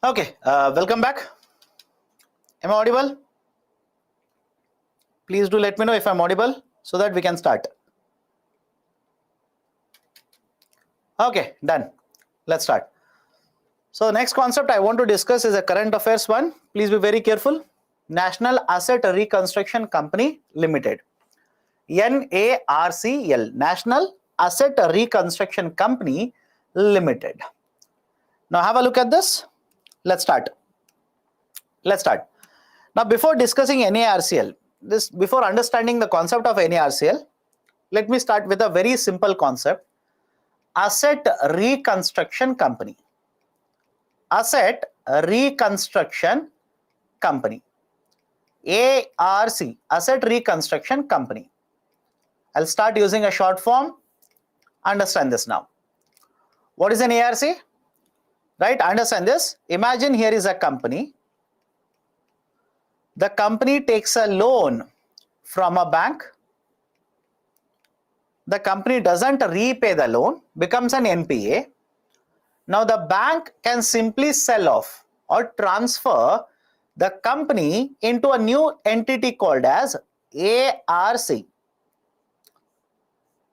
Okay, welcome back. Am I audible? Please do let me know if I'm audible so that we can start. Okay, done. Let's start. So the next concept I want to discuss is a current affairs one. Please be very careful. National Asset Reconstruction Company Limited. NARCL, National Asset Reconstruction Company Limited. Now have a look at this. Let's start. Now before discussing NARCL, before understanding the concept of NARCL, let me start with a very simple concept. Asset Reconstruction Company. Asset Reconstruction Company. ARC, Asset Reconstruction Company. I'll start using a short form. Understand this now. What is an ARC? Right, understand this. Imagine here is a company. The company takes a loan from a bank. The company doesn't repay the loan, becomes an NPA. Now the bank can simply sell off or transfer the company into a new entity called as ARC.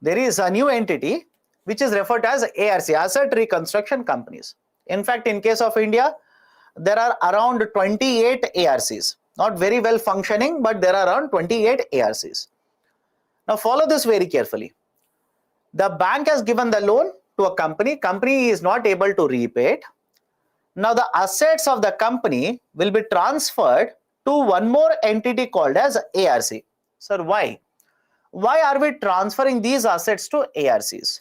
There is a new entity which is referred to as ARC, Asset Reconstruction Companies. In fact, in case of India, there are around 28 ARCs. Not very well functioning, but there are around 28 ARCs. Now follow this very carefully. The bank has given the loan to a company. Company is not able to repay it. Now the assets of the company will be transferred to one more entity called as ARC. Sir, why? Why are we transferring these assets to ARCs?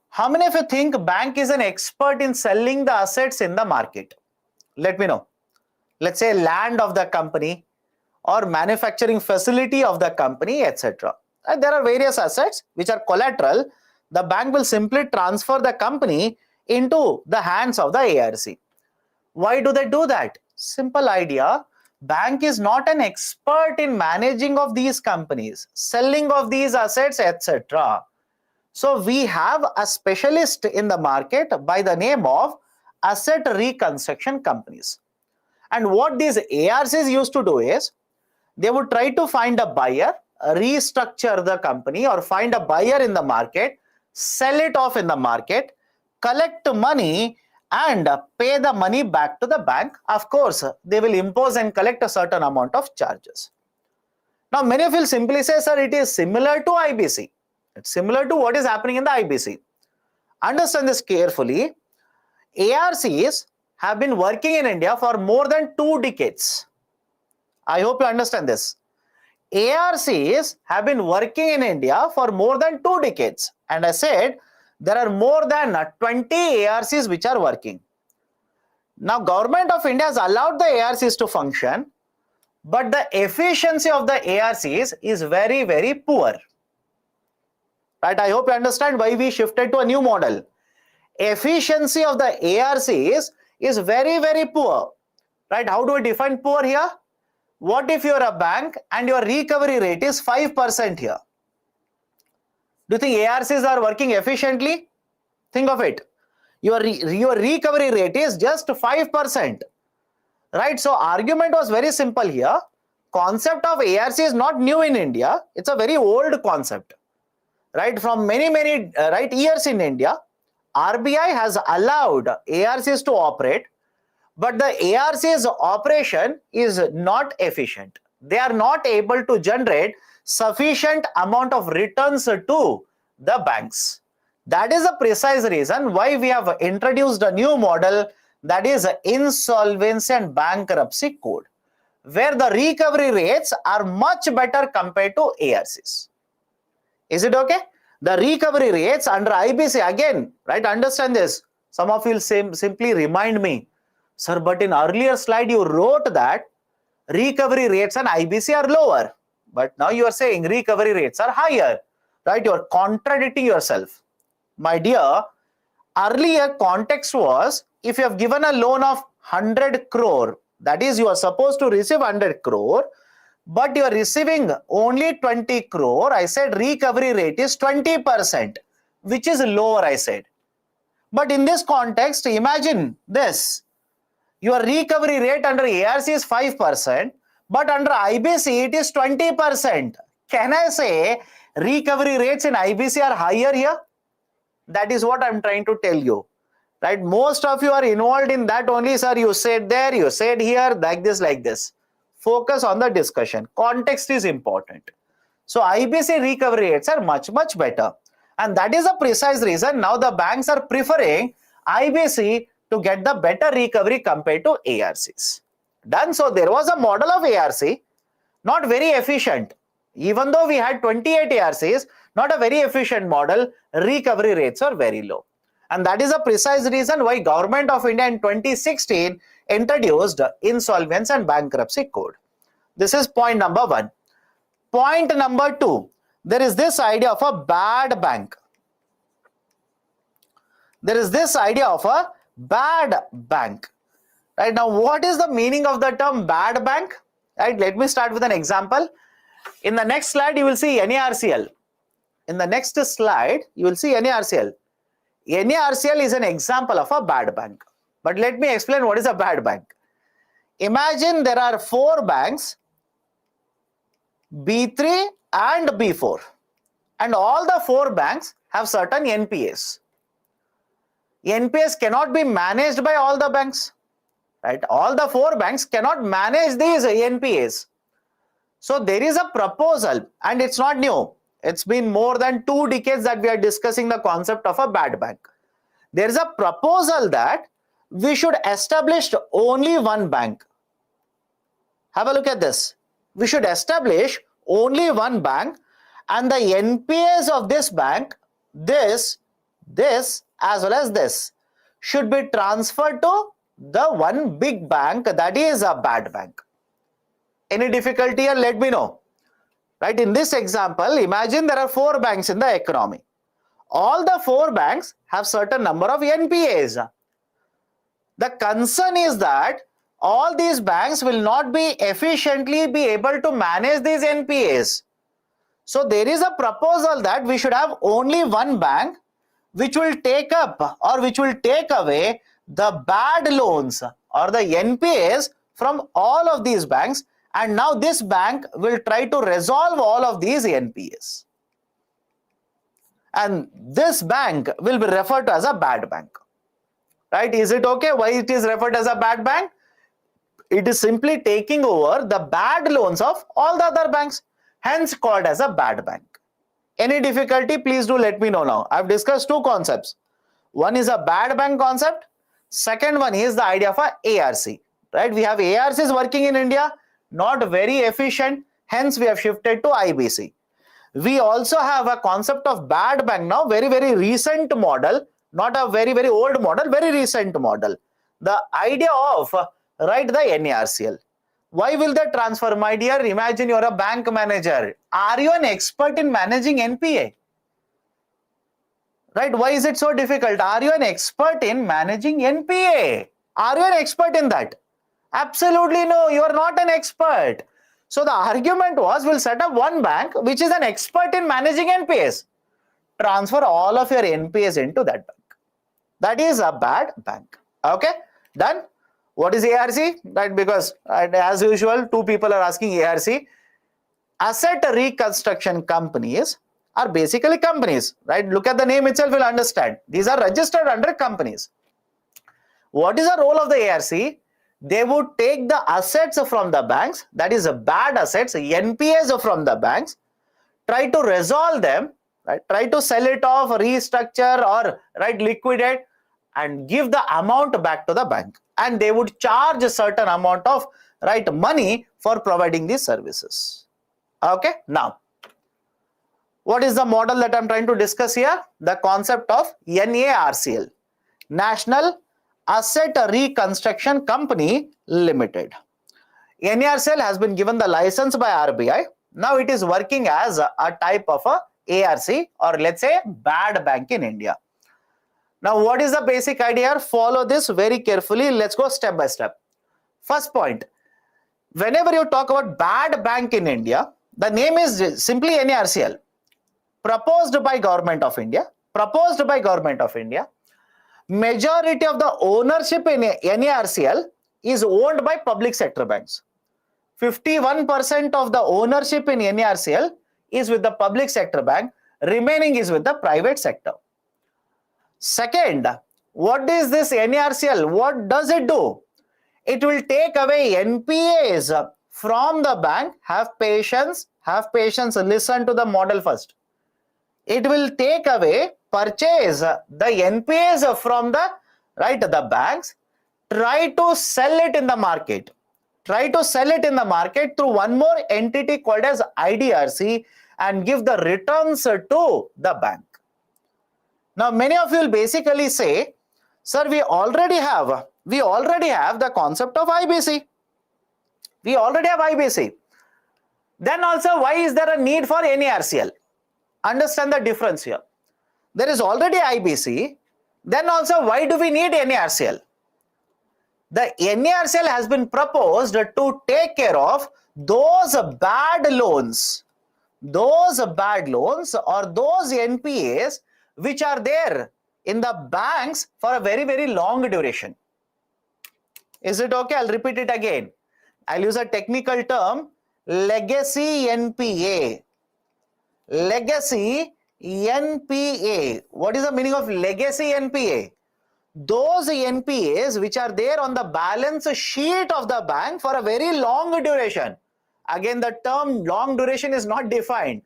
How many of you think bank is an expert in selling the assets in the market? Let me know. Let's say land of the company or manufacturing facility of the company, etc. There are various assets which are collateral. The bank will simply transfer the company into the hands of the ARC. Why do they do that? Simple idea. Bank is not an expert in managing of these companies, selling of these assets, etc. So we have a specialist in the market by the name of Asset Reconstruction Companies. And what these ARCs used to do is, they would try to find a buyer, restructure the company or find a buyer in the market, sell it off in the market, collect money and pay the money back to the bank. Of course, they will impose and collect a certain amount of charges. Now, many of you will simply say, sir, it is similar to IBC. It's similar to what is happening in the IBC. Understand this carefully. ARCs have been working in India for more than 2 decades. I hope you understand this. ARCs have been working in India for more than 2 decades. And I said, there are more than 20 ARCs which are working. Now, Government of India has allowed the ARCs to function, but the efficiency of the ARCs is very, very poor. Right? I hope you understand why we shifted to a new model. Efficiency of the ARCs is very, very poor. Right? How do we define poor here? What if you're a bank and your recovery rate is 5% here? Do you think ARCs are working efficiently? Think of it. Your recovery rate is just 5%. Right? So argument was very simple here. Concept of ARC is not new in India. It's a very old concept. Right? From many years in India, RBI has allowed ARCs to operate, but the ARC's operation is not efficient. They are not able to generate sufficient amount of returns to the banks. That is the precise reason why we have introduced a new model, that is Insolvency and Bankruptcy Code, where the recovery rates are much better compared to ARCs. Is it okay? The recovery rates under IBC, again, right, understand this. Some of you will simply remind me, sir, but in earlier slide you wrote that recovery rates on IBC are lower, but now you are saying recovery rates are higher, right? You are contradicting yourself. My dear, earlier context was, if you have given a loan of 100 crore, that is, you are supposed to receive 100 crore, but you are receiving only 20 crore, I said recovery rate is 20%, which is lower, I said. But in this context, imagine this. Your recovery rate under ARC is 5%, but under IBC it is 20%. Can I say recovery rates in IBC are higher here? That is what I'm trying to tell you. Right? Most of you are involved in that only, sir. You said there, you said here, like this, like this. Focus on the discussion. Context is important. So IBC recovery rates are much, much better. And that is a precise reason now the banks are preferring IBC to get the better recovery compared to ARCs. Done. So there was a model of ARC, not very efficient. Even though we had 28 ARCs, not a very efficient model, recovery rates are very low. And that is a precise reason why Government of India in 2016 introduced Insolvency and Bankruptcy Code. This is point number 1. Point number 2, there is this idea of a bad bank. There is this idea of a bad bank. Right, now what is the meaning of the term bad bank? Right, let me start with an example. In the next slide, you will see NARCL. In the next slide, you will see NARCL. NARCL is an example of a bad bank. But let me explain what is a bad bank. Imagine there are 4 banks, B3 and B4. And all the 4 banks have certain NPAs. NPAs cannot be managed by all the banks. Right? All the 4 banks cannot manage these NPAs. So there is a proposal, and it's not new. It's been more than 2 decades that we are discussing the concept of a bad bank. There is a proposal that we should establish only one bank. Have a look at this. We should establish only one bank, and the NPAs of this bank, this as well as this, should be transferred to the one big bank, that is a bad bank. Any difficulty here? Let me know. Right, in this example, imagine there are 4 banks in the economy. All the 4 banks have certain number of NPAs. The concern is that all these banks will not be efficiently be able to manage these NPAs. So there is a proposal that we should have only one bank which will take up or which will take away the bad loans or the NPAs from all of these banks, and now this bank will try to resolve all of these NPAs. And this bank will be referred to as a bad bank. Right? Is it okay? Why it is referred as a bad bank? It is simply taking over the bad loans of all the other banks, hence called as a bad bank. Any difficulty? Please do let me know now. I've discussed 2 concepts. One is a bad bank concept. Second one is the idea of a ARC. Right? We have ARCs working in India, not very efficient, hence we have shifted to IBC. We also have a concept of bad bank now, very, very recent model, not a very, very old model, very recent model. The idea of, right, the NARCL. Why will they transfer? My dear, imagine you're a bank manager. Are you an expert in managing NPA? Right? Why is it so difficult? Are you an expert in managing NPA? Are you an expert in that? Absolutely no, you are not an expert. So the argument was, we'll set up one bank which is an expert in managing NPAs. Transfer all of your NPAs into that bank. That is a bad bank. Okay, done. What is ARC? Right, because as usual, 2 people are asking ARC. Asset reconstruction companies are basically companies. Right? Look at the name itself, you'll understand. These are registered under companies. What is the role of the ARC? They would take the assets from the banks, that is bad assets, NPAs from the banks, try to resolve them, right? Try to sell it off, restructure, or right, liquidate, and give the amount back to the bank. And they would charge a certain amount of right money for providing these services. Okay, now what is the model that I'm trying to discuss here? The concept of NARCL, National Asset Reconstruction Company Limited. NARCL has been given the license by RBI. Now it is working as a type of a ARC, or let's say bad bank in India. Now what is the basic idea? Follow this very carefully. Let's go step by step. First point, whenever you talk about bad bank in India, the name is simply NARCL, proposed by Government of India, majority of the ownership in NARCL is owned by public sector banks. 51% of the ownership in NARCL is with the public sector bank, remaining is with the private sector. Second, what is this NARCL? What does it do? It will take away NPAs from the bank. Have patience, listen to the model first. It will take away, purchase the NPAs from the banks, try to sell it in the market. Try to sell it in the market through one more entity called as IDRC and give the returns to the bank. Now, many of you will basically say, sir, we already have the concept of IBC. We already have IBC. Then also, why is there a need for NARCL? Understand the difference here. There is already IBC. Then also, why do we need NARCL? The NARCL has been proposed to take care of those bad loans or those NPAs which are there in the banks for a very, very long duration. Is it okay? I'll repeat it again. I'll use a technical term, legacy NPA. Legacy NPA. What is the meaning of legacy NPA? Those NPAs which are there on the balance sheet of the bank for a very long duration. Again, the term long duration is not defined.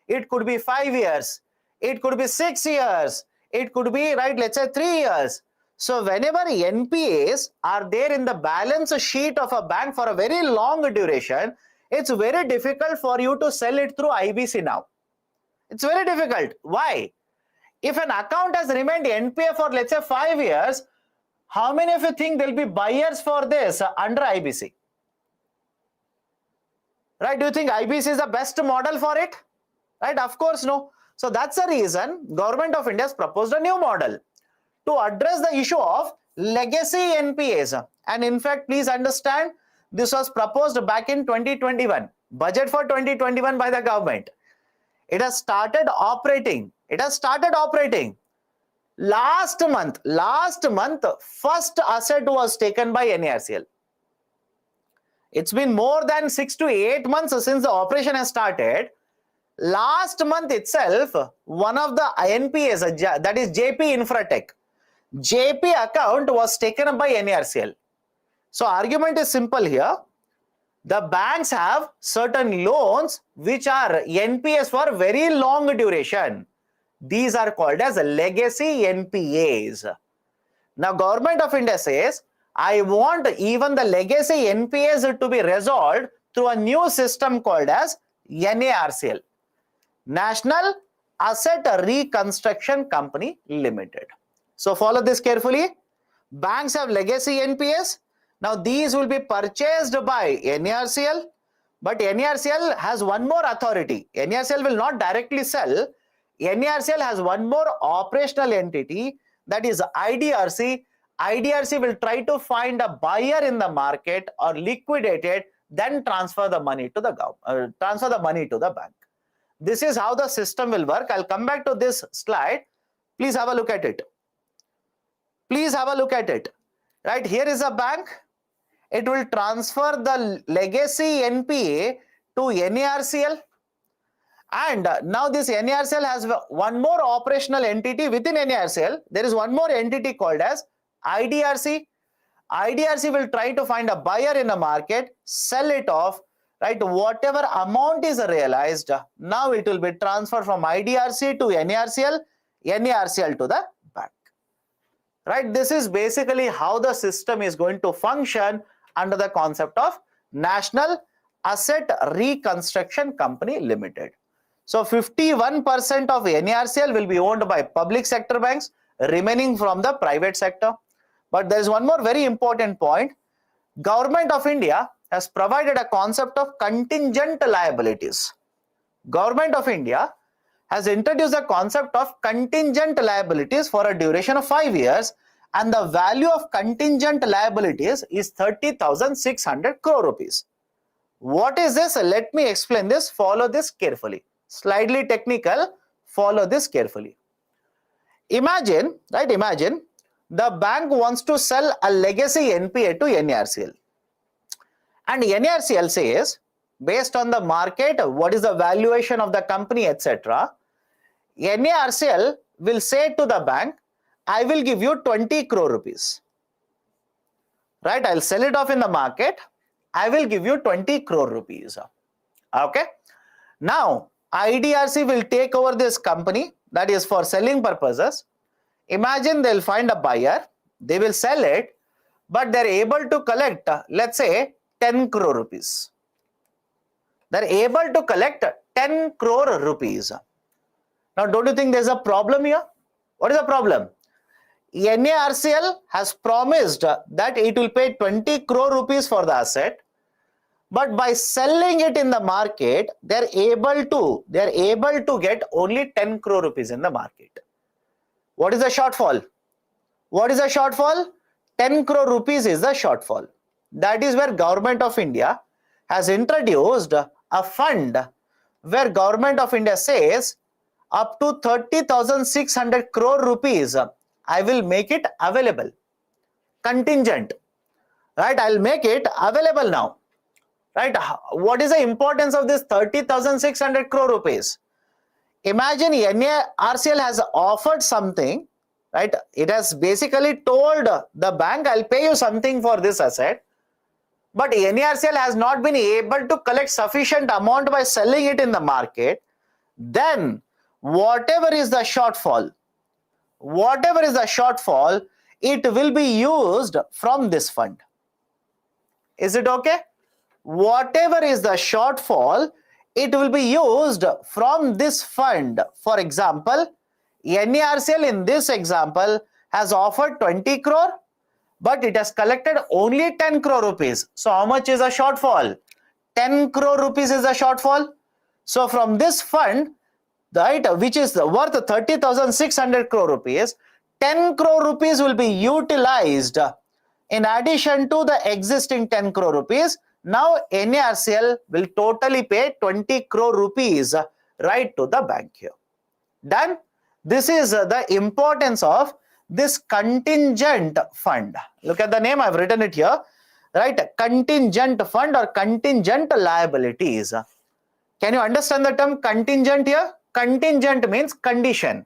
It could be 5 years. It could be 6 years. It could be, let's say 3 years. So whenever NPAs are there in the balance sheet of a bank for a very long duration, it's very difficult for you to sell it through IBC now. It's very difficult. Why? If an account has remained NPA for, let's say, 5 years, how many of you think there will be buyers for this under IBC? Right? Do you think IBC is the best model for it? Right? Of course, no. So that's the reason Government of India has proposed a new model to address the issue of legacy NPAs. And in fact, please understand, this was proposed back in 2021, budget for 2021 by the government. It has started operating. Last month, first asset was taken by NARCL. It's been more than 6 to 8 months since the operation has started. Last month itself, one of the NPAs, that is JP Infratech, JP account was taken up by NARCL. So argument is simple here. The banks have certain loans which are NPAs for very long duration. These are called as legacy NPAs. Now, Government of India says, I want even the legacy NPAs to be resolved through a new system called as NARCL, National Asset Reconstruction Company Limited. So follow this carefully. Banks have legacy NPAs. Now these will be purchased by NARCL, but NARCL has one more authority. NARCL will not directly sell. NARCL has one more operational entity, that is IDRC. IDRC will try to find a buyer in the market or liquidate it, then transfer the money to the bank. This is how the system will work. I'll come back to this slide. Please have a look at it. Right, here is a bank. It will transfer the legacy NPA to NARCL. And now this NARCL has one more operational entity within NARCL. There is one more entity called as IDRC. IDRC will try to find a buyer in the market, sell it off, right? Whatever amount is realized, now it will be transferred from IDRC to NARCL, NARCL to the bank. Right? This is basically how the system is going to function under the concept of National Asset Reconstruction Company Limited. So 51% of NARCL will be owned by public sector banks, remaining from the private sector. But there is one more very important point. Government of India has provided a concept of contingent liabilities. Government of India has introduced a concept of contingent liabilities for a duration of 5 years, and the value of contingent liabilities is 30,600 crore rupees. What is this? Let me explain this. Follow this carefully. Slightly technical. Follow this carefully. Imagine the bank wants to sell a legacy NPA to NARCL. And NARCL says, based on the market, what is the valuation of the company, etc. NARCL will say to the bank, I will give you 20 crore rupees. Right? I'll sell it off in the market. I will give you 20 crore rupees. Okay. Now, IDRC will take over this company, that is for selling purposes. Imagine they'll find a buyer, they will sell it, but they're able to collect, let's say, 10 crore rupees. They're able to collect 10 crore rupees. Now, don't you think there's a problem here? What is the problem? NARCL has promised that it will pay 20 crore rupees for the asset, but by selling it in the market, they're able to get only 10 crore rupees in the market. What is the shortfall? What is the shortfall? 10 crore rupees is the shortfall. That is where Government of India has introduced a fund where Government of India says up to 30,600 crore rupees, I will make it available. Contingent. Right? I'll make it available now. Right? What is the importance of this 30,600 crore rupees? Imagine NARCL has offered something, right? It has basically told the bank, I'll pay you something for this asset. But NARCL has not been able to collect sufficient amount by selling it in the market. Then whatever is the shortfall, it will be used from this fund. Is it okay? Whatever is the shortfall, it will be used from this fund. For example, NARCL in this example has offered 20 crore, but it has collected only 10 crore rupees. So how much is a shortfall? 10 crore rupees is a shortfall. So from this fund, right, which is worth 30,600 crore rupees, 10 crore rupees will be utilized in addition to the existing 10 crore rupees. Now NARCL will totally pay 20 crore rupees right to the bank here. Done? This is the importance of this contingent fund. Look at the name, I've written it here. Right? Contingent fund or contingent liabilities. Can you understand the term contingent here? Contingent means condition.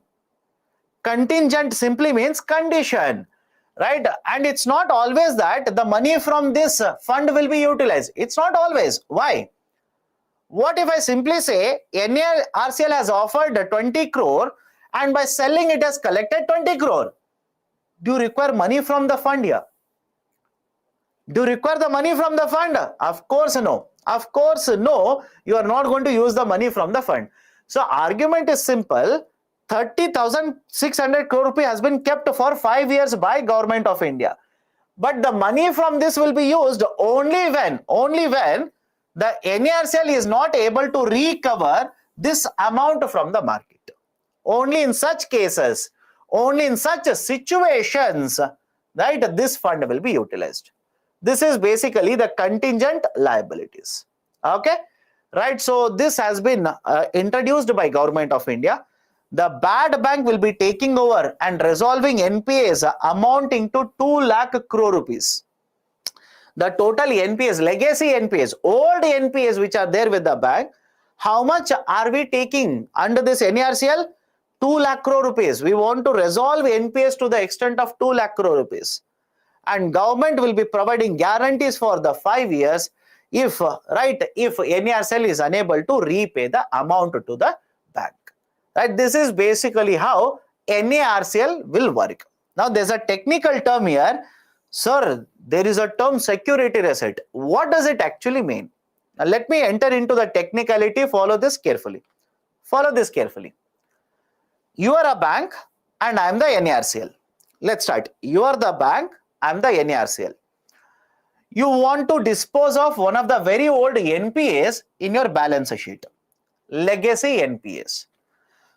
Contingent simply means condition. Right? And it's not always that the money from this fund will be utilized. It's not always. Why? What if I simply say NARCL has offered 20 crore and by selling it has collected 20 crore? Do you require money from the fund here? Do you require the money from the fund? Of course no. Of course no. You are not going to use the money from the fund. So argument is simple. 30,600 crore rupee has been kept for 5 years by Government of India. But the money from this will be used only when the NARCL is not able to recover this amount from the market. Only in such cases, only in such situations, right, this fund will be utilized. This is basically the contingent liabilities. Okay, right? So this has been introduced by Government of India. The bad bank will be taking over and resolving NPAs amounting to 2 lakh crore rupees. The total NPAs, legacy NPAs, old NPAs which are there with the bank, how much are we taking under this NARCL? 2 lakh crore rupees. We want to resolve NPAs to the extent of 2 lakh crore rupees. And government will be providing guarantees for the 5 years if NARCL is unable to repay the amount to the bank. Right? This is basically how NARCL will work. Now there's a technical term here. Sir, there is a term security receipt. What does it actually mean? Now let me enter into the technicality. Follow this carefully. Follow this carefully. You are a bank and I am the NARCL. Let's start. You are the bank, I am the NARCL. You want to dispose of one of the very old NPAs in your balance sheet. Legacy NPAs.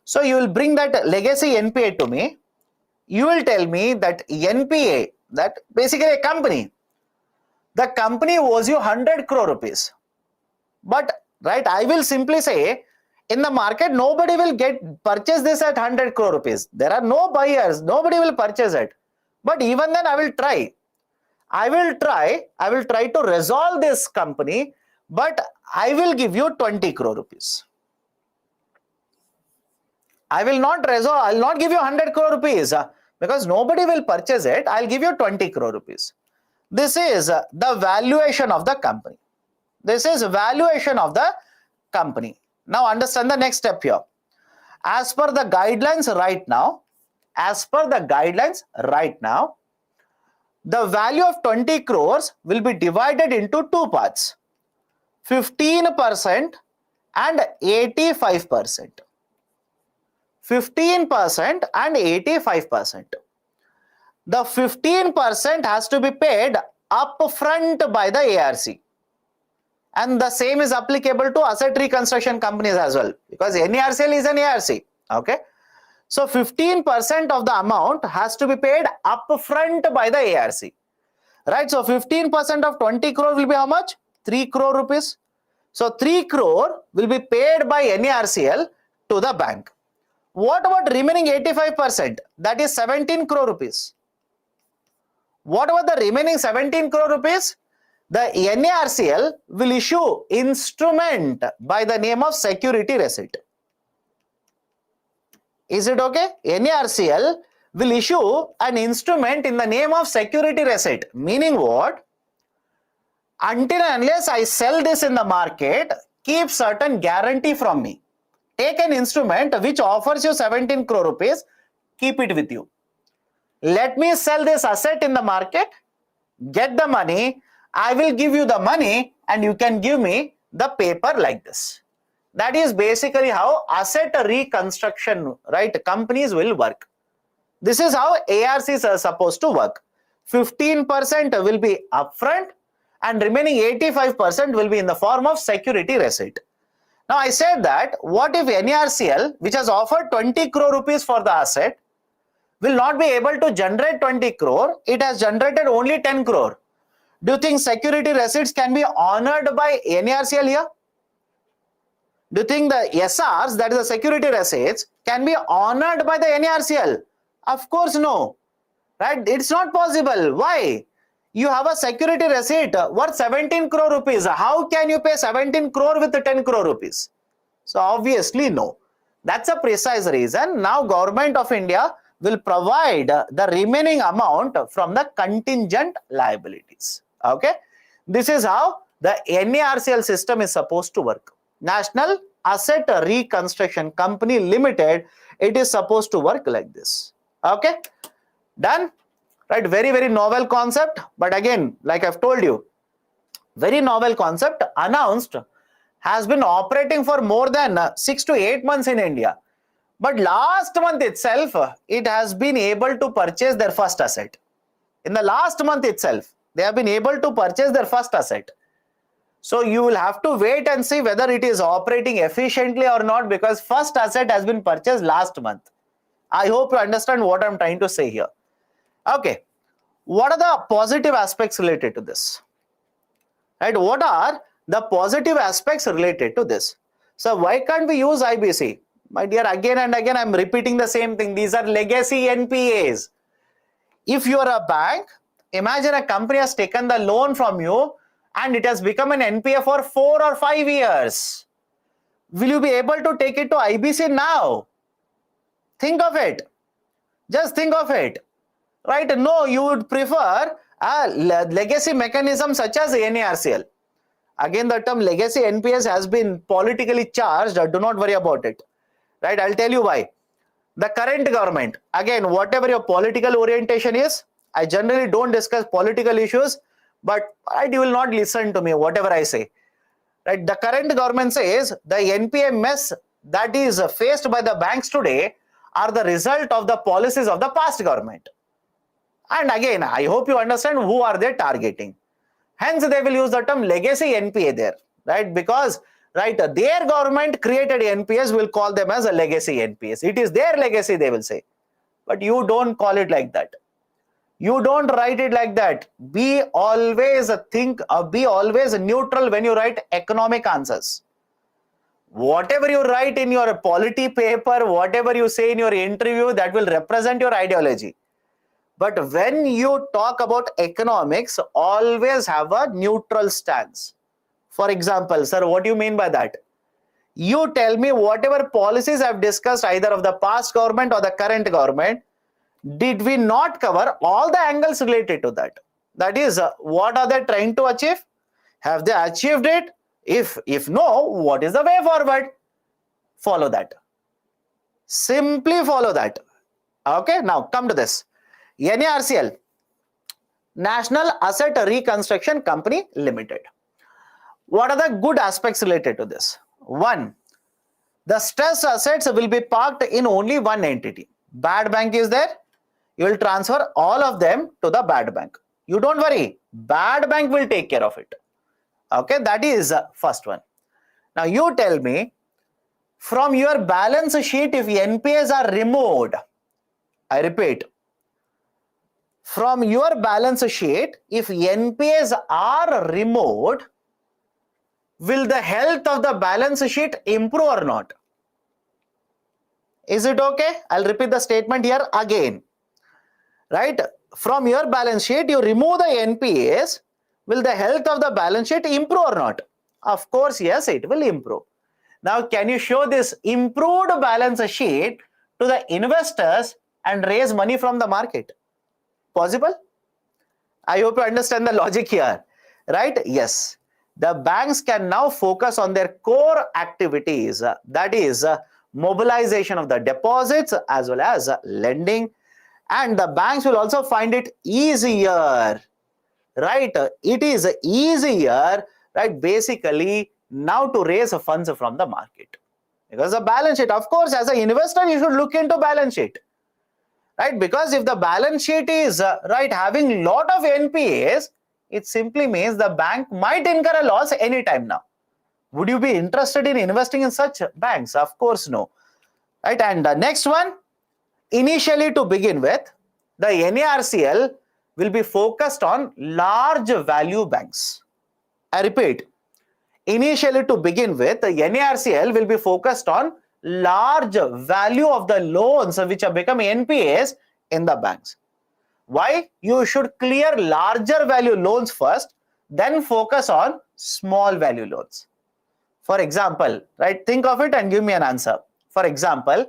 So you will bring that legacy NPA to me. You will tell me that NPA, that basically a company, the company owes you 100 crore rupees. But right, I will simply say in the market, nobody will purchase this at 100 crore rupees. There are no buyers. Nobody will purchase it. But even then I will try. I will try to resolve this company, but I will give you 20 crore rupees. I will not give you 100 crore rupees because nobody will purchase it. I'll give you 20 crore rupees. This is the valuation of the company. This is valuation of the company. Now understand the next step here. As per the guidelines right now, the value of 20 crores will be divided into two parts, 15% and 85%. 15% and 85%. The 15% has to be paid upfront by the ARC. And the same is applicable to asset reconstruction companies as well, because NARCL is an ARC. Okay. So 15% of the amount has to be paid upfront by the ARC. Right. So 15% of 20 crore will be how much? 3 crore rupees. So 3 crore will be paid by NARCL to the bank. What about remaining 85%? That is 17 crore rupees. What about the remaining 17 crore rupees? The NARCL will issue instrument by the name of security receipt. Is it okay? NARCL will issue an instrument in the name of security receipt. Meaning what? Until and unless I sell this in the market, keep certain guarantee from me. Take an instrument which offers you 17 crore rupees, keep it with you. Let me sell this asset in the market, get the money, I will give you the money and you can give me the paper like this. That is basically how asset reconstruction, right, companies will work. This is how ARCs are supposed to work. 15% will be upfront and remaining 85% will be in the form of security receipt. Now I said that what if NARCL, which has offered 20 crore rupees for the asset, will not be able to generate 20 crore, it has generated only 10 crore. Do you think security receipts can be honored by NARCL here? Do you think the SRs, that is the security receipts, can be honored by the NARCL? Of course no. Right? It's not possible. Why? You have a security receipt worth 17 crore rupees. How can you pay 17 crore with 10 crore rupees? So obviously no. That's a precise reason. Now Government of India will provide the remaining amount from the contingent liabilities. Okay. This is how the NARCL system is supposed to work. National Asset Reconstruction Company Limited, it is supposed to work like this. Okay. Done. Right. Very, very novel concept. But again, like I've told you, very novel concept, announced, has been operating for more than 6 to 8 months in India. But last month itself, it has been able to purchase their first asset. In the last month itself, they have been able to purchase their first asset. So you will have to wait and see whether it is operating efficiently or not, because first asset has been purchased last month. I hope you understand what I'm trying to say here. Okay. What are the positive aspects related to this? Right? What are the positive aspects related to this? So why can't we use IBC? My dear, again and again, I'm repeating the same thing. These are legacy NPAs. If you are a bank, imagine a company has taken the loan from you and it has become an NPA for 4 or 5 years. Will you be able to take it to IBC now? Think of it. Just think of it. Right? No, you would prefer a legacy mechanism such as NARCL. Again, the term legacy NPAs has been politically charged. Do not worry about it. Right? I'll tell you why. The current government, again, whatever your political orientation is, I generally don't discuss political issues, but you will not listen to me, whatever I say. Right? The current government says the NPA mess that is faced by the banks today are the result of the policies of the past government. And again, I hope you understand who are they targeting. Hence, they will use the term legacy NPA there, right? Because, right, their government created NPAs, will call them as a legacy NPAs. It is their legacy, they will say. But you don't call it like that. You don't write it like that. Be always neutral when you write economic answers. Whatever you write in your polity paper, whatever you say in your interview, that will represent your ideology. But when you talk about economics, always have a neutral stance. For example, sir, what do you mean by that? You tell me whatever policies I've discussed, either of the past government or the current government, did we not cover all the angles related to that? That is, what are they trying to achieve? Have they achieved it? If no, what is the way forward? Follow that. Simply follow that. Okay, now come to this. NARCL, National Asset Reconstruction Company Limited. What are the good aspects related to this? One, the stressed assets will be parked in only one entity. Bad bank is there, you will transfer all of them to the bad bank. You don't worry, bad bank will take care of it. Okay, that is first one. Now you tell me, from your balance sheet, if NPAs are removed, I repeat, from your balance sheet, if NPAs are removed, will the health of the balance sheet improve or not? Is it okay? I'll repeat the statement here again. Right? From your balance sheet, you remove the NPAs, will the health of the balance sheet improve or not? Of course, yes, it will improve. Now, can you show this improved balance sheet to the investors and raise money from the market? Possible? I hope you understand the logic here, right? Yes. The banks can now focus on their core activities, that is mobilization of the deposits as well as lending, and the banks will also find it easier, right? It is easier, right, basically now to raise funds from the market, because the balance sheet, of course, as an investor you should look into balance sheet, right? Because if the balance sheet is right having lot of NPAs, it simply means the bank might incur a loss anytime now. Would you be interested in investing in such banks? Of course no, right? And the next one, initially to begin with, the NARCL will be focused on large value banks. I repeat, initially to begin with, the NARCL will be focused on large value of the loans which have become NPAs in the banks. Why? You should clear larger value loans first, then focus on small value loans. For example, right, think of it and give me an answer. For example,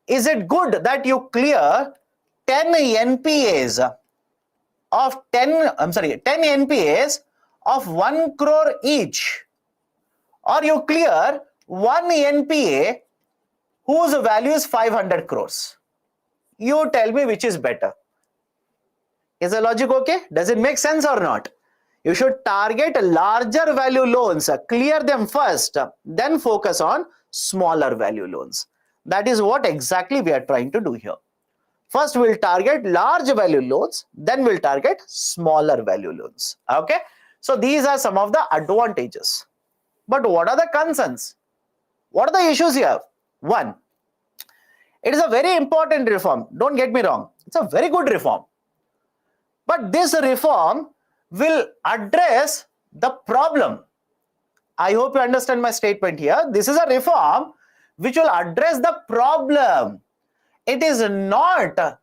is it good that you clear 10 NPAs of 10 NPAs of 1 crore each, or you clear one NPA whose value is 500 crores? You tell me which is better. Is the logic okay? Does it make sense or not? You should target larger value loans, clear them first, then focus on smaller value loans. That is what exactly we are trying to do here. First we'll target large value loans, then we'll target smaller value loans. Okay, so these are some of the advantages. But what are the concerns? What are the issues here? One, it is a very important reform. Don't get me wrong, it's a very good reform. But this reform will address the problem. I hope you understand my statement here. This is a reform which will address the problem. It is not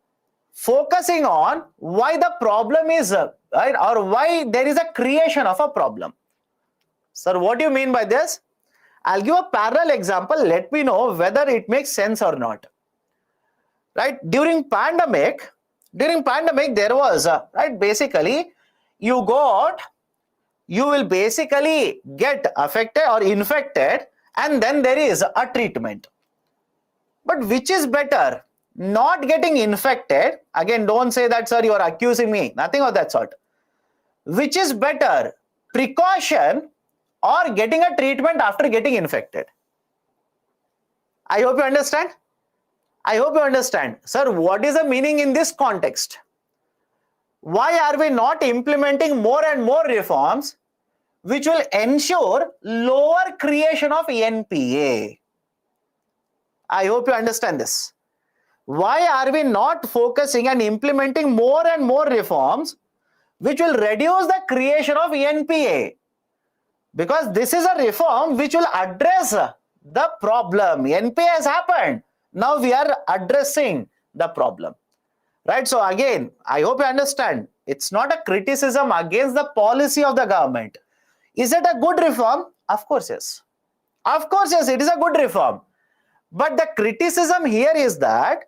focusing on why the problem is, right, or why there is a creation of a problem. Sir, what do you mean by this? I'll give a parallel example. Let me know whether it makes sense or not. Right? During pandemic, there was, right, basically you go out, you will basically get affected or infected, and then there is a treatment. But which is better? Not getting infected, again don't say that, sir, you are accusing me, nothing of that sort. Which is better, precaution or getting a treatment after getting infected? I hope you understand. I hope you understand. Sir, what is the meaning in this context? Why are we not implementing more and more reforms which will ensure lower creation of NPA? I hope you understand this. Why are we not focusing and implementing more and more reforms which will reduce the creation of NPA? Because this is a reform which will address the problem. NPA has happened. Now we are addressing the problem. Right? So again, I hope you understand. It's not a criticism against the policy of the government. Is it a good reform? Of course, yes. Of course, yes, it is a good reform. But the criticism here is that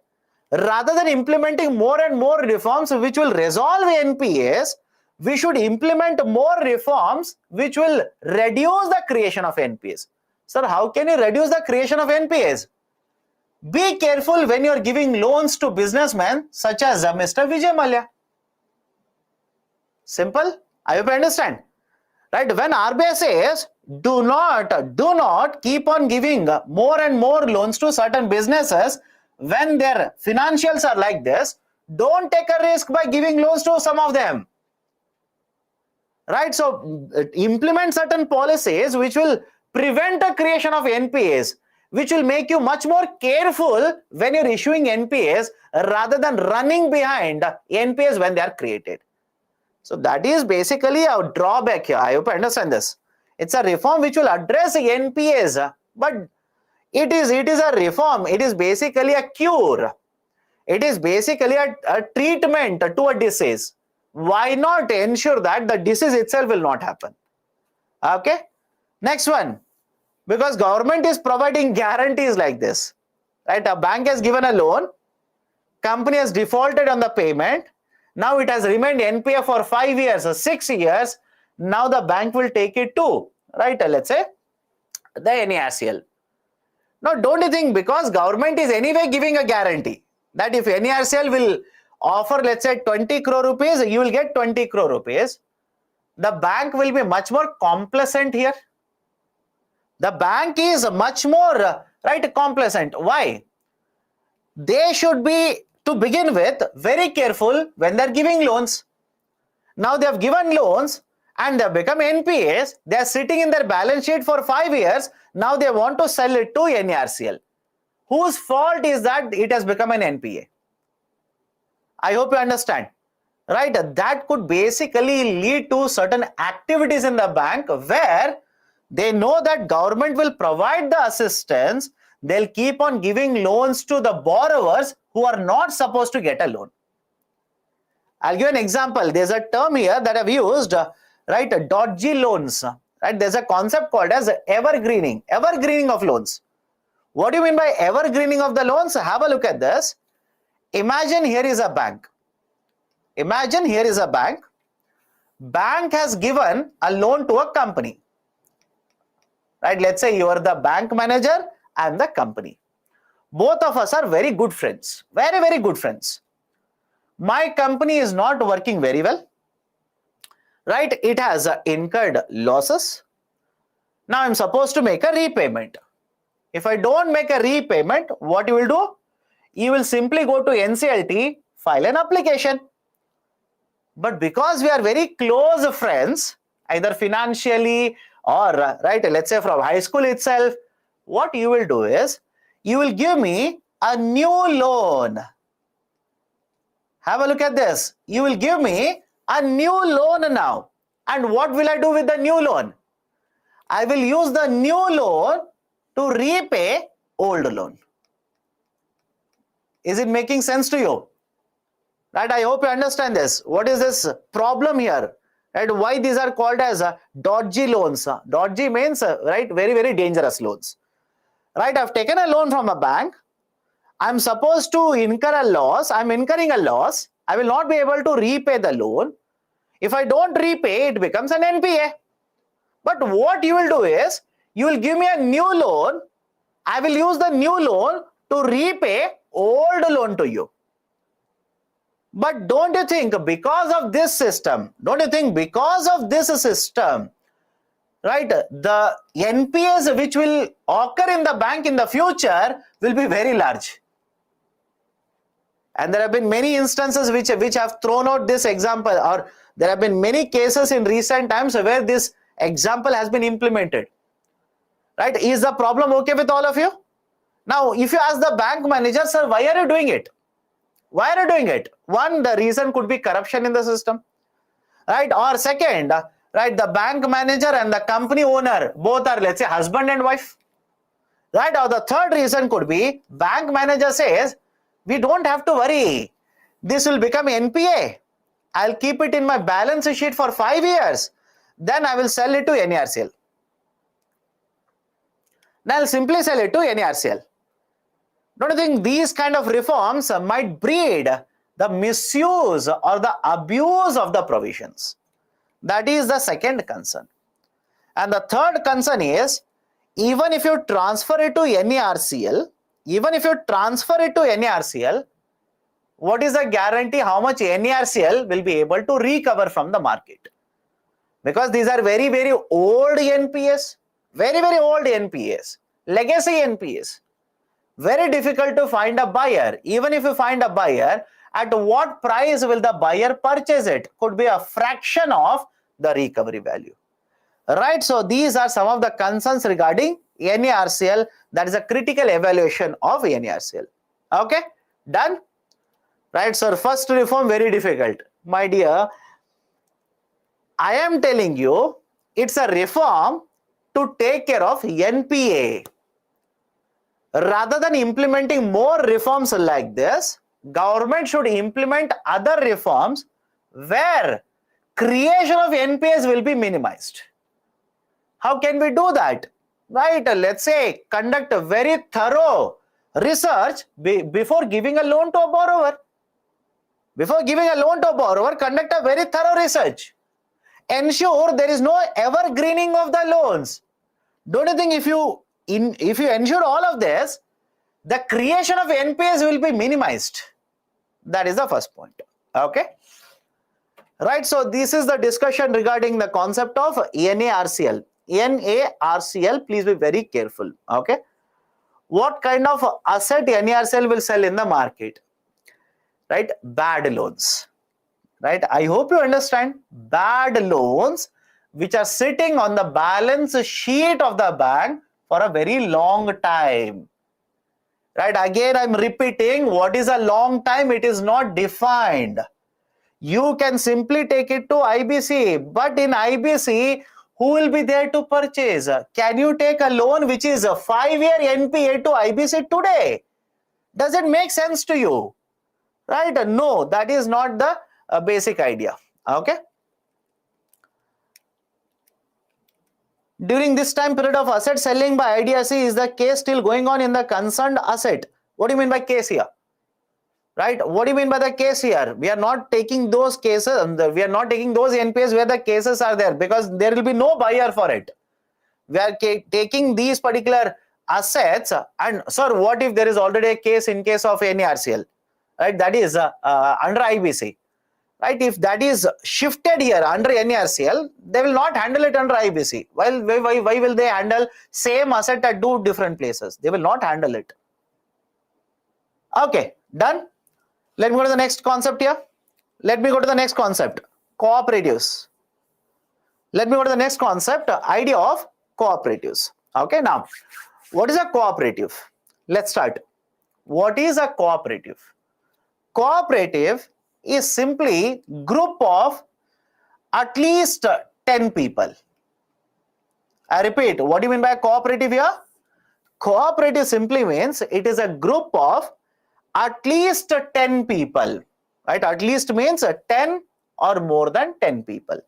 rather than implementing more and more reforms which will resolve NPAs, we should implement more reforms which will reduce the creation of NPAs. Sir, how can you reduce the creation of NPAs? Be careful when you are giving loans to businessmen such as Mr. Vijay Mallya. Simple. I hope you understand. Right? When RBI says, do not keep on giving more and more loans to certain businesses when their financials are like this, don't take a risk by giving loans to some of them. Right? So implement certain policies which will prevent the creation of NPAs, which will make you much more careful when you're issuing NPAs rather than running behind NPAs when they are created. So that is basically a drawback here. I hope you understand this. It's a reform which will address NPAs, but it is a reform. It is basically a cure. It is basically a treatment to a disease. Why not ensure that the disease itself will not happen? Okay. Next one. Because government is providing guarantees like this. Right? A bank has given a loan. Company has defaulted on the payment. Now it has remained NPA for 5 years or 6 years. Now the bank will take it to, right, let's say, the NARCL. Now, don't you think because government is anyway giving a guarantee that if NARCL will offer, let's say, 20 crore rupees, you will get 20 crore rupees, the bank will be much more complacent here. The bank is much more, right, complacent. Why? They should be, to begin with, very careful when they're giving loans. Now they have given loans and they have become NPAs. They are sitting in their balance sheet for 5 years. Now they want to sell it to NARCL. Whose fault is that it has become an NPA? I hope you understand. Right? That could basically lead to certain activities in the bank where they know that government will provide the assistance. They'll keep on giving loans to the borrowers who are not supposed to get a loan. I'll give an example. There's a term here that I've used, right? Dodgy loans. Right? There's a concept called as evergreening of loans. What do you mean by evergreening of the loans? Have a look at this. Imagine here is a bank. Imagine here is a bank. Bank has given a loan to a company. Right? Let's say you are the bank manager and the company. Both of us are very good friends. Very, very good friends. My company is not working very well. Right? It has incurred losses. Now I'm supposed to make a repayment. If I don't make a repayment, what you will do? You will simply go to NCLT, file an application. But because we are very close friends, either financially or, right, let's say from high school itself, what you will do is, you will give me a new loan. Have a look at this. You will give me a new loan now. And what will I do with the new loan? I will use the new loan to repay old loan. Is it making sense to you? Right? I hope you understand this. What is this problem here? Right? Why these are called as dodgy loans? Dodgy means, right, very, very dangerous loans. Right? I've taken a loan from a bank. I'm supposed to incur a loss. I'm incurring a loss. I will not be able to repay the loan. If I don't repay, it becomes an NPA. But what you will do is, you will give me a new loan. I will use the new loan to repay old loan to you. But don't you think because of this system, right, the NPAs which will occur in the bank in the future will be very large. And there have been many instances which have thrown out this example, or there have been many cases in recent times where this example has been implemented. Right? Is the problem okay with all of you? Now, if you ask the bank manager, sir, why are you doing it? Why are you doing it? One, the reason could be corruption in the system. Right? Or second, right, the bank manager and the company owner, both are, let's say, husband and wife. Right? Or the third reason could be, bank manager says, we don't have to worry. This will become NPA. I'll keep it in my balance sheet for 5 years. Then I will sell it to NARCL. Then I'll simply sell it to NARCL. Don't you think these kind of reforms might breed the misuse or the abuse of the provisions? That is the second concern. And the third concern is, even if you transfer it to NARCL, what is the guarantee how much NARCL will be able to recover from the market? Because these are very, very old NPAs, very old NPAs, legacy NPAs. Very difficult to find a buyer. Even if you find a buyer, at what price will the buyer purchase it? Could be a fraction of the recovery value. Right, so these are some of the concerns regarding NARCL. That is a critical evaluation of NARCL. Okay, done? Right, so first reform very difficult. My dear, I am telling you, it's a reform to take care of NPA. Rather than implementing more reforms like this, government should implement other reforms where creation of NPAs will be minimized. How can we do that? Right, let's say conduct a very thorough research before giving a loan to a borrower. Before giving a loan to a borrower, conduct a very thorough research. Ensure there is no evergreening of the loans. Don't you think if you ensure all of this, the creation of NPAs will be minimized? That is the first point. Okay. Right, so this is the discussion regarding the concept of NARCL. NARCL, please be very careful. Okay. What kind of asset NARCL will sell in the market? Right, bad loans. Right, I hope you understand. Bad loans which are sitting on the balance sheet of the bank for a very long time. Right, again I'm repeating, what is a long time? It is not defined. You can simply take it to IBC, but in IBC, who will be there to purchase? Can you take a loan which is a 5-year NPA to IBC today? Does it make sense to you? Right? No, that is not the basic idea. Okay. During this time period of asset selling by IDFC, is the case still going on in the concerned asset? What do you mean by case here? Right? What do you mean by the case here? We are not taking those cases, we are not taking those NPAs where the cases are there, because there will be no buyer for it. We are taking these particular assets, and sir, what if there is already a case in case of NARCL? Right? That is under IBC. Right? If that is shifted here under NARCL, they will not handle it under IBC. Why will they handle same asset at 2 different places? They will not handle it. Okay, done. Let me go to the next concept here. Let me go to the next concept, cooperatives. Let me go to the next concept, idea of cooperatives. Okay, now, what is a cooperative? Let's start. What is a cooperative? Cooperative is simply group of at least 10 people. I repeat, what do you mean by cooperative here? Cooperative simply means it is a group of at least 10 people, right? At least means 10 or more than 10 people.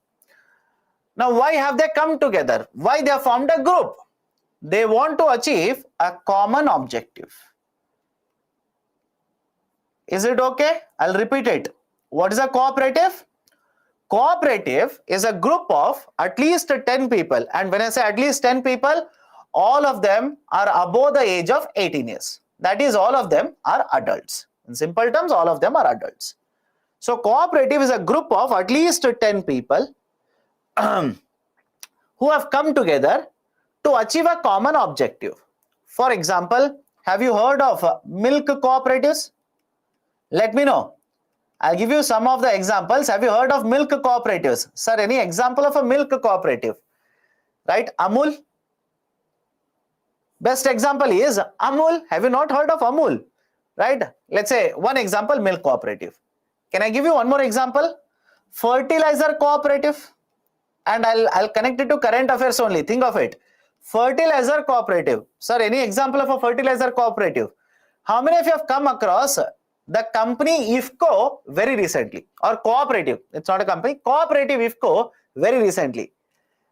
Now, why have they come together? Why they have formed a group? They want to achieve a common objective. Is it okay? I'll repeat it. What is a cooperative? Cooperative is a group of at least 10 people. And when I say at least 10 people, all of them are above the age of 18 years. That is, all of them are adults. In simple terms, all of them are adults. So, cooperative is a group of at least 10 people who have come together to achieve a common objective. For example, have you heard of milk cooperatives? Let me know. I'll give you some of the examples. Have you heard of milk cooperatives? Sir, any example of a milk cooperative? Right? Amul. Best example is Amul. Have you not heard of Amul? Right? Let's say one example, milk cooperative. Can I give you one more example? Fertilizer cooperative. And I'll connect it to current affairs only. Think of it. Fertilizer cooperative. Sir, any example of a fertilizer cooperative? How many of you have come across the company IFCO very recently, or cooperative, it's not a company, cooperative IFCO very recently.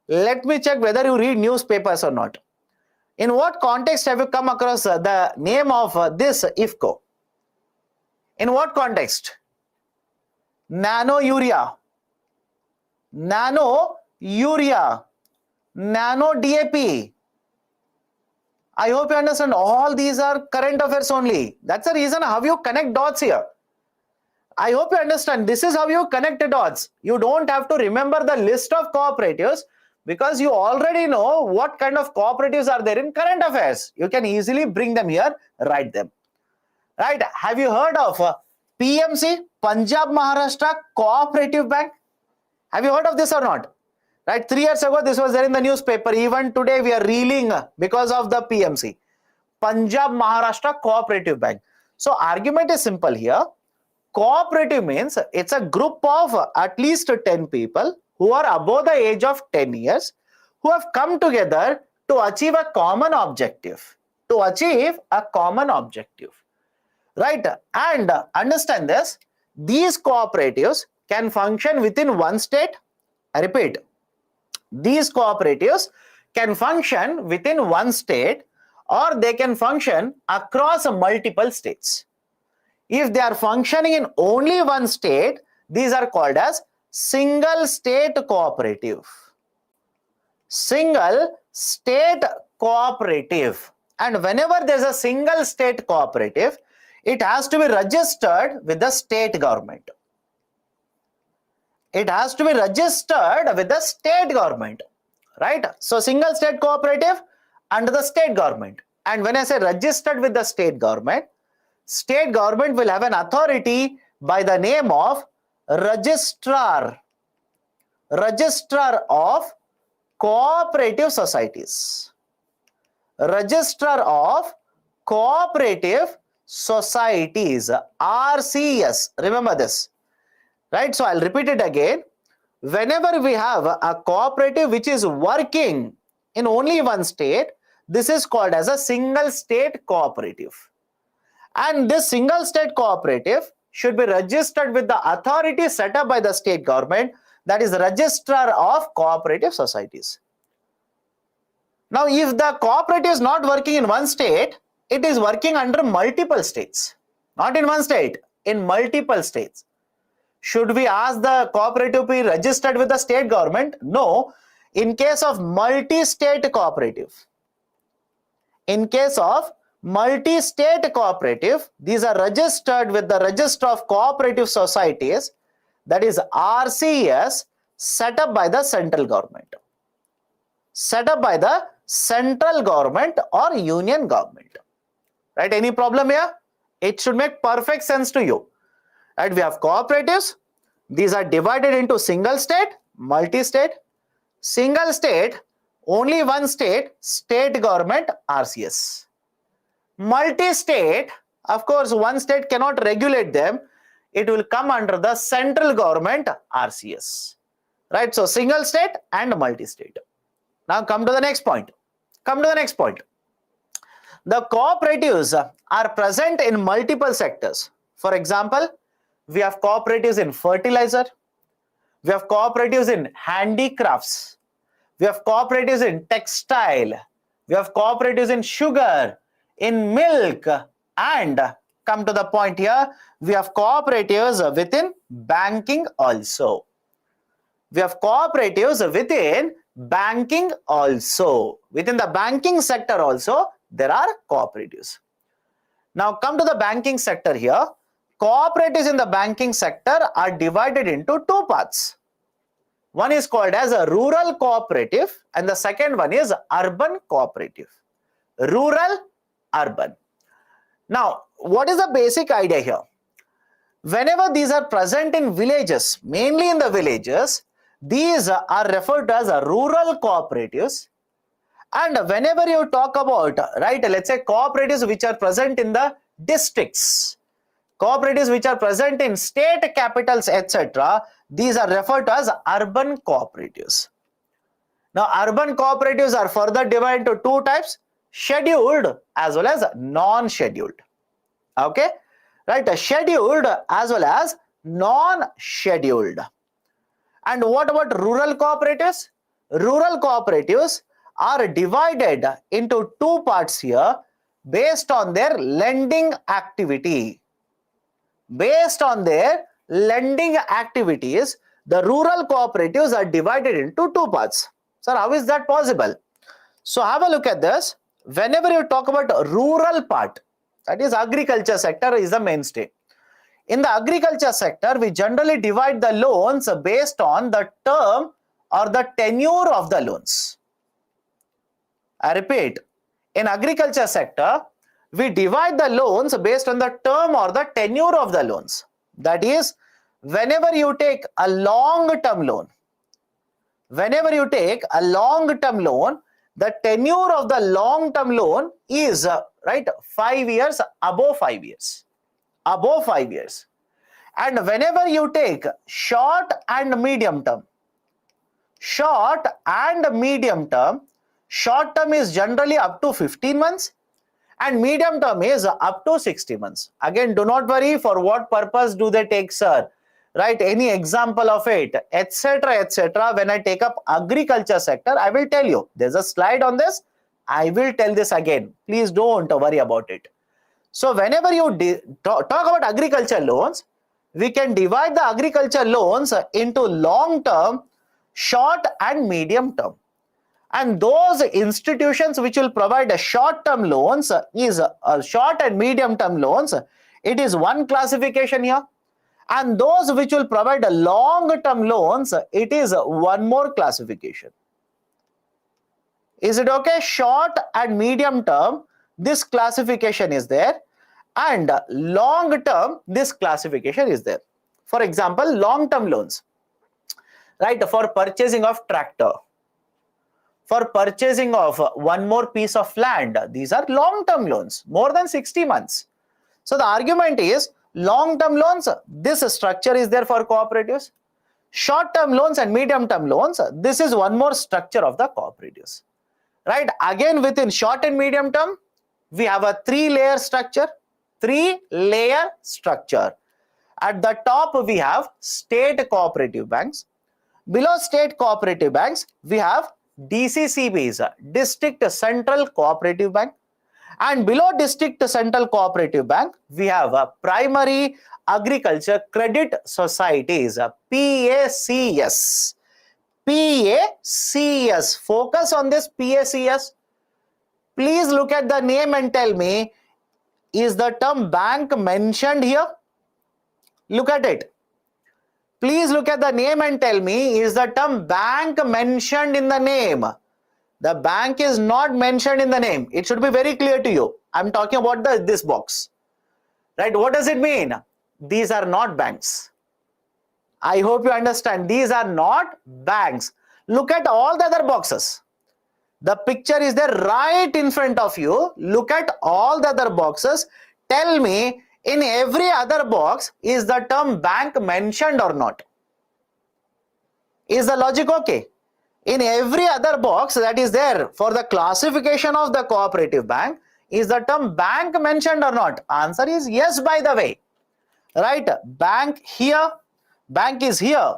Let me check whether you read newspapers or not. In what context have you come across the name of this IFCO? In what context? Nano urea, nano DAP. I hope you understand all these are current affairs only. That's the reason how you connect dots here. I hope you understand. This is how you connect the dots. You don't have to remember the list of cooperatives because you already know what kind of cooperatives are there in current affairs. You can easily bring them here, write them. Right? Have you heard of PMC, Punjab Maharashtra Cooperative Bank? Have you heard of this or not? Right, 3 years ago, this was there in the newspaper. Even today, we are reeling because of the PMC, Punjab Maharashtra Cooperative Bank. So, argument is simple here. Cooperative means it's a group of at least 10 people who are above the age of 10 years who have come together to achieve a common objective. Right? And understand this. These cooperatives can function within one state. I repeat. These cooperatives can function within one state or they can function across multiple states. If they are functioning in only one state, these are called as single state cooperative. Single state cooperative. And whenever there is a single state cooperative, it has to be registered with the state government. It has to be registered with the state government, right? So, single state cooperative under the state government. And when I say registered with the state government will have an authority by the name of registrar of cooperative societies. Registrar of cooperative societies, RCS. Remember this. Right, so I'll repeat it again. Whenever we have a cooperative which is working in only one state, this is called as a single state cooperative. And this single state cooperative should be registered with the authority set up by the state government, that is Registrar of Cooperative Societies. Now, if the cooperative is not working in one state, it is working under multiple states. Not in one state, in multiple states. Should we ask the cooperative to be registered with the state government? No. In case of multi-state cooperative, these are registered with the Register of Cooperative Societies, that is RCS, set up by the central government. Or union government. Right? Any problem here? It should make perfect sense to you. Right, we have cooperatives. These are divided into single state, multi-state. Single state, only one state, state government, RCS. Multi-state, of course, one state cannot regulate them. It will come under the central government, RCS. Right, so single state and multi-state. Now come to the next point. The cooperatives are present in multiple sectors. For example, we have cooperatives in fertilizer, we have cooperatives in handicrafts, we have cooperatives in textile, we have cooperatives in sugar, in milk, and come to the point here, we have cooperatives within banking also. Within the banking sector also, there are cooperatives. Now come to the banking sector here. Cooperatives in the banking sector are divided into two parts. One is called as a rural cooperative and the second one is urban cooperative. Rural, urban. Now, what is the basic idea here? Whenever these are present in villages, mainly in the villages, these are referred to as rural cooperatives. And whenever you talk about, right, let's say cooperatives which are present in the districts, cooperatives which are present in state capitals, etc., these are referred to as urban cooperatives. Now, urban cooperatives are further divided into two types, scheduled as well as non-scheduled. Okay. right? Scheduled as well as non-scheduled. And what about rural cooperatives? Rural cooperatives are divided into two parts here based on their lending activity. Based on their lending activities, the rural cooperatives are divided into two parts. Sir, how is that possible? So have a look at this. Whenever you talk about rural part, that is agriculture sector is the mainstay. In the agriculture sector, we generally divide the loans based on the term or the tenure of the loans. I repeat, in agriculture sector, we divide the loans based on the term or the tenure of the loans. That is, whenever you take a long-term loan, the tenure of the long-term loan is right 5 years, above 5 years. Above 5 years. And whenever you take short and medium term, short term is generally up to 15 months and medium term is up to 60 months. Again, do not worry for what purpose do they take, sir. Right, any example of it, etc., etc. When I take up agriculture sector, I will tell you. There's a slide on this. I will tell this again. Please don't worry about it. So whenever you talk about agriculture loans, we can divide the agriculture loans into long term, short and medium term. And those institutions which will provide a short term loans is short and medium term loans. It is one classification here. And those which will provide a long-term loans, it is one more classification. Is it okay? Short and medium term, this classification is there, and long term, this classification is there. For example, long-term loans, right, for purchasing of tractor, for purchasing of one more piece of land, these are long-term loans, more than 60 months. So the argument is, long-term loans, this structure is there for cooperatives. Short-term loans and medium-term loans, this is one more structure of the cooperatives. Right? Again, within short and medium term, we have a three-layer structure. Three-layer structure. At the top, we have state cooperative banks. Below state cooperative banks, we have DCCBs, District Central Cooperative Bank. And below District Central Cooperative Bank, we have a Primary Agriculture Credit Societies, PACS. PACS. Focus on this PACS. Please look at the name and tell me, is the term bank mentioned here? Look at it. Please look at the name and tell me, is the term bank mentioned in the name? The bank is not mentioned in the name. It should be very clear to you. I'm talking about this box. Right? What does it mean? These are not banks. I hope you understand. These are not banks. Look at all the other boxes. The picture is there right in front of you. Look at all the other boxes. Tell me, in every other box, is the term bank mentioned or not? Is the logic okay? In every other box that is there for the classification of the cooperative bank, is the term bank mentioned or not? Answer is yes, by the way. Right? Bank here, bank is here.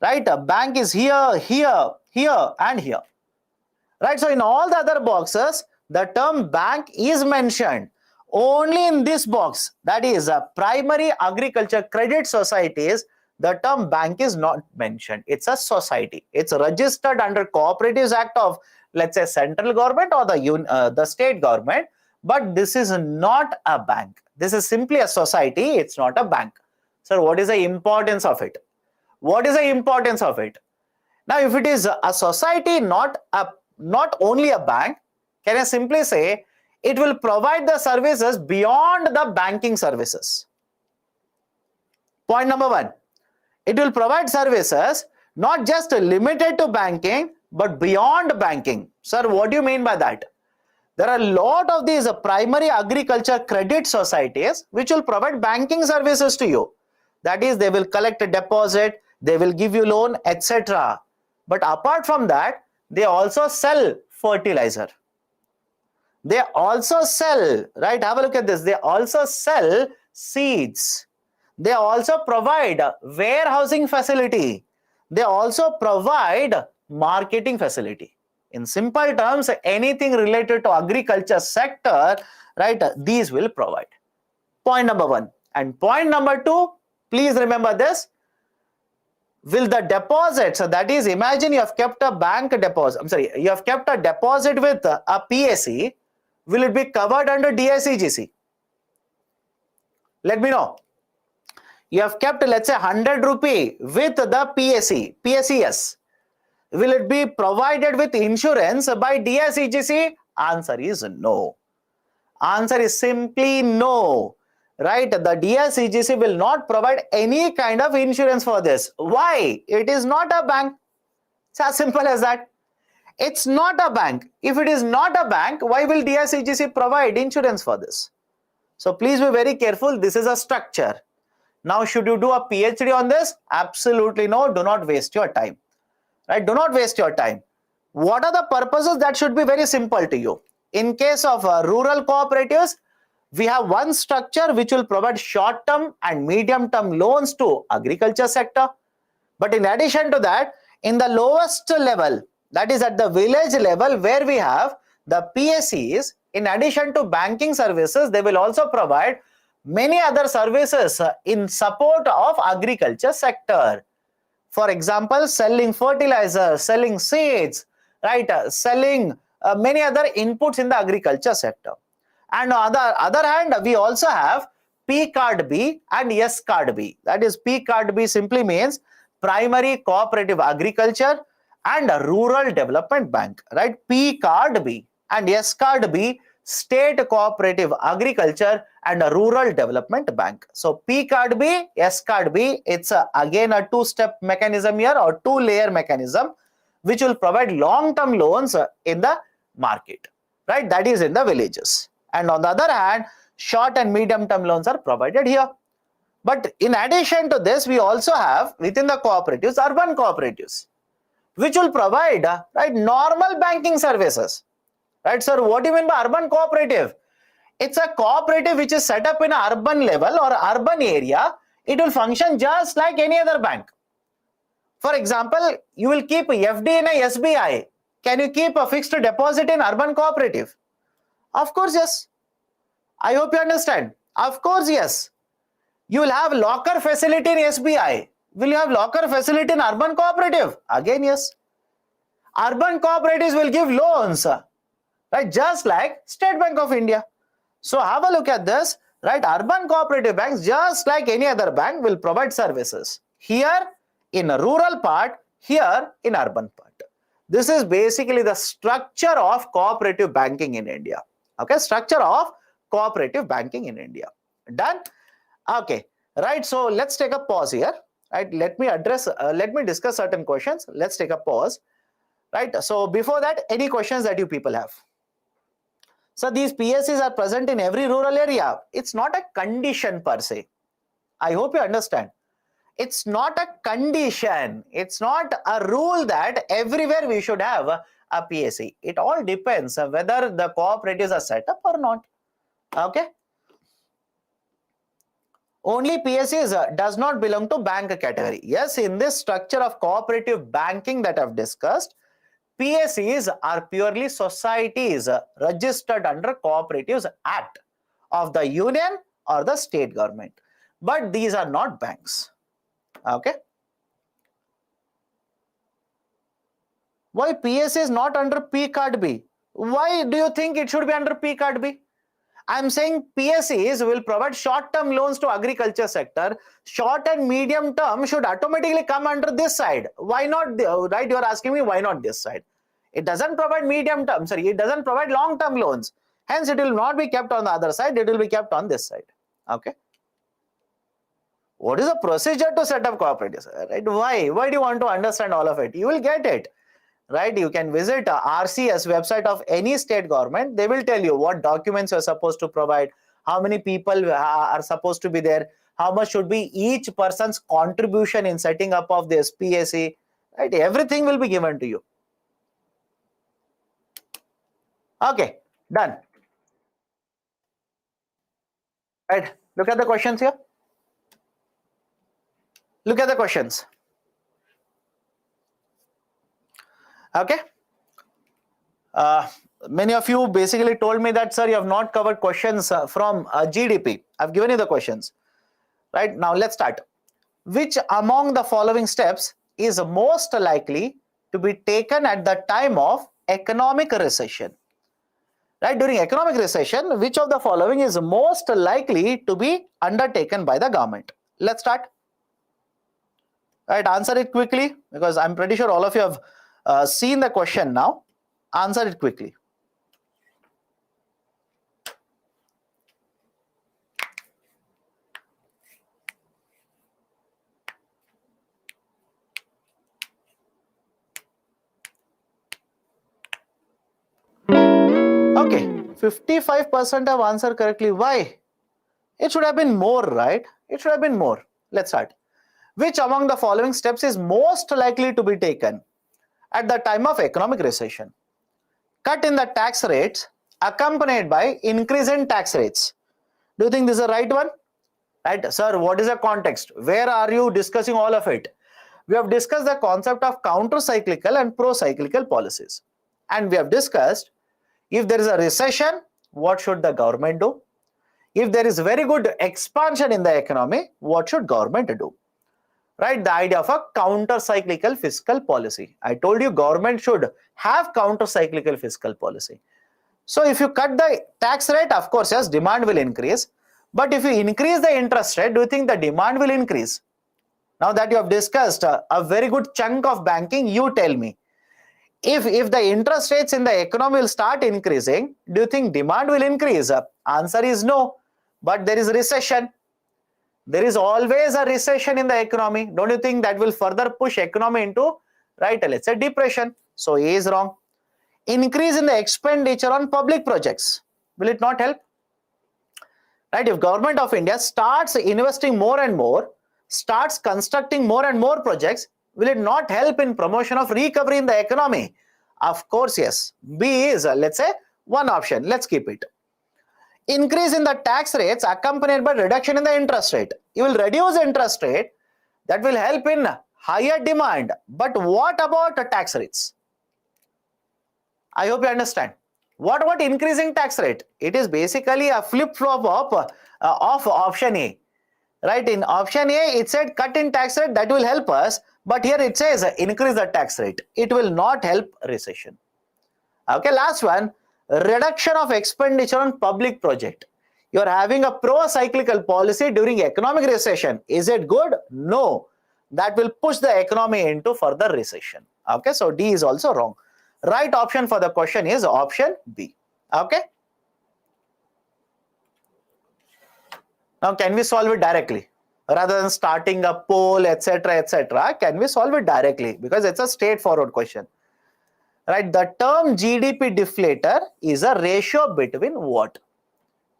Right? Bank is here, here, here and here. Right? So in all the other boxes, the term bank is mentioned. Only in this box, that is Primary Agriculture Credit Societies, the term bank is not mentioned. It's a society. It's registered under Cooperatives Act of, let's say, central government or the state government. But this is not a bank. This is simply a society. It's not a bank. So what is the importance of it? What is the importance of it? Now, if it is a society, not only a bank, can I simply say it will provide the services beyond the banking services? Point number one. It will provide services not just limited to banking, but beyond banking. Sir, what do you mean by that? There are a lot of these primary agriculture credit societies which will provide banking services to you. That is, they will collect a deposit, they will give you loan, etc. But apart from that, they also sell fertilizer. They also sell, right? Have a look at this. They also sell seeds. They also provide warehousing facility. They also provide marketing facility. In simple terms, anything related to agriculture sector, right? These will provide. Point number one. And point number two, please remember this. Will the deposit, so that is, imagine you have kept a bank deposit, you have kept a deposit with a PSE, will it be covered under DICGC? Let me know. You have kept, let's say, 100 rupee with the PSE, PSES. Will it be provided with insurance by DICGC? Answer is no. Answer is simply no. Right? The DICGC will not provide any kind of insurance for this. Why? It is not a bank. It's as simple as that. It's not a bank. If it is not a bank, why will DICGC provide insurance for this? So please be very careful. This is a structure. Now, should you do a PhD on this? Absolutely no. Do not waste your time. Right? Do not waste your time. What are the purposes? That should be very simple to you. In case of rural cooperatives, we have one structure which will provide short-term and medium-term loans to agriculture sector. But in addition to that, in the lowest level, that is at the village level, where we have the PSEs, in addition to banking services, they will also provide many other services in support of agriculture sector. For example, selling fertilizer, selling seeds, right? Selling many other inputs in the agriculture sector. And on the other hand, we also have P card B and S card B. That is, P card B simply means Primary Cooperative Agriculture and Rural Development Bank, right? P card B and S card B, State Cooperative Agriculture and Rural Development Bank. So P card B, S card B, it's again a two-step mechanism here, or two-layer mechanism, which will provide long-term loans in the market, right? That is in the villages. And on the other hand, short and medium-term loans are provided here. But in addition to this, we also have within the cooperatives, urban cooperatives, which will provide right, normal banking services. Right, sir, what do you mean by urban cooperative? It's a cooperative which is set up in an urban level or urban area. It will function just like any other bank. For example, you will keep FD in a SBI. Can you keep a fixed deposit in urban cooperative? Of course, yes. I hope you understand. Of course, yes. You will have locker facility in SBI. Will you have locker facility in urban cooperative? Again, yes. Urban cooperatives will give loans, right? Just like State Bank of India. So have a look at this, right? Urban cooperative banks, just like any other bank, will provide services. Here in a rural part, here in urban part. This is basically the structure of cooperative banking in India. Okay, structure of cooperative banking in India. Done? Okay, right. So let's take a pause here. Right, let me discuss certain questions. Let's take a pause. Right. So before that, any questions that you people have? So these PSEs are present in every rural area. It's not a condition per se. I hope you understand. It's not a condition. It's not a rule that everywhere we should have a PSE. It all depends whether the cooperatives are set up or not. Okay. Only PSEs does not belong to bank category. Yes, in this structure of cooperative banking that I've discussed, PSEs are purely societies registered under Cooperatives Act of the Union or the state government. But these are not banks. Okay. Why PSE is not under P card B? Why do you think it should be under P card B? I'm saying PSEs will provide short-term loans to agriculture sector. Short and medium term should automatically come under this side. Why not? Right? You're asking me why not this side? It doesn't provide medium term. Sorry, it doesn't provide long-term loans. Hence, it will not be kept on the other side. It will be kept on this side. Okay. What is the procedure to set up cooperatives? Right? Why do you want to understand all of it? You will get it. Right? You can visit RCS website of any state government. They will tell you what documents you're supposed to provide, how many people are supposed to be there, how much should be each person's contribution in setting up of this PSE. Right? Everything will be given to you. Okay, done. Right, look at the questions here. Look at the questions. Okay. Many of you basically told me that, sir, you have not covered questions from GDP. I've given you the questions. Right, now let's start. Which among the following steps is most likely to be taken at the time of economic recession? Right, during economic recession, which of the following is most likely to be undertaken by the government? Let's start. Right, answer it quickly, because I'm pretty sure all of you have seen the question now. Answer it quickly. Okay, 55% have answered correctly. Why? It should have been more, right? It should have been more. Let's start. Which among the following steps is most likely to be taken at the time of economic recession? Cut in the tax rates accompanied by increase in tax rates. Do you think this is the right one? Right, sir, what is the context? Where are you discussing all of it? We have discussed the concept of counter-cyclical and pro-cyclical policies. And we have discussed, if there is a recession, what should the government do? If there is very good expansion in the economy, what should government do? Right, the idea of a counter-cyclical fiscal policy. I told you government should have counter-cyclical fiscal policy. So if you cut the tax rate, of course, yes, demand will increase. But if you increase the interest rate, do you think the demand will increase? Now that you have discussed a very good chunk of banking, you tell me. If the interest rates in the economy will start increasing, do you think demand will increase? Answer is no. But there is recession. There is always a recession in the economy. Don't you think that will further push economy into, right, let's say depression? So A is wrong. Increase in the expenditure on public projects. Will it not help? Right, if government of India starts investing more and more, starts constructing more and more projects, will it not help in promotion of recovery in the economy? Of course, yes. B is, let's say, one option. Let's keep it. Increase in the tax rates accompanied by reduction in the interest rate. You will reduce the interest rate. That will help in higher demand. But what about the tax rates? I hope you understand. What about increasing tax rate? It is basically a flip-flop of option A. Right, in option A, it said cut in tax rate, that will help us. But here it says increase the tax rate. It will not help recession. Okay, last one, reduction of expenditure on public project. You are having a pro-cyclical policy during economic recession. Is it good? No. That will push the economy into further recession. Okay, so D is also wrong. Right option for the question is option B. Okay. Now, can we solve it directly? Rather than starting a poll, etc., can we solve it directly? Because it's a straightforward question. Right, the term GDP deflator is a ratio between what?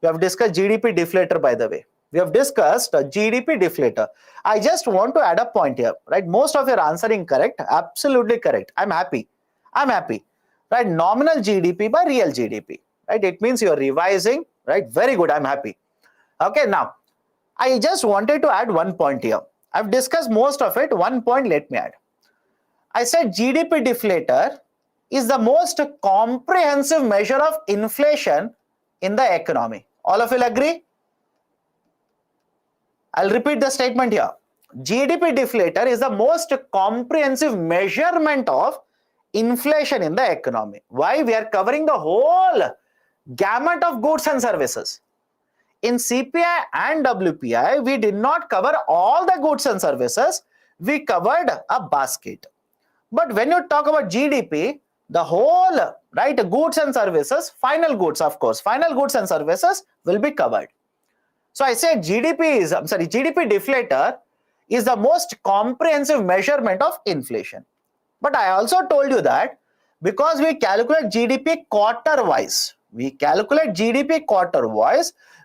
We have discussed GDP deflator, by the way. We have discussed a GDP deflator. I just want to add a point here. Right, most of you are answering correct, absolutely correct. I'm happy. Right, nominal GDP by real GDP. Right, it means you are revising. Right, very good. I'm happy. Okay, now I just wanted to add one point here. I've discussed most of it. One point, let me add. I said GDP deflator is the most comprehensive measure of inflation in the economy. All of you will agree? I'll repeat the statement here. GDP deflator is the most comprehensive measurement of inflation in the economy. Why? We are covering the whole gamut of goods and services. In CPI and WPI, we did not cover all the goods and services. We covered a basket. But when you talk about GDP, the whole, right, goods and services, final goods, of course, final goods and services will be covered. So I said GDP deflator is the most comprehensive measurement of inflation. But I also told you that because we calculate GDP quarter-wise,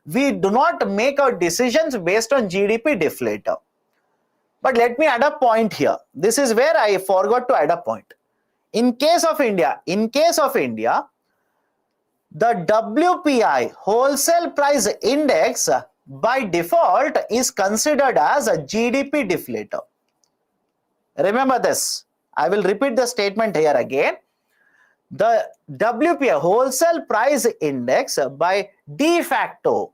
we do not make our decisions based on GDP deflator. But let me add a point here. This is where I forgot to add a point. In case of India, the WPI, wholesale price index, by default is considered as a GDP deflator. Remember this. I will repeat the statement here again. The WPI, wholesale price index, by de facto,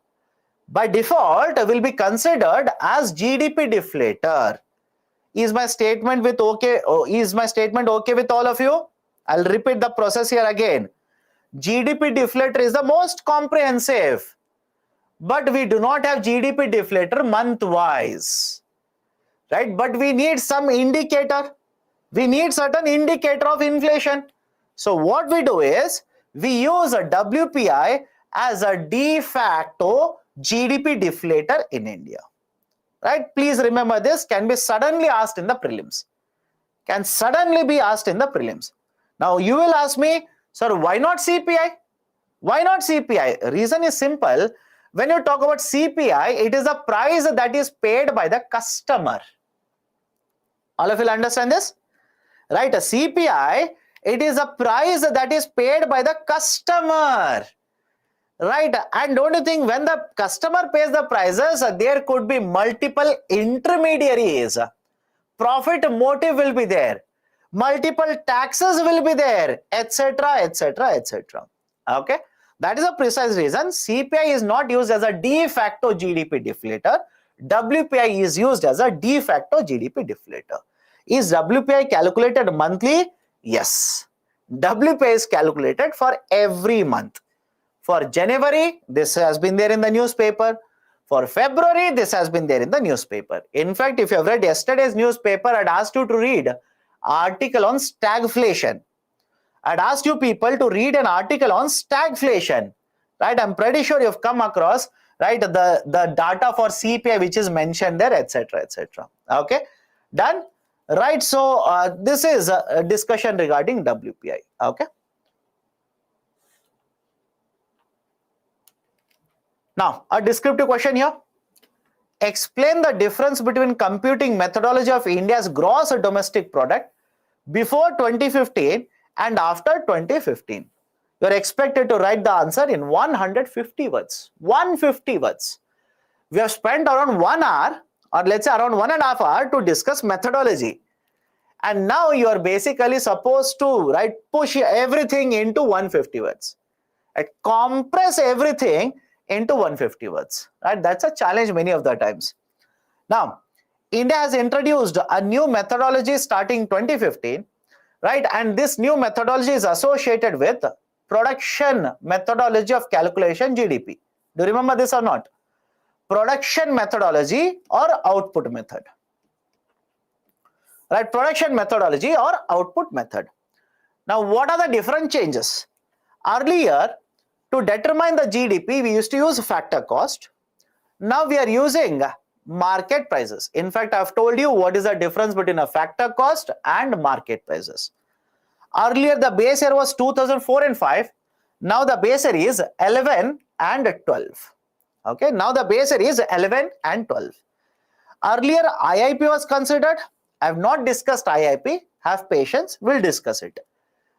by default will be considered as GDP deflator. Is my statement with okay? Is my statement okay with all of you? I'll repeat the process here again. GDP deflator is the most comprehensive, but we do not have GDP deflator month wise, right? But we need some indicator. We need certain indicator of inflation. So what we do is we use a WPI as a de facto GDP deflator in India, right? Please remember this can be suddenly asked in the prelims. Can suddenly be asked in the prelims. Now you will ask me, sir, why not CPI? Why not CPI? Reason is simple. When you talk about CPI, it is a price that is paid by the customer. All of you understand this? Right? A CPI, it is a price that is paid by the customer. Right? And don't you think when the customer pays the prices, there could be multiple intermediaries. Profit motive will be there. Multiple taxes will be there, etc., etc., etc. Okay? That is a precise reason CPI is not used as a de facto GDP deflator. WPI is used as a de facto GDP deflator. Is WPI calculated monthly? Yes. WPI is calculated for every month. For January, this has been there in the newspaper. For February, this has been there in the newspaper. In fact, if you have read yesterday's newspaper, I'd asked you to read article on stagflation. I'd asked you people to read an article on stagflation, right? I'm pretty sure you've come across, right, the data for CPI which is mentioned there, etc., etc. Okay, done, right? So this is a discussion regarding WPI. Okay. Now a descriptive question here. Explain the difference between computing methodology of India's gross domestic product before 2015 and after 2015. You are expected to write the answer in 150 words. 150 words. We have spent around 1 hour, or let's say around 1.5 hours to discuss methodology. And now you are basically supposed to push everything into 150 words. Compress everything into 150 words. Right? That's a challenge many of the times. Now, India has introduced a new methodology starting 2015. Right, and this new methodology is associated with production methodology of calculation GDP. Do you remember this or not? Production methodology or output method. Right, production methodology or output method. Now, what are the different changes? Earlier, to determine the GDP, we used to use factor cost. Now we are using market prices. In fact, I've told you what is the difference between a factor cost and market prices. Earlier, the base year was 2004 and 5. Now the base year is 11 and 12. Okay, now the base year is 11 and 12. Earlier, IIP was considered. I have not discussed IIP. Have patience, we'll discuss it.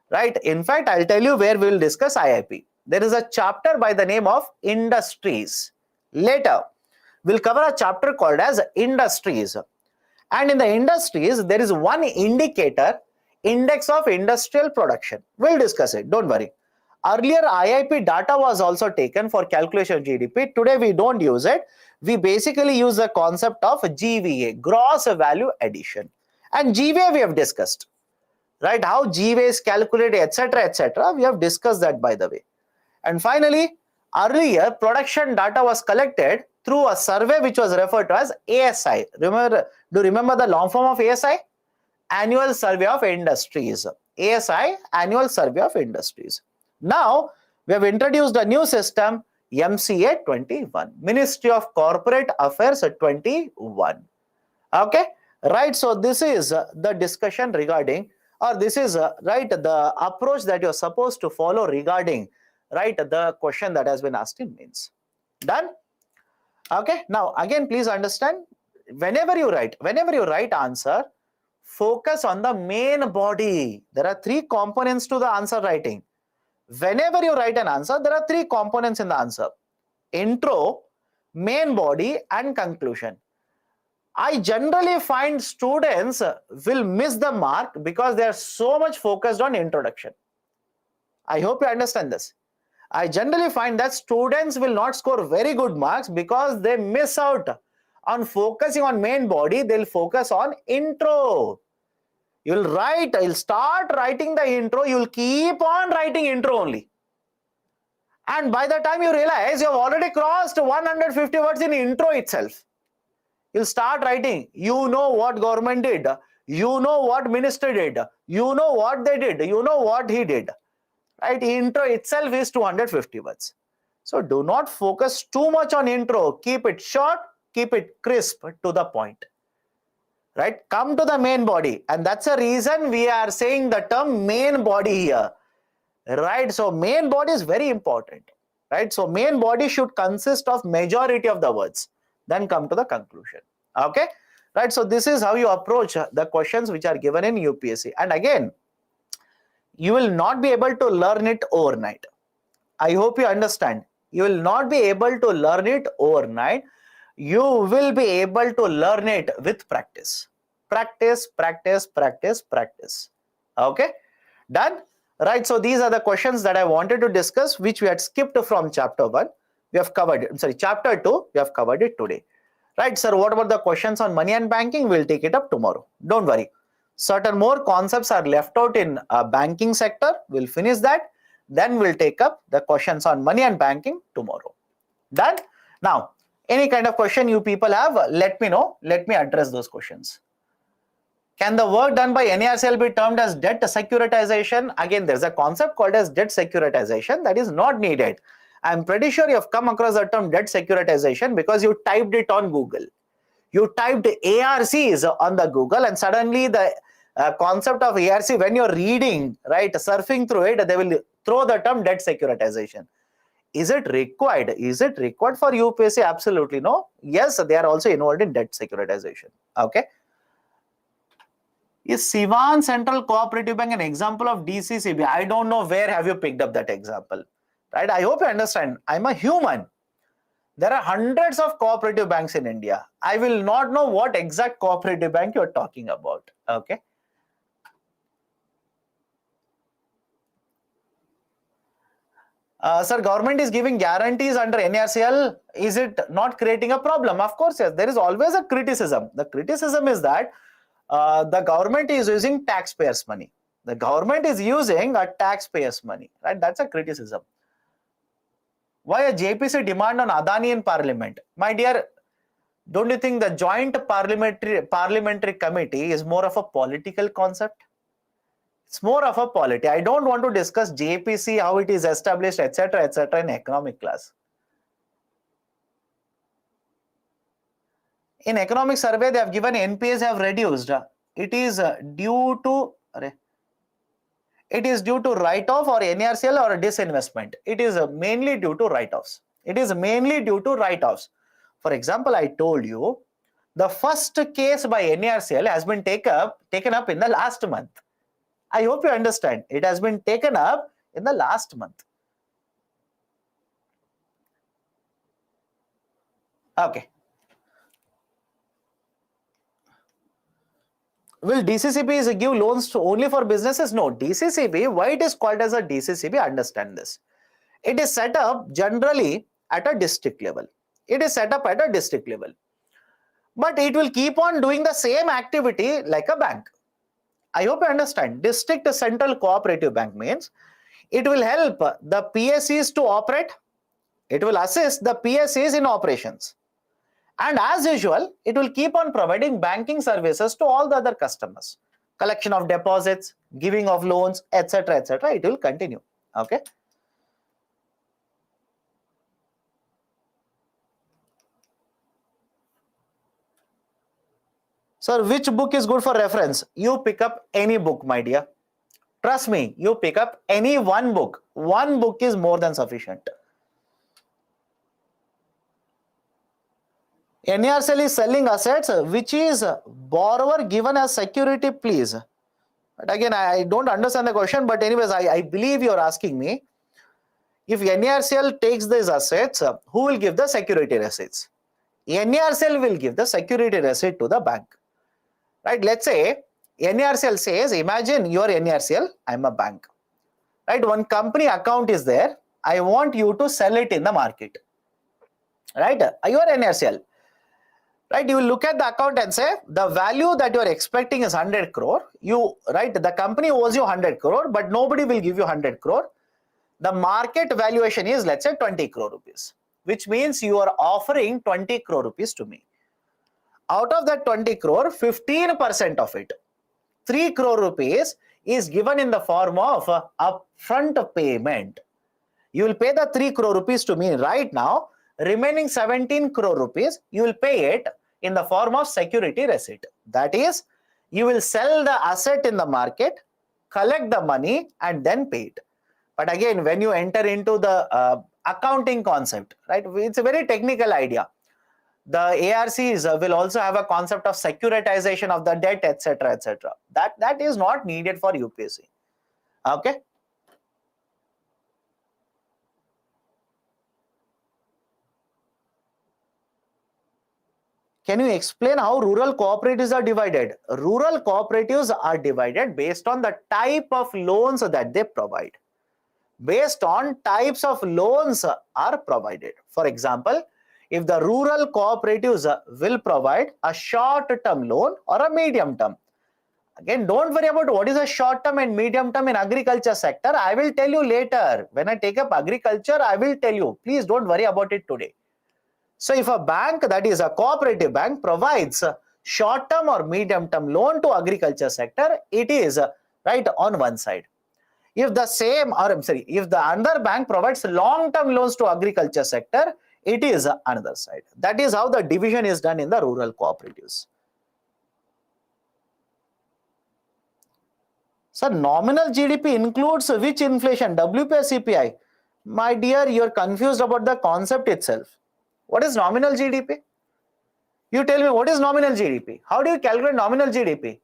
Right, in fact, I'll tell you where we'll discuss IIP. There is a chapter by the name of industries. Later, we'll cover a chapter called as industries. And in the industries, there is one indicator, index of industrial production. We'll discuss it, don't worry. Earlier, IIP data was also taken for calculation of GDP. Today, we don't use it. We basically use the concept of GVA, gross value addition. And GVA we have discussed. Right, how GVA is calculated, etc., etc. We have discussed that, by the way. And finally, earlier production data was collected through a survey which was referred to as ASI. Remember, do you remember the long form of ASI? Annual Survey of Industries. ASI, Annual Survey of Industries. Now, we have introduced a new system, MCA 21, Ministry of Corporate Affairs 21. Okay, right. So this is the discussion regarding, or this is the approach that you're supposed to follow regarding the question that has been asked in mains. Done? Okay. Now again, please understand, whenever you write answer, focus on the main body. There are 3 components to the answer writing. Whenever you write an answer, there are 3 components in the answer: intro, main body and conclusion. I generally find students will miss the mark because they are so much focused on introduction. I hope you understand this. I generally find that students will not score very good marks because they miss out on focusing on main body. They'll focus on intro. You'll start writing the intro. You'll keep on writing intro only. And by the time you realize you have already crossed 150 words in intro itself, you'll start writing, you know what government did, you know what minister did, you know what they did, you know what he did. Right? Intro itself is 250 words. So do not focus too much on intro. Keep it short, keep it crisp, to the point. Right? Come to the main body. And that's the reason we are saying the term main body here. Right? So main body is very important. Right? So main body should consist of majority of the words. Then come to the conclusion. Okay? Right? So this is how you approach the questions which are given in UPSC. And again, you will not be able to learn it overnight. I hope you understand. You will not be able to learn it overnight. You will be able to learn it with practice. Practice, practice, practice, practice. Okay? Done? Right. So these are the questions that I wanted to discuss, which we had skipped from chapter 1. We have covered it. I'm sorry, chapter 2, we have covered it today. Right, sir, what about the questions on money and banking? We'll take it up tomorrow. Don't worry. Certain more concepts are left out in banking sector. We'll finish that. Then we'll take up the questions on money and banking tomorrow. Done? Now, any kind of question you people have, let me know. Let me address those questions. Can the work done by NARCL be termed as debt securitization? Again, there's a concept called as debt securitization that is not needed. I'm pretty sure you have come across the term debt securitization because you typed it on Google. You typed ARCs on the Google, and suddenly the concept of ARC, when you're reading, right, surfing through it, they will throw the term debt securitization. Is it required? Is it required for UPSC? Absolutely no. Yes, they are also involved in debt securitization. Okay. Is Sivan Central Cooperative Bank an example of DCCB? I don't know where have you picked up that example. Right? I hope you understand. I'm a human. There are hundreds of cooperative banks in India. I will not know what exact cooperative bank you're talking about. Okay. Sir, government is giving guarantees under NARCL. Is it not creating a problem? Of course, yes. There is always a criticism. The criticism is that the government is using taxpayers' money. The government is using a taxpayers' money. Right? That's a criticism. Why a JPC demand on Adani in parliament? My dear, don't you think the joint parliamentary committee is more of a political concept? It's more of a polity. I don't want to discuss JPC, how it is established, etc., in economic class. In economic survey, they have given NPAs have reduced. It is due to write-off or NARCL or disinvestment. It is mainly due to write-offs. It is mainly due to write-offs. For example, I told you the first case by NARCL has been taken up in the last month. I hope you understand. It has been taken up in the last month. Okay. Will DCCBs give loans only for businesses? No. DCCB, why it is called as a DCCB? Understand this. It is set up generally at a district level. It is set up at a district level. But it will keep on doing the same activity like a bank. I hope you understand. District Central Cooperative Bank means it will help the PSEs to operate. It will assist the PSEs in operations. And as usual, it will keep on providing banking services to all the other customers. Collection of deposits, giving of loans, etc., etc. It will continue. Okay. Sir, which book is good for reference? You pick up any book, my dear. Trust me, you pick up any one book. One book is more than sufficient. NARCL is selling assets which is borrower given as security, please. But again, I don't understand the question, but anyways, I believe you're asking me. If NARCL takes these assets, who will give the security receipts? NARCL will give the security receipt to the bank. Right? Let's say NARCL says, imagine you are NARCL, I'm a bank. Right? One company account is there. I want you to sell it in the market. Right? You are NARCL. Right? You will look at the account and say the value that you are expecting is 100 crore. Right? The company owes you 100 crore, but nobody will give you 100 crore. The market valuation is, let's say, 20 crore rupees, which means you are offering 20 crore rupees to me. Out of that 20 crore, 15% of it, 3 crore rupees, is given in the form of upfront payment. You will pay the 3 crore rupees to me right now. Remaining 17 crore rupees, you will pay it in the form of security receipt. That is, you will sell the asset in the market, collect the money, and then pay it. But again, when you enter into the accounting concept, right, it's a very technical idea. The ARCs will also have a concept of securitization of the debt, etc., etc. That is not needed for UPSC. Okay. Can you explain how rural cooperatives are divided? Rural cooperatives are divided based on the type of loans that they provide. Based on types of loans are provided. For example, if the rural cooperatives will provide a short-term loan or a medium-term. Again, don't worry about what is a short-term and medium-term in agriculture sector. I will tell you later. When I take up agriculture, I will tell you. Please don't worry about it today. So if a bank, that is a cooperative bank, provides short-term or medium-term loan to agriculture sector, it is right on one side. If the another bank provides long-term loans to agriculture sector, it is another side. That is how the division is done in the rural cooperatives. So nominal GDP includes which inflation? WPI or CPI? My dear, you are confused about the concept itself. What is nominal GDP? You tell me, what is nominal GDP? How do you calculate nominal GDP?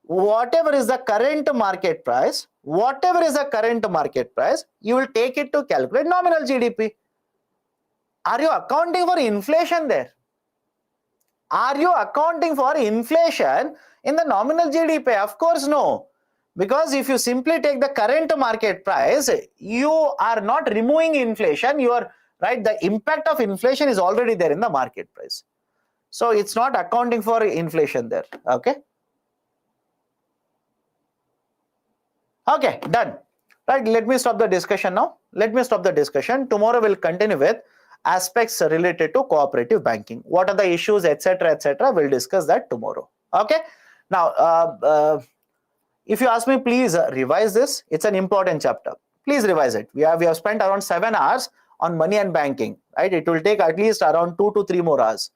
Whatever is the current market price, you will take it to calculate nominal GDP. Are you accounting for inflation there? Are you accounting for inflation in the nominal GDP? Of course, no. Because if you simply take the current market price, you are not removing inflation. You are right. The impact of inflation is already there in the market price. So it's not accounting for inflation there. Okay. Okay, done. Right, let me stop the discussion now. Tomorrow we'll continue with aspects related to cooperative banking. What are the issues, etc., etc. We'll discuss that tomorrow. Okay. Now, if you ask me, please revise this. It's an important chapter. Please revise it. We have spent around 7 hours on money and banking. Right. It will take at least around 2 to 3 more hours.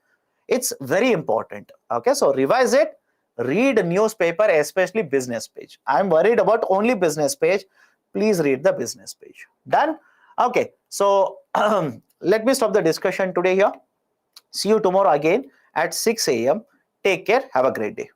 It's very important. Okay. So revise it. Read newspaper, especially business page. I'm worried about only business page. Please read the business page. Done? Okay. So let me stop the discussion today here. See you tomorrow again at 6 a.m. Take care. Have a great day.